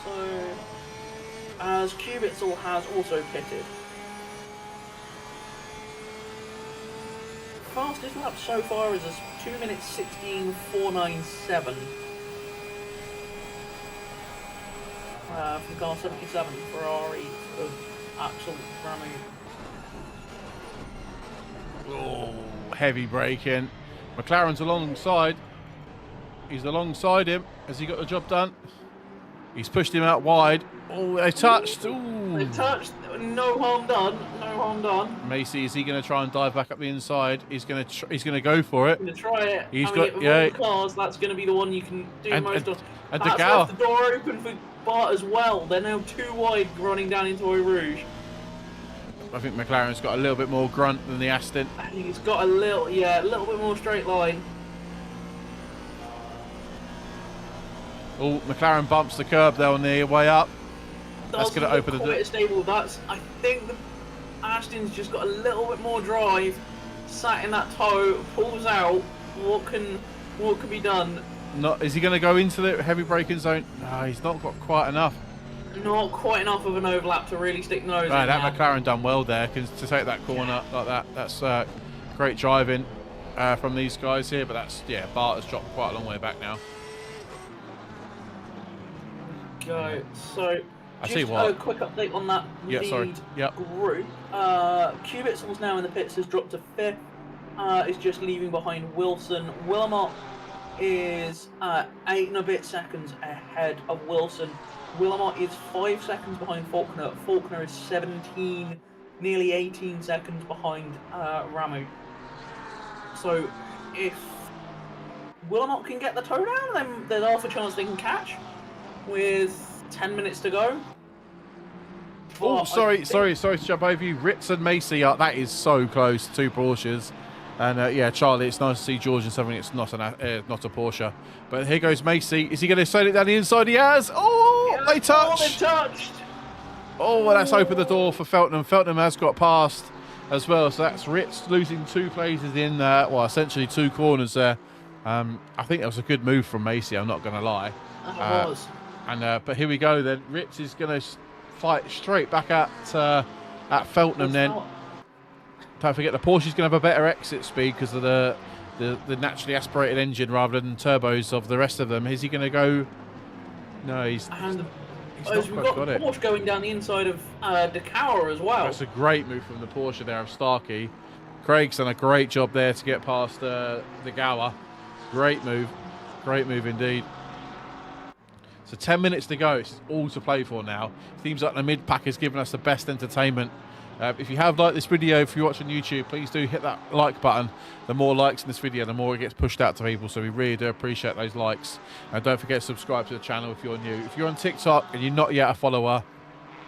[SPEAKER 2] So as Cubitzel has also pitted. Fastest lap so far is a 2 minutes 16.497 from car 77 Ferrari of Axel Ramu.
[SPEAKER 1] Oh, heavy braking. McLaren's alongside. He's alongside him. Has he got the job done? He's pushed him out wide. Oh, they touched. Ooh.
[SPEAKER 2] They touched. No harm done. No harm done.
[SPEAKER 1] Macy, is he going to try and dive back up the inside? He's going to go for it.
[SPEAKER 2] He's going to try it.
[SPEAKER 1] He's
[SPEAKER 2] got the cars. That's going to be the one you can do most of.
[SPEAKER 1] And
[SPEAKER 2] that's left the door open for Bart as well. They're now too wide, running down into Eau Rouge.
[SPEAKER 1] I think McLaren's got a little bit more grunt than the Aston.
[SPEAKER 2] I think he's got a little bit more straight line.
[SPEAKER 1] Oh, McLaren bumps the curb there on the way up. That's going to open the door.
[SPEAKER 2] Stable. I think the Aston's just got a little bit more drive. Sat in that toe, pulls out. What can be done?
[SPEAKER 1] Is he going to go into the heavy braking zone? No, he's not got quite enough.
[SPEAKER 2] Not quite enough of an overlap to really stick nose in.
[SPEAKER 1] That McLaren done well there, because to take that corner like that, that's great driving from these guys here. But Bart has dropped quite a long way back now.
[SPEAKER 2] Go. So
[SPEAKER 1] I
[SPEAKER 2] just
[SPEAKER 1] see what.
[SPEAKER 2] A quick update on that lead group. Cubitzel's now in the pits, has dropped to 5th. Is just leaving behind Wilson. Wilmot is 8 and a bit seconds ahead of Wilson. Wilmot is 5 seconds behind Faulkner. Faulkner is 17, nearly 18 seconds behind Ramu. So if Wilmot can get the toe down, then there's half a chance they can catch with 10 minutes to go.
[SPEAKER 1] Oh, sorry to jump over you. Ritz and Macy, that is so close, 2 Porsches. And Charlie, it's nice to see George in something that's not a Porsche. But here goes Macy. Is he going to sail it down the inside? He has. Oh, they touched.
[SPEAKER 2] They touched.
[SPEAKER 1] Oh, well, that's opened the door for Feltham. Feltham has got past as well. So that's Ritz losing 2 places in, essentially 2 corners there. I think that was a good move from Macy, I'm not going to lie.
[SPEAKER 2] It was.
[SPEAKER 1] But here we go then. Ritz is going to fight straight back at Feltham then. Don't forget the Porsche's going to have a better exit speed because of the the naturally aspirated engine rather than turbos of the rest of them. Is he going to go? No, he's
[SPEAKER 2] And
[SPEAKER 1] not
[SPEAKER 2] we've
[SPEAKER 1] quite
[SPEAKER 2] got the
[SPEAKER 1] it.
[SPEAKER 2] Porsche going down the inside of Decower as well.
[SPEAKER 1] That's a great move from the Porsche there of Starkey. Craig's done a great job there to get past the Gower. Great move indeed. So 10 minutes to go. It's all to play for now. Seems like the mid-pack has given us the best entertainment. If you have liked this video, if you're watching YouTube, please do hit that like button. The more likes in this video, the more it gets pushed out to people. So we really do appreciate those likes. And don't forget to subscribe to the channel if you're new. If you're on TikTok and you're not yet a follower,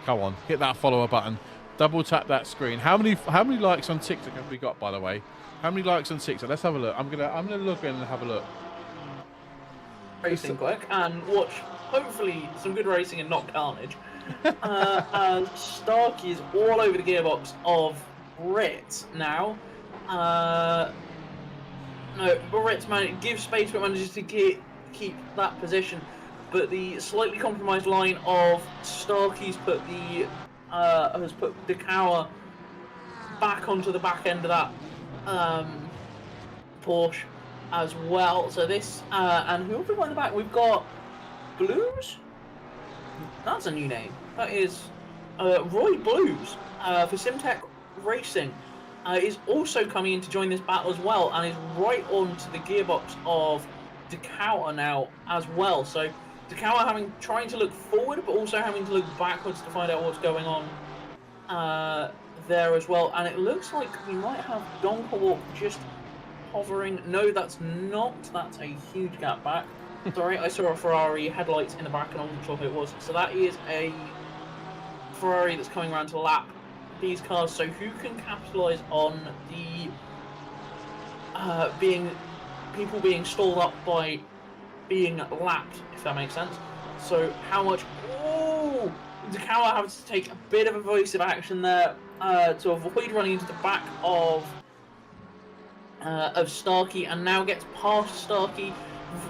[SPEAKER 1] come on, hit that follower button. Double tap that screen. How many likes on TikTok have we got, by the way? How many likes on TikTok? Let's have a look. I'm gonna look in and have a look.
[SPEAKER 2] Racing quick and watch hopefully some good racing and not carnage. As Starkey is all over the gearbox of Brit now. No, Brit's gives space but manages to keep that position. But the slightly compromised line of Starkey's has put Decower back onto the back end of that Porsche as well. So this and who have we got in the back? We've got Blues. That's a new name. That is Roy Blues for Simtech Racing is also coming in to join this battle as well, and is right onto the gearbox of Decower now as well. So Decower trying to look forward, but also having to look backwards to find out what's going on there as well. And it looks like we might have Donkerwalk just hovering. No, that's not. That's a huge gap back. Sorry, I saw a Ferrari headlights in the back and I wasn't sure who it was. So that is a Ferrari that's coming around to lap these cars. So who can capitalise on the people being stalled up by being lapped, if that makes sense. So how much? Oh, Decower having to take a bit of evasive action there to avoid running into the back of Starkey, and now gets past Starkey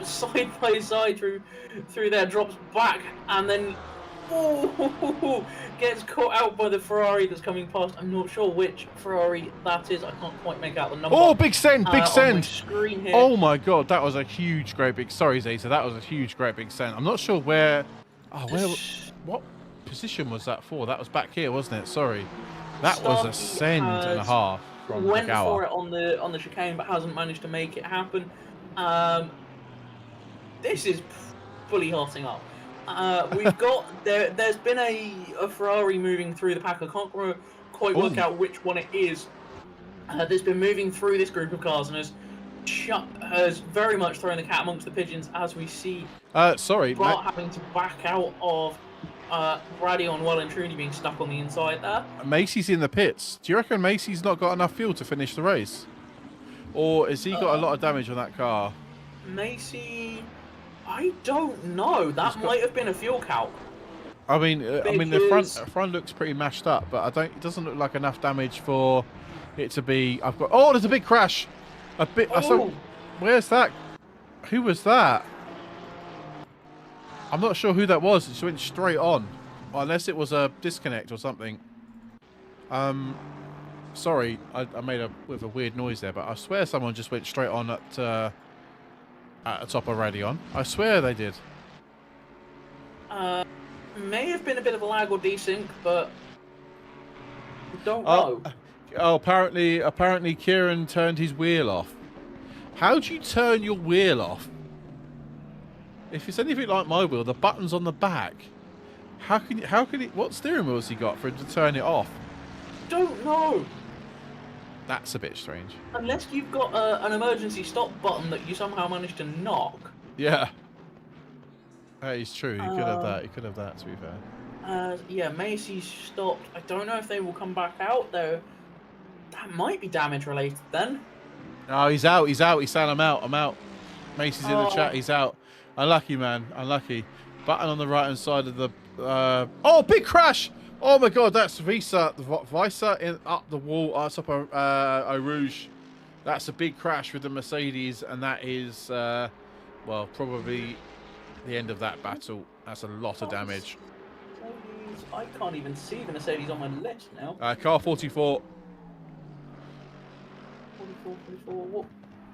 [SPEAKER 2] side by side through there, drops back, and then gets caught out by the Ferrari that's coming past. I'm not sure which Ferrari that is. I can't quite make out the number.
[SPEAKER 1] Oh, big send, big send!
[SPEAKER 2] On my screen here.
[SPEAKER 1] Oh my god, that was a huge, great big. Sorry, Zeta, that was a huge, great big send. I'm not sure where. Oh, what position was that for? That was back here, wasn't it? Sorry, that was a send and a half from
[SPEAKER 2] went
[SPEAKER 1] Decower.
[SPEAKER 2] for it on the chicane, but hasn't managed to make it happen. This is fully hotting up. We've got there's been a Ferrari moving through the pack. I can't quite work out which one it is. That's been moving through this group of cars and has very much thrown the cat amongst the pigeons, as we see.
[SPEAKER 1] Sorry,
[SPEAKER 2] Bart having to back out of Radion well and truly being stuck on the inside there.
[SPEAKER 1] Macy's in the pits. Do you reckon Macy's not got enough fuel to finish the race, or has he got a lot of damage on that car?
[SPEAKER 2] Macy, I don't know. That might have been a fuel calc.
[SPEAKER 1] I mean, the front looks pretty mashed up, but it doesn't look like enough damage for it to be. There's a big crash. Where's that? Who was that? I'm not sure who that was. It just went straight on, unless it was a disconnect or something. Sorry, I made a weird noise there, but I swear someone just went straight on at the top of Radion. I swear they did.
[SPEAKER 2] May have been a bit of a lag or desync, but don't know.
[SPEAKER 1] Oh, apparently Kieran turned his wheel off. How do you turn your wheel off? If it's anything like my wheel, the button's on the back. How can he? What steering wheel has he got for him to turn it off?
[SPEAKER 2] Don't know.
[SPEAKER 1] That's a bit strange. Unless
[SPEAKER 2] you've got an emergency stop button that you somehow managed to knock.
[SPEAKER 1] Yeah. That is true. He could have that. He could have that, to be fair.
[SPEAKER 2] Yeah, Macy's stopped. I don't know if they will come back out, though. That might be damage related, then.
[SPEAKER 1] Oh, he's out. He's out. He's saying, I'm out. Macy's in the chat. He's out. Unlucky, man. Unlucky. Button on the right-hand side of the... big crash! Oh, my God. That's Visa up the wall. Top of Eau Rouge. That's a big crash with the Mercedes, and that is, well, probably the end of that battle. That's a lot of damage.
[SPEAKER 2] I can't even see the Mercedes on my list now.
[SPEAKER 1] Car 44.
[SPEAKER 2] 44.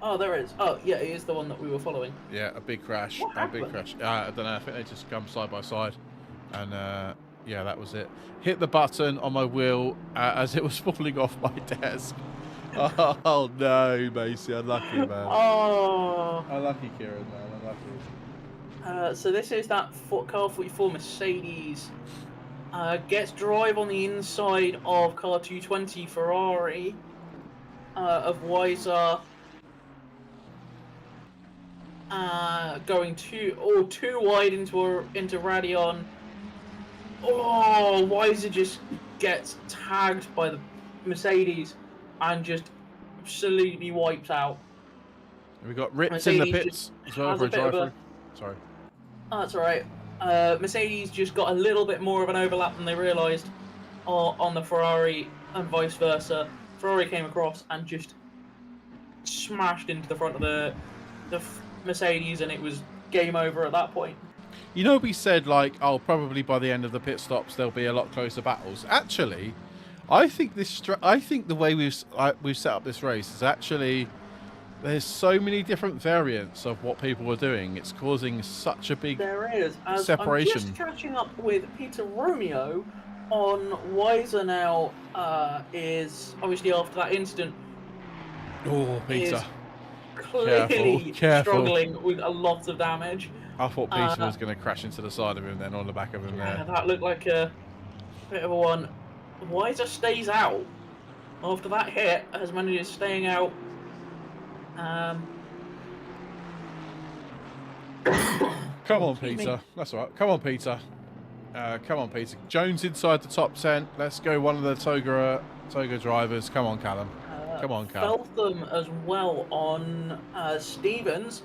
[SPEAKER 2] Oh, there is. Oh, yeah, it is the one that we were following.
[SPEAKER 1] Yeah, a big crash.
[SPEAKER 2] What
[SPEAKER 1] A big
[SPEAKER 2] happened?
[SPEAKER 1] crash. I don't know. I think they just come side by side, and yeah, that was it. Hit the button on my wheel as it was falling off my desk. Oh no, Macy, unlucky man.
[SPEAKER 2] Oh.
[SPEAKER 1] Unlucky, Kieran, man. Unlucky.
[SPEAKER 2] So this is that car 44 Mercedes. Gets drive on the inside of car 220 Ferrari of Weiser. Going too wide into Radion. Oh, Weiser just gets tagged by the Mercedes and just absolutely wipes out.
[SPEAKER 1] We got Ritz
[SPEAKER 2] Mercedes
[SPEAKER 1] in the pits as well for a drive-through. Sorry.
[SPEAKER 2] Oh, that's all right. Mercedes just got a little bit more of an overlap than they realised on the Ferrari and vice versa. Ferrari came across and just smashed into the front of the Mercedes, and it was game over at that point.
[SPEAKER 1] You know, we said like, oh, probably by the end of the pit stops there'll be a lot closer battles. Actually, I think the way we've set up this race is actually there's so many different variants of what people are doing. It's causing such a big separation.
[SPEAKER 2] I'm just catching up with Peter Romeo on Weiser now. Is obviously after that incident.
[SPEAKER 1] Oh, Peter.
[SPEAKER 2] Clearly struggling with a lot of damage.
[SPEAKER 1] I thought Peter was going to crash into the side of him then, on the back of him there.
[SPEAKER 2] That looked like a bit of a one. Weiser stays out after that hit, has managed staying out.
[SPEAKER 1] Come on, Peter. That's all right. Come on, Peter. Come on, Peter. Jones inside the top 10. Let's go one of the Toga drivers. Come on, Callum. Come on, Callum.
[SPEAKER 2] Feltham as well on Stevens.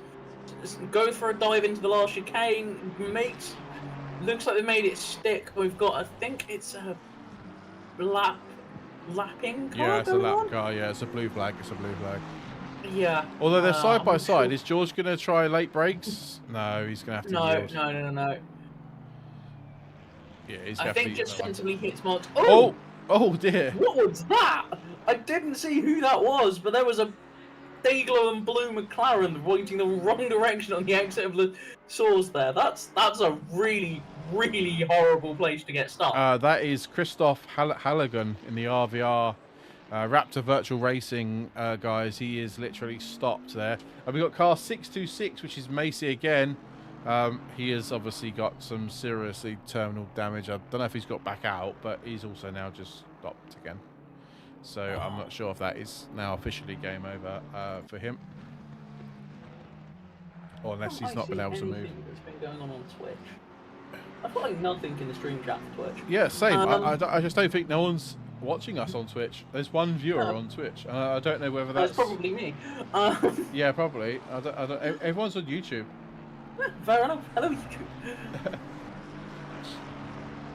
[SPEAKER 2] Goes for a dive into the last chicane. Looks like they made it stick. We've got, I think it's a lapping car.
[SPEAKER 1] Yeah, it's a lap car. Yeah, it's a blue flag. It's a blue flag.
[SPEAKER 2] Yeah.
[SPEAKER 1] Although they're side by side, is George going to try late brakes? No, he's going to have to yield.
[SPEAKER 2] No.
[SPEAKER 1] Yeah, he's
[SPEAKER 2] I think just sensibly hits Marks.
[SPEAKER 1] Oh dear.
[SPEAKER 2] What was that? I didn't see who that was, but there was a Dayglow and blue McLaren pointing the wrong direction on the exit of the Source there. That's a really, really horrible place to get stuck.
[SPEAKER 1] That is Christoph Halligan in the RVR Raptor Virtual Racing, guys. He is literally stopped there. And we've got car 626, which is Macy again. He has obviously got some seriously terminal damage. I don't know if he's got back out, but he's also now just stopped again. So I'm not sure if that is now officially game over for him. Or unless he's not been able to move.
[SPEAKER 2] That's been going on Twitch. I feel like nothing in the stream chat for Twitch.
[SPEAKER 1] Yeah, same. I just don't think no one's watching us on Twitch. There's one viewer on Twitch. I don't know whether that's
[SPEAKER 2] probably me.
[SPEAKER 1] Yeah, probably. I don't, everyone's on YouTube.
[SPEAKER 2] Fair enough. Hello, YouTube.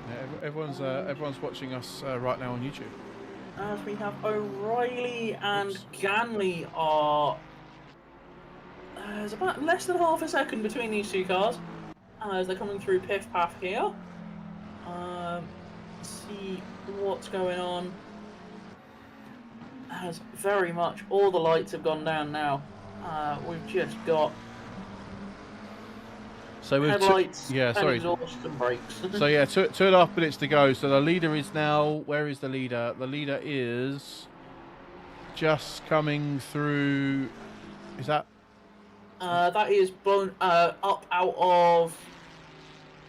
[SPEAKER 1] Yeah, everyone's watching us right now on YouTube.
[SPEAKER 2] As we have O'Reilly and Ganley are... there's about less than half a second between these two cars as they're coming through Piff Path here. See what's going on. As very much all the lights have gone down now. We've just got headlights, exhaust and brakes.
[SPEAKER 1] So yeah, 2.5 minutes to go. So the leader is now, where is the leader? The leader is just coming through. Is that?
[SPEAKER 2] That is blown up out of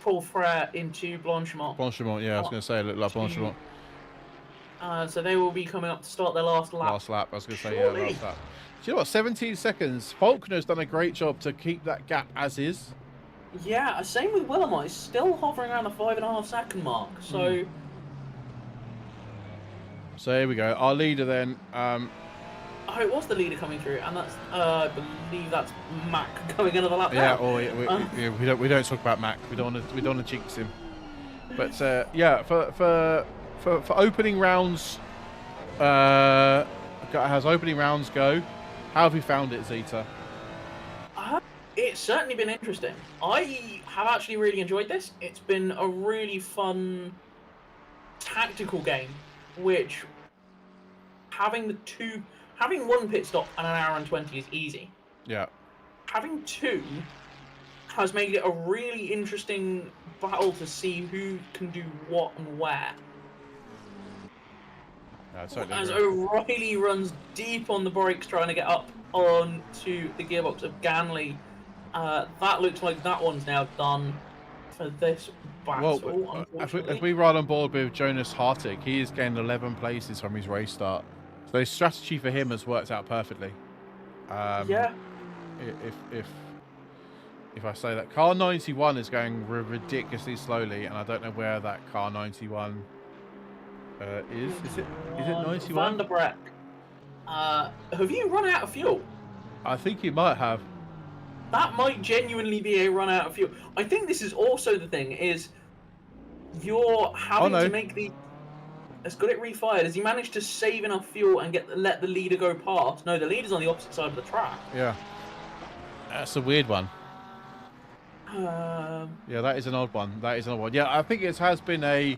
[SPEAKER 2] Paul Frere into Blanchimont.
[SPEAKER 1] Blanchimont, yeah, I was going to say it looked like Blanchimont.
[SPEAKER 2] So they will be coming up to start their last lap.
[SPEAKER 1] Last lap, I was going to say, yeah, last lap. Do you know what? 17 seconds. Faulkner's done a great job to keep that gap as is.
[SPEAKER 2] Yeah, same with Willamette. He's still hovering around the 5.5 second mark. So.
[SPEAKER 1] So here we go. Our leader then.
[SPEAKER 2] Oh, it was the leader coming through, and that's I believe that's Mac going another lap.
[SPEAKER 1] Yeah, we don't talk about Mac. We don't want to jinx him. But yeah, for opening rounds, has opening rounds go. How have you found it, Zeta?
[SPEAKER 2] It's certainly been interesting. I have actually really enjoyed this. It's been a really fun tactical game, which having having one pit stop and an hour and 20 is easy.
[SPEAKER 1] Yeah.
[SPEAKER 2] Having two has made it a really interesting battle to see who can do what and where.
[SPEAKER 1] Totally
[SPEAKER 2] As
[SPEAKER 1] agree.
[SPEAKER 2] O'Reilly runs deep on the brakes trying to get up onto the gearbox of Ganley, that looks like that one's now done for this battle,
[SPEAKER 1] Well,
[SPEAKER 2] unfortunately.
[SPEAKER 1] if we ride on board with Jonas Hartig, he has gained 11 places from his race start. So his strategy for him has worked out perfectly.
[SPEAKER 2] Yeah.
[SPEAKER 1] If I say that, car 91 is going ridiculously slowly, and I don't know where that car 91 is. Is it 91?
[SPEAKER 2] Van der Breck. Have you run out of fuel?
[SPEAKER 1] I think you might have.
[SPEAKER 2] That might genuinely be a run out of fuel. I think this is also the thing, is you're having to make the... Has got it refired. Has he managed to save enough fuel and let the leader go past? No, the leader's on the opposite side of the track.
[SPEAKER 1] Yeah. That's a weird one. Yeah, that is an odd one. That is an odd one. Yeah, I think it has been a...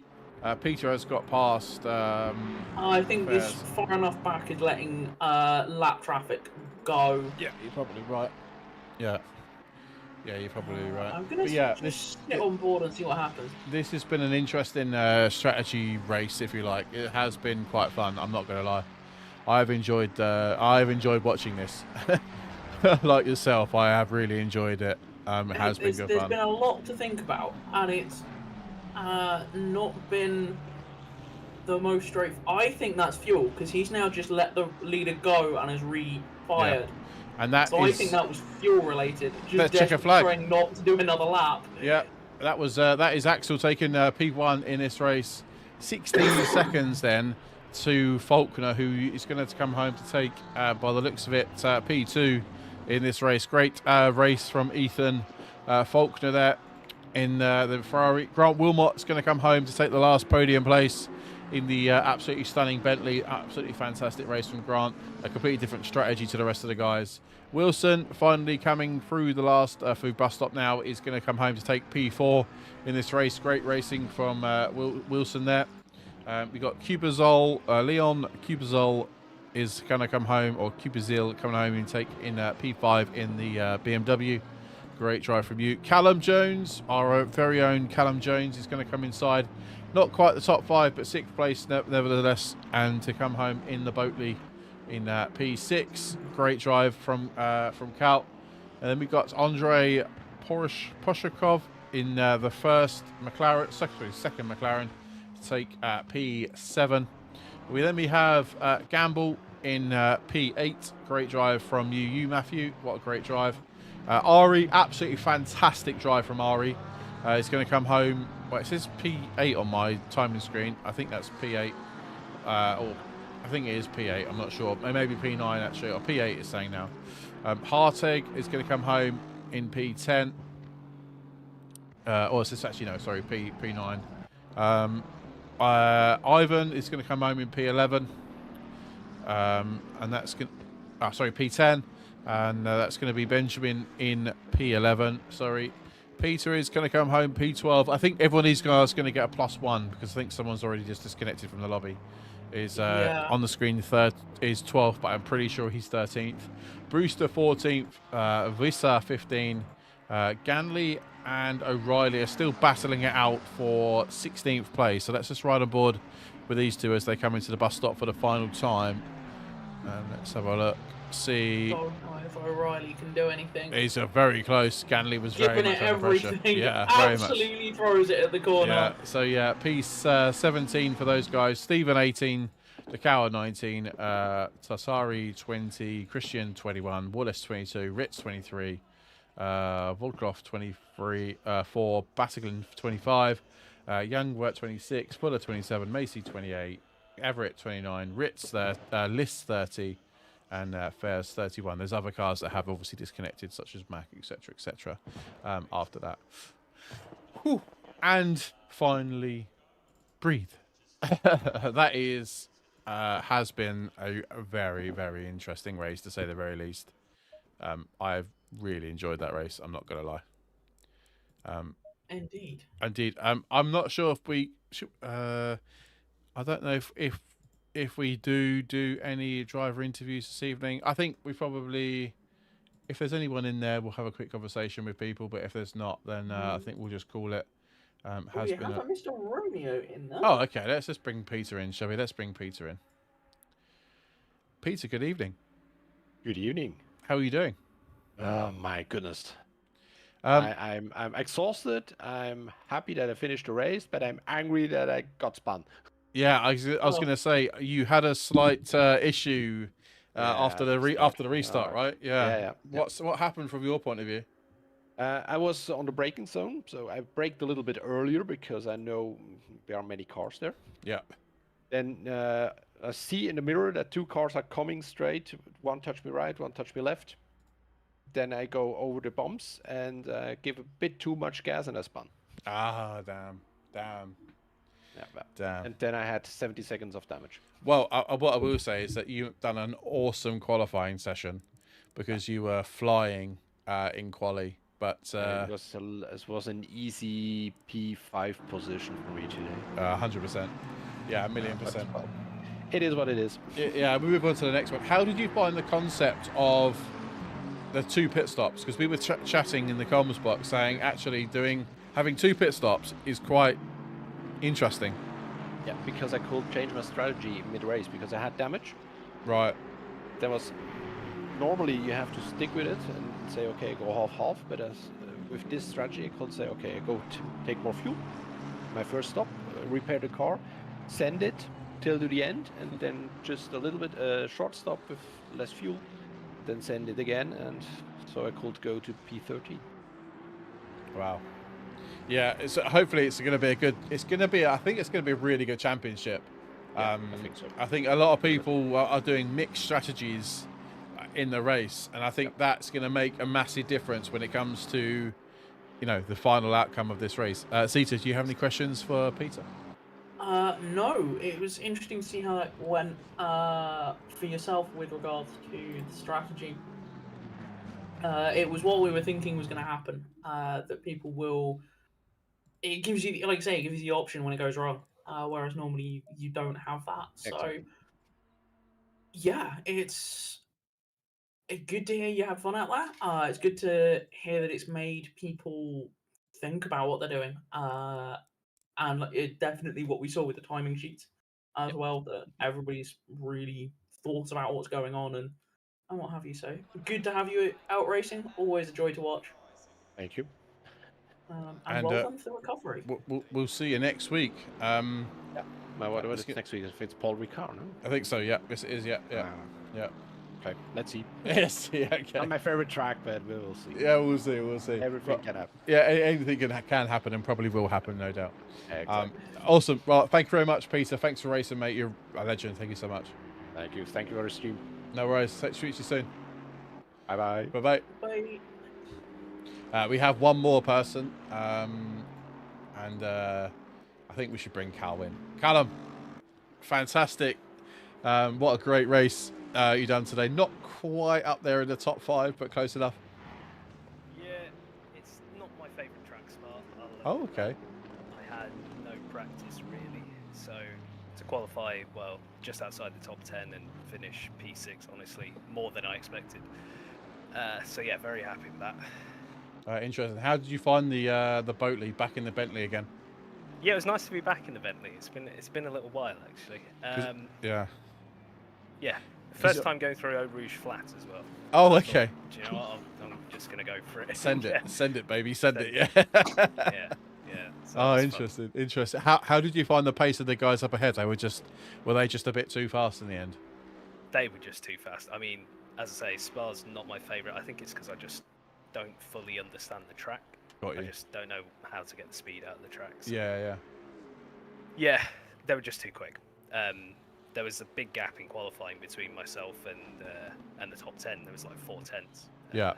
[SPEAKER 1] Peter has got past...
[SPEAKER 2] I think this far enough back is letting lap traffic go.
[SPEAKER 1] Yeah, you're probably right. Yeah. Yeah, you're probably right.
[SPEAKER 2] I'm going to sit on board and see what happens.
[SPEAKER 1] This has been an interesting strategy race, if you like. It has been quite fun, I'm not going to lie. I've enjoyed watching this. Like yourself, I have really enjoyed it. It has been good fun.
[SPEAKER 2] There's been a lot to think about, and it's not been the most straightforward. I think that's fuel, because he's now just let the leader go and has refired.
[SPEAKER 1] Yeah. And that
[SPEAKER 2] I think that was fuel related.
[SPEAKER 1] Let's check a flag.
[SPEAKER 2] Trying not to do another lap.
[SPEAKER 1] Yeah, that is Axel taking P1 in this race. 16 seconds then to Faulkner, who is going to come home to take, by the looks of it, P2 in this race. Great race from Ethan Faulkner there in the Ferrari. Grant Wilmot's going to come home to take the last podium place in the absolutely stunning Bentley. Absolutely fantastic race from Grant. A completely different strategy to the rest of the guys. Wilson finally coming through the last food bus stop now is going to come home to take P4 in this race. Great racing from Wilson there. We got Cubazol, Leon Cubazol is going to come home, or Cubazil coming home and take in P5 in the BMW. Great drive from you. Callum Jones, our very own Callum Jones, is going to come inside. Not quite the top 5, but 6th place nevertheless, and to come home in the Boatley in P6. Great drive from Cal. And then we've got Andrei Poshakov in the second McLaren to take P7. We have Gamble in P8. Great drive from you, Matthew. What a great drive. Ari, absolutely fantastic drive from Ari. He's going to come home. Well, it says P8 on my timing screen. I think that's P8. Or I think it is P8. I'm not sure. Maybe P9 actually. Or P8 is saying now. Harteg is going to come home in P10. Or is this actually, no, sorry, P9. Ivan is going to come home in P11. And that's going sorry, P10. And that's going to be Benjamin in P11. Sorry. Peter is going to come home P12. I think everyone of these guys is going to get a +1 because I think someone's already just disconnected from the lobby. Is on the screen, third is 12th, but I'm pretty sure he's 13th. Brewster 14th, Visa 15, Ganley and O'Reilly are still battling it out for 16th place. So let's just ride on board with these two as they come into the bus stop for the final time. And let's have a look. See.
[SPEAKER 2] Don't know if O'Reilly can do anything.
[SPEAKER 1] He's very close. Ganley was very much under pressure.
[SPEAKER 2] Yeah, very much. Absolutely throws it at the corner.
[SPEAKER 1] Yeah. So yeah, piece 17 for those guys. Stephen 18, Dakawa 19, Tassari 20, Christian 21, Wallace 22, Ritz 23, Volkov 23, 4, Battiglin 25, Youngwort 26, Fuller 27, Macy 28, Everett 29, Ritz List 30. And Fairs 31. There's other cars that have obviously disconnected, such as Mac, etc., etc. After that, whew. And finally, breathe. That has been a very, very interesting race, to say the very least. I've really enjoyed that race. I'm not going to lie.
[SPEAKER 2] Indeed.
[SPEAKER 1] I'm not sure if we. I don't know if if we do any driver interviews this evening. I think we probably, if there's anyone in there, we'll have a quick conversation with people. But if there's not, then I think we'll just call it.
[SPEAKER 2] We have a Mr. Romeo in there.
[SPEAKER 1] Oh, okay. Let's just bring Peter in, shall we? Let's bring Peter in. Peter, good evening.
[SPEAKER 3] Good evening.
[SPEAKER 1] How are you doing?
[SPEAKER 3] Oh my goodness. I'm exhausted. I'm happy that I finished the race, but I'm angry that I got spun.
[SPEAKER 1] Yeah, I was going to say you had a slight issue after the restart, right? Yeah. What happened from your point of view?
[SPEAKER 3] I was on the braking zone, so I braked a little bit earlier because I know there are many cars there.
[SPEAKER 1] Yeah.
[SPEAKER 3] Then I see in the mirror that 2 cars are coming straight. One touched me right, one touched me left. Then I go over the bumps and give a bit too much gas and I spun.
[SPEAKER 1] Ah, damn.
[SPEAKER 3] Yeah,
[SPEAKER 1] Damn.
[SPEAKER 3] And then I had 70 seconds of damage.
[SPEAKER 1] Well, what I will say is that you've done an awesome qualifying session because you were flying in quali. But
[SPEAKER 3] it was an easy P5 position for me today.
[SPEAKER 1] 100%. Yeah, 1,000,000%.
[SPEAKER 3] It is what it is.
[SPEAKER 1] Yeah, we move on to the next one. How did you find the concept of the 2 pit stops? Because we were chatting in the comms box saying actually having 2 pit stops is quite interesting.
[SPEAKER 3] Yeah, because I could change my strategy mid-race because I had damage.
[SPEAKER 1] Right.
[SPEAKER 3] There was normally you have to stick with it and say okay, go half-half. But with this strategy, I could say okay, I go to take more fuel. My first stop, repair the car, send it till to the end, and then just a little bit short stop with less fuel, then send it again, and so I could go to P13.
[SPEAKER 1] Wow. Yeah, hopefully it's going to be a good. I think it's going to be a really good championship.
[SPEAKER 3] Yeah, I think so.
[SPEAKER 1] I think a lot of people are doing mixed strategies in the race, and I think that's going to make a massive difference when it comes to, the final outcome of this race. Zita, do you have any questions for Peter?
[SPEAKER 2] No, it was interesting to see how that went for yourself with regards to the strategy. It was what we were thinking was going to happen. That people will. It gives you, like I say, it gives you the option when it goes wrong. Whereas normally you don't have that. So, yeah, it's good to hear you have fun out there. It's good to hear that it's made people think about what they're doing. And it definitely what we saw with the timing sheets as well, that everybody's really thought about what's going on and what have you. So good to have you out racing. Always a joy to watch.
[SPEAKER 3] Thank you.
[SPEAKER 2] And well done for the recovery.
[SPEAKER 1] We'll see you next week.
[SPEAKER 3] Yeah. What is next week? If it's Paul Ricard, no?
[SPEAKER 1] I think so. Yeah, yes, it is. Yeah.
[SPEAKER 3] Okay, let's see.
[SPEAKER 1] Yes. Yeah. Okay.
[SPEAKER 3] Not my favorite track, but we will see.
[SPEAKER 1] Yeah, we'll see.
[SPEAKER 3] Everything can happen.
[SPEAKER 1] Yeah, anything can happen and probably will happen, no doubt.
[SPEAKER 3] Yeah, exactly.
[SPEAKER 1] Awesome. Well, thank you very much, Peter. Thanks for racing, mate. You're a legend. Thank you so much.
[SPEAKER 3] Thank you. Thank you for the stream.
[SPEAKER 1] No worries. Speak to you soon.
[SPEAKER 3] Bye-bye.
[SPEAKER 1] Bye-bye.
[SPEAKER 2] Bye.
[SPEAKER 1] We have one more person, and I think we should bring Cal in. Callum, fantastic. What a great race you done today. Not quite up there in the top 5, but close enough.
[SPEAKER 4] Yeah, it's not my favourite track start.
[SPEAKER 1] Oh, okay.
[SPEAKER 4] I had no practice really, so to qualify, well, just outside the top 10 and finish P6, honestly, more than I expected. So yeah, very happy with that.
[SPEAKER 1] Interesting. How did you find the boat lead back in the Bentley again?
[SPEAKER 4] Yeah, it was nice to be back in the Bentley. It's been a little while actually.
[SPEAKER 1] Yeah.
[SPEAKER 4] Yeah, first time going through Eau Rouge flat as well.
[SPEAKER 1] Oh, okay.
[SPEAKER 4] Do you know what? I'm just gonna go for it.
[SPEAKER 1] Send it, baby. Send it. Yeah.
[SPEAKER 4] Yeah. So
[SPEAKER 1] oh, interesting. How did you find the pace of the guys up ahead? Were they just a bit too fast in the end?
[SPEAKER 4] They were just too fast. I mean, as I say, Spa's not my favourite. I think it's because I just don't fully understand the track.
[SPEAKER 1] Got you.
[SPEAKER 4] I just don't know how to get the speed out of the tracks.
[SPEAKER 1] Yeah.
[SPEAKER 4] Yeah, they were just too quick. There was a big gap in qualifying between myself and the top 10. There was like 4 tenths.
[SPEAKER 1] Yeah.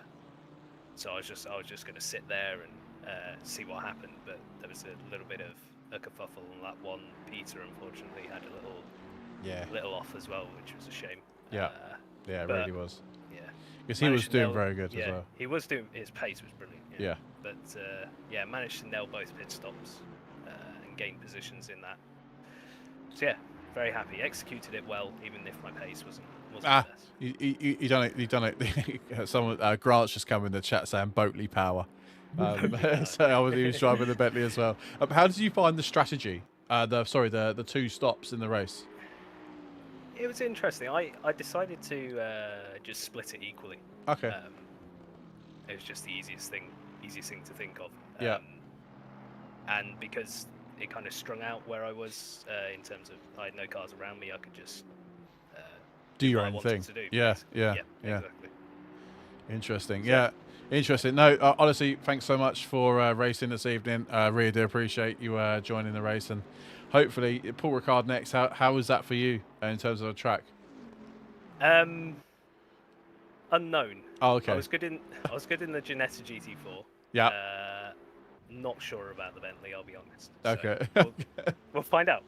[SPEAKER 4] So I was just going to sit there and see what happened. But there was a little bit of a kerfuffle on that one. Peter unfortunately had a little off as well, which was a shame.
[SPEAKER 1] Yeah. It really was.
[SPEAKER 4] Yeah.
[SPEAKER 1] Because he was doing very good as well.
[SPEAKER 4] He was doing. His pace was brilliant.
[SPEAKER 1] Yeah.
[SPEAKER 4] But managed to nail both pit stops and gain positions in that. So yeah, very happy. Executed it well, even if my pace wasn't the best.
[SPEAKER 1] You done it. You done it. Someone Grant's just come in the chat saying Boatley power. So he was driving the Bentley as well. How did you find the strategy? The 2 stops in the race.
[SPEAKER 4] It was interesting. I decided to just split it equally.
[SPEAKER 1] Okay.
[SPEAKER 4] It was just the easiest thing to think of.
[SPEAKER 1] Yeah.
[SPEAKER 4] And because it kind of strung out where I was in terms of I had no cars around me, I could just
[SPEAKER 1] do your
[SPEAKER 4] what I
[SPEAKER 1] own
[SPEAKER 4] wanted
[SPEAKER 1] thing.
[SPEAKER 4] to do,
[SPEAKER 1] Yeah.
[SPEAKER 4] Exactly.
[SPEAKER 1] Interesting.
[SPEAKER 4] So,
[SPEAKER 1] yeah. Interesting. No, honestly, thanks so much for racing this evening. I really do appreciate you joining the race, and hopefully Paul Ricard next. How was that for you in terms of the track?
[SPEAKER 4] Unknown.
[SPEAKER 1] Oh, okay.
[SPEAKER 4] I was good in the Ginetta GT4.
[SPEAKER 1] Yeah.
[SPEAKER 4] Not sure about the Bentley, I'll be honest.
[SPEAKER 1] Okay.
[SPEAKER 4] So we'll find out.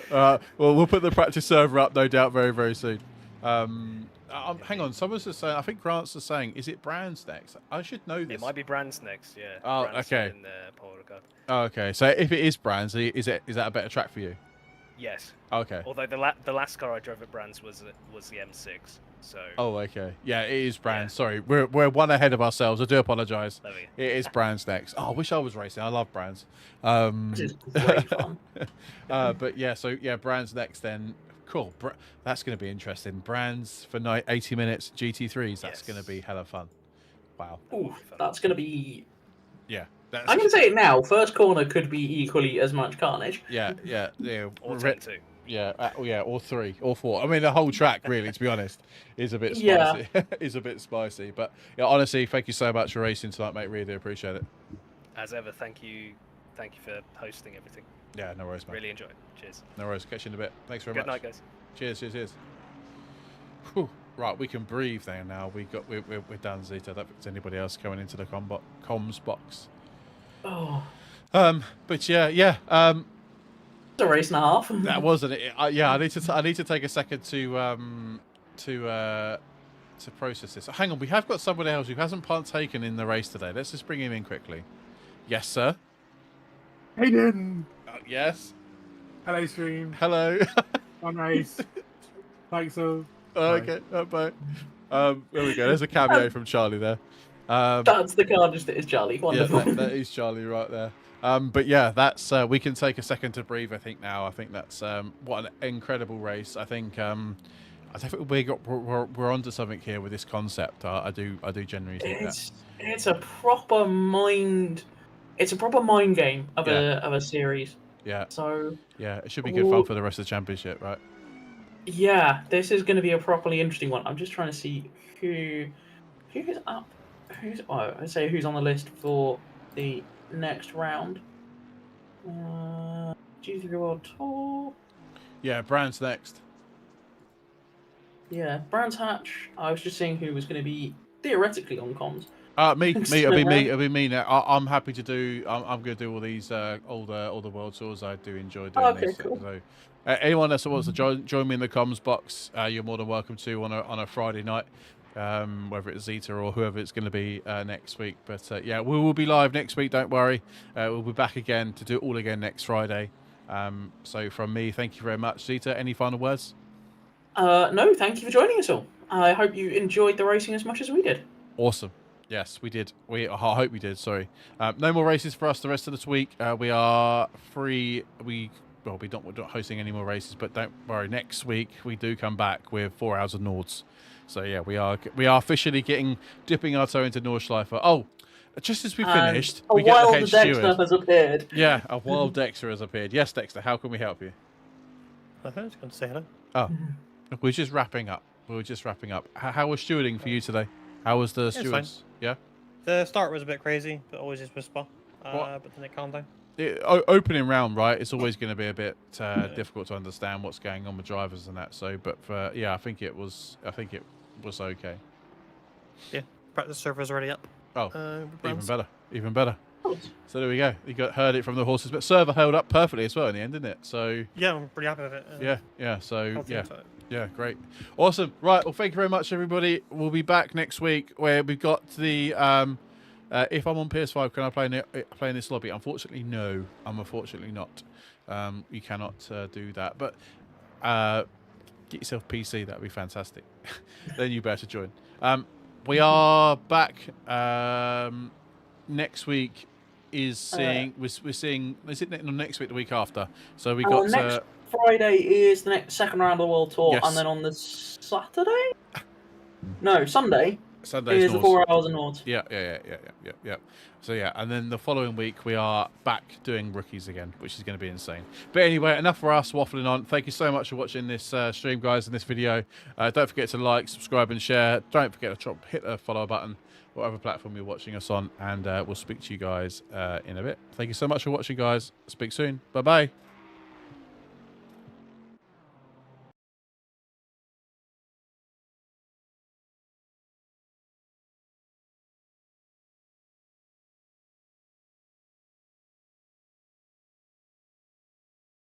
[SPEAKER 1] Well, we'll put the practice server up, no doubt, very, very soon. Hang on, someone's just saying, I think Grant's just saying, is it Brands next? I should know this.
[SPEAKER 4] It might be Brands next, yeah.
[SPEAKER 1] Oh,
[SPEAKER 4] Brands
[SPEAKER 1] okay.
[SPEAKER 4] And, Paul Ricard.
[SPEAKER 1] Oh, okay. So if it is Brands, is that a better track for you?
[SPEAKER 4] Yes.
[SPEAKER 1] Okay.
[SPEAKER 4] Although the last car I drove at Brands was the M6, so.
[SPEAKER 1] Oh, okay. Yeah, it is Brands.
[SPEAKER 4] Yeah.
[SPEAKER 1] Sorry, we're one ahead of ourselves. I do apologise.
[SPEAKER 4] There we go.
[SPEAKER 1] It is Brands next. Oh, I wish I was racing. I love Brands.
[SPEAKER 2] This is great fun.
[SPEAKER 1] But yeah, so yeah, Brands next then. Cool. That's going to be interesting. Brands for 80 minutes GT3s. That's going to be hella fun. Wow.
[SPEAKER 2] Ooh, that's going to be.
[SPEAKER 1] Yeah.
[SPEAKER 2] I'm going to say it now. First corner could be equally as much carnage.
[SPEAKER 1] Yeah.
[SPEAKER 4] Or 10-2.
[SPEAKER 1] Yeah, or 3, or 4. I mean, the whole track, really, to be honest, is a bit spicy. Is a bit spicy. But yeah, honestly, thank you so much for racing tonight, mate. Really do appreciate it.
[SPEAKER 4] As ever, thank you for hosting everything.
[SPEAKER 1] Yeah, no worries, mate.
[SPEAKER 4] Really enjoyed. Cheers.
[SPEAKER 1] No worries. Catch you in a bit. Thanks very much.
[SPEAKER 4] Good night, guys.
[SPEAKER 1] Cheers. Whew. Right, we can breathe there now. We're done, Zeta. I don't think there's anybody else going into the comms box.
[SPEAKER 2] Oh.
[SPEAKER 1] But yeah.
[SPEAKER 2] It's a race and a half.
[SPEAKER 1] That wasn't it. Yeah, I need to take a second to process this. Hang on, we have got somebody else who hasn't partaken in the race today. Let's just bring him in quickly. Yes, sir.
[SPEAKER 5] Hayden!
[SPEAKER 1] Yes.
[SPEAKER 5] Hello, stream.
[SPEAKER 1] Hello.
[SPEAKER 5] On race. Thanks, all.
[SPEAKER 1] Okay. Bye. There we go. There's a cameo from Charlie there.
[SPEAKER 2] That's the carnage that is Charlie. Wonderful.
[SPEAKER 1] Yeah, that is Charlie right there. But yeah, that's we can take a second to breathe. I think now. I think that's what an incredible race. I think we're onto something here with this concept. I do genuinely think that
[SPEAKER 2] it's a proper mind. It's a proper mind game of a series.
[SPEAKER 1] Yeah.
[SPEAKER 2] So.
[SPEAKER 1] Yeah, it should be good fun for the rest of the championship, right?
[SPEAKER 2] Yeah, this is going to be a properly interesting one. I'm just trying to see who's up. I'd say who's on the list for the next round. GT3 World Tour.
[SPEAKER 1] Yeah, Brands next.
[SPEAKER 2] Yeah, Brands Hatch. I was just seeing who was going to be theoretically on comms.
[SPEAKER 1] Me. It'll be me now. I'm happy to do. I'm going to do all these all the world tours. I do enjoy doing these.
[SPEAKER 2] Cool.
[SPEAKER 1] So, anyone that wants to join me in the comms box, you're more than welcome to on a Friday night, whether it's Zeta or whoever it's going to be next week. But yeah, we will be live next week. Don't worry. We'll be back again to do it all again next Friday. So from me, thank you very much, Zeta. Any final words?
[SPEAKER 2] No, thank you for joining us all. I hope you enjoyed the racing as much as we did.
[SPEAKER 1] Awesome. Yes, we did. I hope we did. Sorry. No more races for us the rest of this week. We are free. We're not hosting any more races, but don't worry. Next week we do come back with 4 hours of Nords. So yeah, we are officially dipping our toe into Nordschleifer. Oh, just as we finished, we get the head
[SPEAKER 2] Dexter
[SPEAKER 1] steward.
[SPEAKER 2] has appeared.
[SPEAKER 1] Yeah, a wild Dexter has appeared. Yes, Dexter. How can we help you?
[SPEAKER 6] I was going to say hello.
[SPEAKER 1] Oh, we're just wrapping up. How was stewarding for you today? How was the stewards? Yeah.
[SPEAKER 6] The start was a bit crazy, but always just whisper. But then it calmed down.
[SPEAKER 1] Opening round, right? It's always going to be a bit difficult to understand what's going on with drivers and that. So, but I think it was okay.
[SPEAKER 6] Yeah, practice server's already up.
[SPEAKER 1] Oh, even better. So there we go. You heard it from the horses, but server held up perfectly as well in the end, didn't it? So
[SPEAKER 6] yeah, I'm pretty happy with it.
[SPEAKER 1] Yeah. So yeah, great, awesome. Right, well, thank you very much, everybody. We'll be back next week where we've got the if I'm on PS5, can I play in this lobby? Unfortunately, no. I'm unfortunately not. You cannot do that. But get yourself PC. That'd be fantastic. Then you better join. We are back next week. Is seeing we're seeing. Is it next week? The week after? So we got
[SPEAKER 2] next Friday is the next second round of the World Tour,
[SPEAKER 1] Yes.
[SPEAKER 2] and then on the Saturday, no, Sunday
[SPEAKER 1] Sunday's
[SPEAKER 2] is the
[SPEAKER 1] Nords.
[SPEAKER 2] 4 hours of Nords.
[SPEAKER 1] Yeah. So yeah, and then the following week we are back doing rookies again, which is going to be insane. But anyway, enough for us waffling on. Thank you so much for watching this stream, guys, and this video. Don't forget to like, subscribe, and share. Don't forget to hit the follow button, whatever platform you're watching us on, and we'll speak to you guys in a bit. Thank you so much for watching, guys. Speak soon. Bye bye.